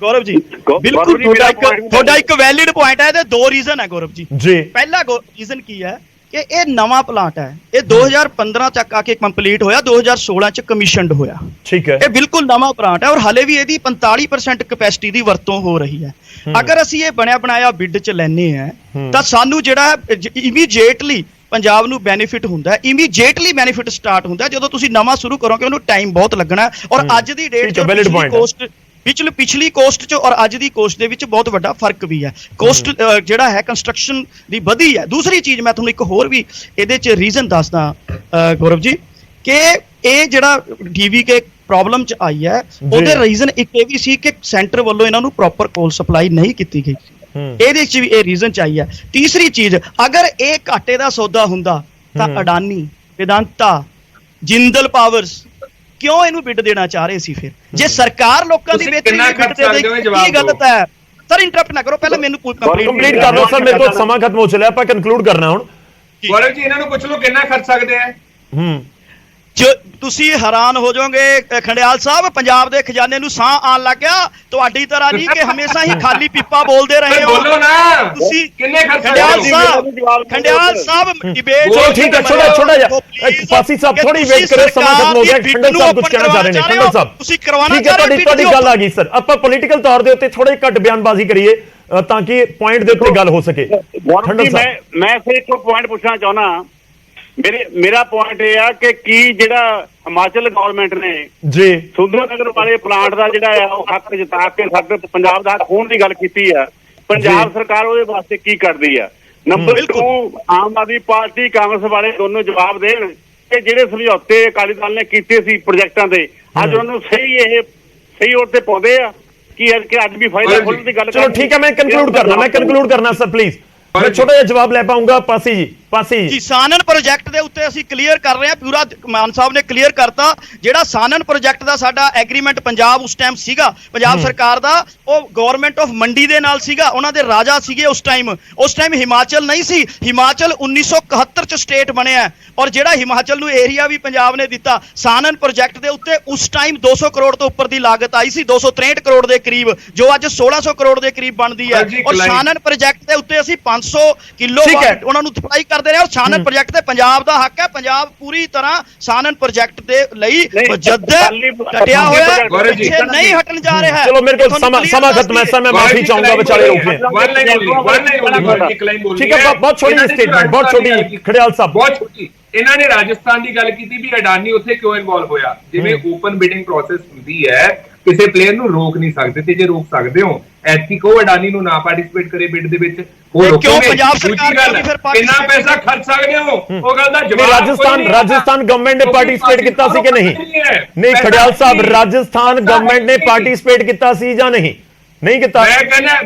ਗੌਰਵ ਜੀ ਬਿਲਕੁਲ ਤੁਹਾਡਾ ਇੱਕ ਵੈਲਿਡ ਪੁਆਇੰਟ ਹੈ। ਇਹਦੇ 2 ਰੀਜ਼ਨ ਹੈ ਗੌਰਵ ਜੀ। ਪਹਿਲਾ ਰੀਜ਼ਨ ਕੀ ਹੈ ਕਿ ਇਹ ਨਵਾਂ ਪਲਾਂਟ ਹੈ, ਇਹ 2015 ਤੱਕ ਆ ਕੇ ਕੰਪਲੀਟ ਹੋਇਆ, 2016 ਚ ਕਮਿਸ਼ਨਡ ਹੋਇਆ। ਠੀਕ ਹੈ, ਇਹ ਬਿਲਕੁਲ ਨਵਾਂ ਪਲਾਂਟ ਹੈ ਔਰ ਹਲੇ ਵੀ ਇਹਦੀ 45% ਕਪੈਸਿਟੀ ਦੀ ਵਰਤੋਂ ਹੋ ਰਹੀ ਹੈ। ਅਗਰ ਅਸੀਂ ਇਹ ਬਣਿਆ ਬਣਾਇਆ ਬਿੱਡ ਚ ਲੈਨੇ ਆ ਤਾਂ ਸਾਨੂੰ ਜਿਹੜਾ ਇਮੀਡੀਏਟਲੀ ਪੰਜਾਬ ਨੂੰ ਬੈਨੀਫਿਟ ਹੁੰਦਾ ਹੈ, ਇਮੀਡੀਏਟਲੀ ਬੈਨੀਫਿਟ ਸਟਾਰਟ ਹੁੰਦਾ ਹੈ। ਜਦੋਂ ਤੁਸੀਂ ਨਵਾਂ ਸ਼ੁਰੂ ਕਰੋਗੇ ਉਹਨੂੰ ਟਾਈਮ ਬਹੁਤ ਲੱਗਣਾ ਹੈ ਔਰ ਅੱਜ ਦੀ ਡੇਟ 'ਚ ਪਿਛਲੀ ਕੋਸਟ 'ਚ ਔਰ ਅੱਜ ਦੀ ਕੋਸਟ ਦੇ ਵਿੱਚ ਬਹੁਤ ਵੱਡਾ ਫਰਕ ਵੀ ਹੈ। ਕੋਸਟ ਜਿਹੜਾ ਹੈ ਕੰਸਟਰਕਸ਼ਨ ਦੀ ਵਧੀ ਹੈ। ਦੂਸਰੀ ਚੀਜ਼ ਮੈਂ ਤੁਹਾਨੂੰ ਇੱਕ ਹੋਰ ਵੀ ਇਹਦੇ 'ਚ ਰੀਜ਼ਨ ਦੱਸਦਾ ਗੌਰਵ ਜੀ, ਕਿ ਇਹ ਜਿਹੜਾ DVK ਪ੍ਰੋਬਲਮ 'ਚ ਆਈ ਹੈ ਉਹਦੇ ਰੀਜ਼ਨ ਇੱਕ ਇਹ ਵੀ ਸੀ ਕਿ ਸੈਂਟਰ ਵੱਲੋਂ ਇਹਨਾਂ ਨੂੰ ਪ੍ਰੋਪਰ ਕੋਲ ਸਪਲਾਈ ਨਹੀਂ ਕੀਤੀ ਗਈ। ਇਹਦੇ 'ਚ ਵੀ ਇਹ ਰੀਜ਼ਨ 'ਚ ਆਈ ਹੈ। ਤੀਸਰੀ ਚੀਜ਼, ਅਗਰ ਇਹ ਘਾਟੇ ਦਾ ਸੌਦਾ ਹੁੰਦਾ ਤਾਂ ਅਡਾਨੀ, ਵਿਦਾਂਤਾ, ਜਿੰਦਲ ਪਾਵਰਸ ਕਿਉਂ ਇਹਨੂੰ ਬਿੱਡ ਦੇਣਾ ਚਾਹ ਰਹੇ ਸੀ? ਫਿਰ ਜੇ ਸਰਕਾਰ ਲੋਕਾਂ ਦੀ ਬਿੱਡ ਦੇਵੇਗੀ ਕੀ ਗਲਤ ਹੈ? ਸਰ ਇੰਟਰਪਟ ਨਾ ਕਰੋ, ਪਹਿਲਾਂ ਮੈਨੂੰ ਕੰਪਲੀਟ ਕਰ ਲਓ ਸਰ, ਮੇਰੇ ਕੋਲ ਸਮਾਂ ਖਤਮ ਹੋ ਚੱਲਿਆ, ਆਪਾਂ ਕਨਕਲੂਡ ਕਰਨਾ ਹੁਣ। ਗੌਰਵ ਜੀ ਇਹਨਾਂ ਨੂੰ ਪੁੱਛ ਲਓ ਕਿੰਨਾ ਖਰਚ ਸਕਦੇ ਆ। ਤੁਸੀਂ ਹੈਰਾਨ ਹੋ ਜਾਓਗੇ ਖੰਡਿਆਲ ਸਾਹਿਬ, ਪੰਜਾਬ ਦੇ ਖਜ਼ਾਨੇ ਨੂੰ ਸਾਹ ਆਣ ਲੱਗ ਗਿਆ। ਤੁਹਾਡੀ ਤਰ੍ਹਾਂ ਨਹੀਂ ਕਿ ਹਮੇਸ਼ਾ ਹੀ ਖਾਲੀ ਪੀਪਾ ਬੋਲਦੇ ਰਹੇ ਹੋ। ਬੋਲੋ ਨਾ ਤੁਸੀਂ ਕਿੰਨੇ ਖਰਚ ਖੰਡਿਆਲ ਸਾਹਿਬ ਡਿਬੇਟ ਠੀਕ ਹੈ, ਛੋਟਾ ਜਿਹਾ ਪਾਸੀ ਸਾਹਿਬ ਥੋੜੀ ਵੇਟ ਕਰੋ, ਸਮਾਂ ਖਤਮ ਹੋ ਗਿਆ। ਖੰਡਲ ਸਾਹਿਬ ਕੁਝ ਕਹਿਣਾ ਚਾਹ ਰਹੇ ਨੇ। ਖੰਡਲ ਸਾਹਿਬ ਤੁਸੀਂ ਕਰਵਾਉਣਾ ਠੀਕ ਹੈ, ਤੁਹਾਡੀ ਗੱਲ ਆ ਗਈ ਸਰ। ਆਪਾਂ ਪੋਲੀਟੀਕਲ ਤੌਰ ਦੇ ਉੱਤੇ ਥੋੜੇ ਘੱਟ ਬਿਆਨਬਾਜ਼ੀ ਕਰੀਏ ਤਾਂ ਕਿ ਪੁਆਇੰਟ ਦੇ ਉੱਤੇ ਗੱਲ ਹੋ ਸਕੇ। ਖੰਡਲ ਸਾਹਿਬ ਮੈਂ ਫਿਰ ਇੱਕ ਪੁਆਇੰਟ ਪੁੱਛਣਾ ਚਾਹੁੰਦਾ। ਮੇਰਾ ਪੁਆਇੰਟ ਇਹ ਆ ਕਿ ਕੀ ਜਿਹੜਾ ਹਿਮਾਚਲ ਗਵਰਨਮੈਂਟ ਨੇ ਜੀ ਸੁੰਦਰਨਗਰ ਵਾਲੇ ਪਲਾਂਟ ਦਾ ਜਿਹੜਾ ਆ ਉਹ ਹੱਕ ਜਤਾ ਕੇ ਸਾਡੇ ਪੰਜਾਬ ਦਾ ਹੱਕ ਹੋਣ ਦੀ ਗੱਲ ਕੀਤੀ ਆ, ਪੰਜਾਬ ਸਰਕਾਰ ਉਹਦੇ ਵਾਸਤੇ ਕੀ ਕਰਦੀ ਆ? ਨੰਬਰ 2, ਆਮ ਆਦਮੀ ਪਾਰਟੀ ਕਾਂਗਰਸ ਵਾਲੇ ਦੋਨੋਂ ਜਵਾਬ ਦੇਣ ਕਿ ਜਿਹੜੇ ਸਮਝੌਤੇ ਅਕਾਲੀ ਦਲ ਨੇ ਕੀਤੇ ਸੀ ਪ੍ਰੋਜੈਕਟਾਂ ਦੇ, ਅੱਜ ਉਹਨਾਂ ਨੂੰ ਸਹੀ ਔਰ ਤੇ ਪਾਉਂਦੇ ਆ ਕਿ ਅੱਜ ਵੀ ਫਾਇਦਾ ਖੋਲਣ ਦੀ ਗੱਲ। ਚਲੋ ਠੀਕ ਹੈ, ਮੈਂ ਕਨਕਲੂਡ ਕਰਨਾ ਸਰ ਪਲੀਜ਼। ਮੈਂ ਛੋਟਾ ਜਿਹਾ ਜਵਾਬ ਲੈ ਪਾਉਂਗਾ ਪਾਸੀ ਜੀ। ਸਾਨਨ ਪ੍ਰੋਜੈਕਟ ਦੇ ਉੱਤੇ ਅਸੀਂ ਕਲੀਅਰ ਕਰ ਰਹੇ ਹਾਂ, ਪੂਰਾ ਮਾਨ ਸਾਹਿਬ ਨੇ ਕਲੀਅਰ ਕਰਤਾ। ਜਿਹੜਾ ਸਾਨਨ ਪ੍ਰੋਜੈਕਟ ਦਾ ਸਾਡਾ ਐਗਰੀਮੈਂਟ ਪੰਜਾਬ ਉਸ ਟਾਈਮ ਸੀਗਾ, ਪੰਜਾਬ ਸਰਕਾਰ ਦਾ, ਉਹ ਗਵਰਨਮੈਂਟ ਆਫ ਮੰਡੀ ਦੇ ਨਾਲ ਸੀਗਾ। ਉਹਨਾਂ ਦੇ ਰਾਜਾ ਸੀਗੇ ਉਸ ਟਾਈਮ ਹਿਮਾਚਲ ਨਹੀਂ ਸੀ। ਹਿਮਾਚਲ 1971 ਚ ਸਟੇਟ ਬਣਿਆ ਔਰ ਜਿਹੜਾ ਹਿਮਾਚਲ ਨੂੰ ਏਰੀਆ ਵੀ ਪੰਜਾਬ ਨੇ ਦਿੱਤਾ। ਸਾਨਨ ਪ੍ਰੋਜੈਕਟ ਦੇ ਉੱਤੇ ਉਸ ਟਾਈਮ 200 ਕਰੋੜ ਤੋਂ ਉੱਪਰ ਦੀ ਲਾਗਤ ਆਈ ਸੀ, 263 ਕਰੋੜ ਦੇ ਕਰੀਬ, ਜੋ ਅੱਜ 1600 ਕਰੋੜ ਦੇ ਕਰੀਬ ਬਣਦੀ ਹੈ। ਔਰ ਸਾਨਨ ਪ੍ਰੋਜੈਕਟ ਦੇ ਉੱਤੇ ਅਸੀਂ 500 ਕਿਲੋਵਾਟ ਉਹਨਾਂ ਨੂੰ ਸਪਲਾਈ ਕਰਦੇ ਰਹੇ। ਔਰ ਸਾਨਨ ਪ੍ਰੋਜੈਕਟ ਤੇ ਪੰਜਾਬ ਦਾ ਹੱਕ ਹੈ। ਪੰਜਾਬ ਪੂਰੀ ਤਰ੍ਹਾਂ ਸਾਨਨ ਪ੍ਰੋਜੈਕਟ ਦੇ ਲਈ ਡਟਿਆ ਹੋਇਆ, ਪਿੱਛੇ ਨਹੀਂ ਹਟਣ ਜਾ ਰਿਹਾ ਹੈ। ਚਲੋ ਮੇਰੇ ਕੋਲ ਸਮਾਂ ਖਤਮ ਹੈ ਸਰ, ਮੈਂ ਮਾਫੀ ਚਾਹੂੰਗਾ ਵਿਚਾਲੇ ਰੁਕ ਗਏ। ਠੀਕ ਹੈ, ਬਹੁਤ ਛੋਟੀ ਸਟੇਟਮੈਂਟ, ਬਹੁਤ ਛੋਟੀ। ਖੜਿਆਲ ਸਾਹਿਬ ਬਹੁਤ ਛੋਟੀ। ਇਹਨਾਂ ਨੇ ਰਾਜਸਥਾਨ ਦੀ ਗੱਲ ਕੀਤੀ ਵੀ ਅਡਾਨੀ ਉੱਥੇ ਕਿਉਂ ਇਨਵੋਲਵ ਹੋਇਆ। ਜਿਵੇਂ ਓਪਨ ਬਿਡਿੰਗ ਪ੍ਰੋਸੈਸ ਹੁੰਦੀ ਹੈ, ਕਿਸੇ ਪਲੇਅਰ ਨੂੰ ਰੋਕ ਨਹੀਂ ਸਕਦੇ, ਤੇ ਜੇ ਰੋਕ ਸਕਦੇ ਹੋ ਐਤਕੀ ਕੋ ਅਡਾਨੀ ਨੂੰ ਨਾ ਪਾਰਟਿਸਿਪੇਟ ਕਰੇ ਬਿਡ ਦੇ ਵਿੱਚ। ਕਿਉਂ ਪੰਜਾਬ ਸਰਕਾਰ ਕਿੰਨਾ ਪੈਸਾ ਖਰਚ ਸਕਦੇ ਹੋ ਉਹ ਗੱਲ ਦਾ ਜਵਾਬ। ਰਾਜਸਥਾਨ ਗਵਰਨਮੈਂਟ ਨੇ ਪਾਰਟਿਸਿਪੇਟ ਕੀਤਾ ਸੀ ਕਿ ਨਹੀਂ ਖੜਿਆਲ ਸਾਹਿਬ, ਰਾਜਸਥਾਨ ਗਵਰਨਮੈਂਟ ਨੇ ਪਾਰਟਿਸਿਪੇਟ ਕੀਤਾ ਸੀ ਜਾਂ ਨਹੀਂ ਕੀਤਾ?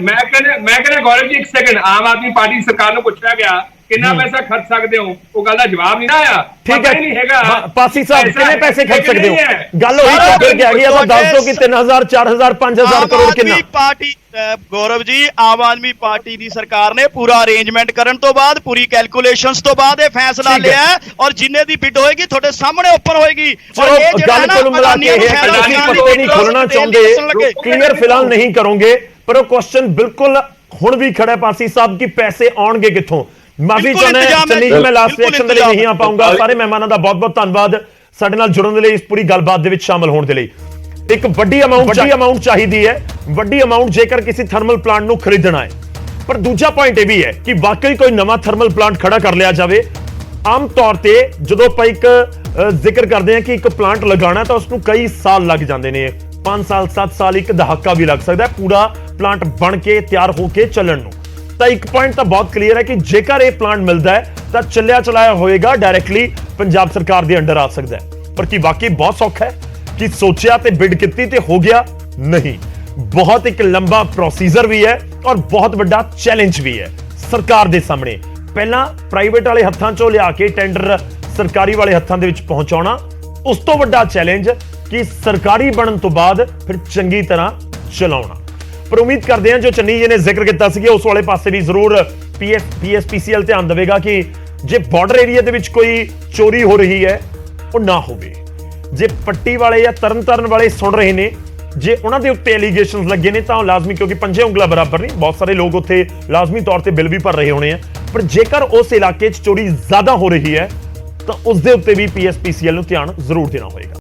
ਮੈਂ ਕਹਿੰਦਾ ਗੌਰਵ ਜੀ ਇੱਕ ਸੈਕਿੰਡ, ਆਮ ਆਦਮੀ ਪਾਰਟੀ ਸਰਕਾਰ ਨੂੰ ਪੁੱਛਿਆ ਗਿਆ ਕਿੰਨਾ ਪੈਸਾ ਖਰਚ ਸਕਦੇ ਹੋ, ਉਹ ਗੱਲ ਦਾ ਜਵਾਬ ਨਹੀਂ ਆਇਆ। ਠੀਕ ਹੈ ਨਹੀਂ ਹੈਗਾ। ਪਾਸੀ ਸਾਹਿਬ ਕਿੰਨੇ ਪੈਸੇ ਖਰਚ ਸਕਦੇ ਹੋ? ਗੱਲ ਉਹੀ ਚੱਕਰ ਕਿ ਆ ਗਈ। ਆਪਾਂ ਦੱਸ ਦਿਓ ਕਿ 3000 4000 5000 ਕਰੋੜ ਕਿੰਨਾ? ਪਾਰਟੀ ਗੌਰਵ ਜੀ, ਆਮ ਆਦਮੀ ਪਾਰਟੀ ਦੀ ਸਰਕਾਰ ਨੇ ਪੂਰਾ ਅਰੇਂਜਮੈਂਟ ਕਰਨ ਤੋਂ ਬਾਅਦ, ਪੂਰੀ ਕੈਲਕੂਲੇਸ਼ਨਸ ਤੋਂ ਬਾਅਦ ਇਹ ਫੈਸਲਾ ਲਿਆ ਔਰ ਜਿੰਨੇ ਦੀ ਬਿਡ ਹੋਏਗੀ ਤੁਹਾਡੇ ਸਾਹਮਣੇ ਓਪਨ ਹੋਏਗੀ। ਔਰ ਇਹ ਗੱਲ ਕੋਲ ਮਿਲਾ ਕੇ ਇਹ ਹੈ ਕਿ ਅਸੀਂ ਨਹੀਂ ਖੋਲਣਾ ਚਾਹੁੰਦੇ, ਕਲੀਅਰ ਫਿਲਹਾਲ ਨਹੀਂ ਕਰੋਗੇ, ਪਰ ਉਹ ਕੁਐਸਚਨ ਬਿਲਕੁਲ ਹੁਣ ਵੀ ਖੜਾ ਪਾਸੀ ਸਾਹਿਬ ਕਿ ਪੈਸੇ ਆਉਣਗੇ ਕਿੱਥੋਂ? ਮਾਫੀ ਚਾਹੁੰਦਾ ਚੰਨੀ ਜੀ, ਮੈਂ ਲਾਸਟ ਰਿਐਕਸ਼ਨ ਦੇ ਲਈ ਨਹੀਂ ਆ ਪਾਉਂਗਾ। ਸਾਰੇ ਮਹਿਮਾਨਾਂ ਦਾ ਬਹੁਤ ਧੰਨਵਾਦ ਸਾਡੇ ਨਾਲ ਜੁੜਨ ਦੇ ਲਈ, ਇਸ ਪੂਰੀ ਗੱਲਬਾਤ ਦੇ ਵਿੱਚ ਸ਼ਾਮਲ ਹੋਣ ਦੇ ਲਈ। ਇੱਕ ਵੱਡੀ ਅਮਾਉਂਟ ਚਾਹੀਦੀ ਹੈ, ਵੱਡੀ ਅਮਾਉਂਟ ਜੇਕਰ ਕਿਸੇ ਥਰਮਲ ਪਲਾਂਟ ਨੂੰ ਖਰੀਦਣਾ ਹੈ। ਪਰ ਦੂਜਾ ਪੁਆਇੰਟ ਇਹ ਵੀ ਹੈ ਕਿ ਵਾਕਈ ਕੋਈ ਨਵਾਂ ਥਰਮਲ ਪਲਾਂਟ ਖੜਾ ਕਰ ਲਿਆ ਜਾਵੇ। ਆਮ ਤੌਰ ਤੇ ਜਦੋਂ ਆਪਾਂ ਇੱਕ ਜ਼ਿਕਰ ਕਰਦੇ ਹਾਂ ਕਿ ਇੱਕ ਪਲਾਂਟ ਲਗਾਉਣਾ ਤਾਂ ਉਸ ਨੂੰ ਕਈ ਸਾਲ ਲੱਗ ਜਾਂਦੇ ਨੇ, 5 ਸਾਲ 7 ਸਾਲ, ਇੱਕ ਦਹਾਕਾ ਵੀ ਲੱਗ ਸਕਦਾ ਹੈ ਪੂਰਾ ਪਲਾਂਟ ਬਣ ਕੇ ਤਿਆਰ ਹੋ ਕੇ ਚੱਲਣ ਨੂੰ। ਤਾਂ ਇੱਕ ਪੁਆਇੰਟ ਤਾਂ ਬਹੁਤ ਕਲੀਅਰ ਹੈ ਕਿ ਜੇਕਰ ਇਹ ਪਲਾਂਟ ਮਿਲਦਾ ਹੈ ਤਾਂ ਚੱਲਿਆ ਚਲਾਇਆ ਹੋਏਗਾ, ਡਾਇਰੈਕਟਲੀ ਪੰਜਾਬ ਸਰਕਾਰ ਦੇ ਅੰਡਰ ਆ ਸਕਦਾ ਹੈ। ਪਰ ਕੀ ਵਾਕਈ ਬਹੁਤ ਸੌਖਾ ਹੈ ਕਿ ਸੋਚਿਆ ਤੇ ਬਿਡ ਕੀਤੀ ਤੇ ਹੋ ਗਿਆ? ਨਹੀਂ, ਬਹੁਤ ਇੱਕ ਲੰਬਾ ਪ੍ਰੋਸੀਜਰ ਵੀ ਹੈ ਔਰ ਬਹੁਤ ਵੱਡਾ ਚੈਲੰਜ ਵੀ ਹੈ ਸਰਕਾਰ ਦੇ ਸਾਹਮਣੇ। ਪਹਿਲਾਂ ਪ੍ਰਾਈਵੇਟ ਵਾਲੇ ਹੱਥਾਂ ਚੋਂ ਲਿਆ ਕੇ ਟੈਂਡਰ ਸਰਕਾਰੀ ਵਾਲੇ ਹੱਥਾਂ ਦੇ ਵਿੱਚ ਪਹੁੰਚਾਉਣਾ, ਉਸ ਤੋਂ ਵੱਡਾ ਚੈਲੰਜ ਕਿ ਸਰਕਾਰੀ ਬਣਨ ਤੋਂ ਬਾਅਦ ਫਿਰ ਚੰਗੀ ਤਰ੍ਹਾਂ ਚਲਾਉਣਾ। ਪਰ ਉਮੀਦ ਕਰਦੇ ਹਾਂ ਜੋ ਚੰਨੀ ਜੀ ਨੇ ਜ਼ਿਕਰ ਕੀਤਾ ਸੀ ਉਸ ਵਾਲੇ ਪਾਸੇ ਵੀ ਜ਼ਰੂਰ PSPCL ਧਿਆਨ ਦੇਵੇਗਾ ਕਿ ਜੇ ਬਾਰਡਰ ਏਰੀਆ ਦੇ ਵਿੱਚ ਕੋਈ ਚੋਰੀ ਹੋ ਰਹੀ ਹੈ ਉਹ ਨਾ ਹੋਵੇ। ਜੇ ਪੱਟੀ ਵਾਲੇ ਜਾਂ ਤਰਨਤਾਰਨ ਵਾਲੇ ਸੁਣ ਰਹੇ ਨੇ ਜੇ ਉਹਨਾਂ ਦੇ ਉੱਤੇ ਐਲੀਗੇਸ਼ਨਸ ਲੱਗੇ ਨੇ ਤਾਂ ਲਾਜ਼ਮੀ, ਕਿਉਂਕਿ ਪੰਜੇ ਉਂਗਲਾਂ ਬਰਾਬਰ ਨਹੀਂ, ਬਹੁਤ ਸਾਰੇ ਲੋਕ ਉੱਥੇ ਲਾਜ਼ਮੀ ਤੌਰ ਤੇ ਬਿੱਲ ਵੀ ਭਰ ਰਹੇ ਹੋਣੇ ਆ, ਪਰ ਜੇਕਰ ਉਸ ਇਲਾਕੇ 'ਚ ਚੋਰੀ ਜ਼ਿਆਦਾ ਹੋ ਰਹੀ ਹੈ ਤਾਂ ਉਸ ਦੇ ਉੱਤੇ ਵੀ PSPCL ਨੂੰ ਧਿਆਨ ਜ਼ਰੂਰ ਦੇਣਾ ਹੋਏਗਾ।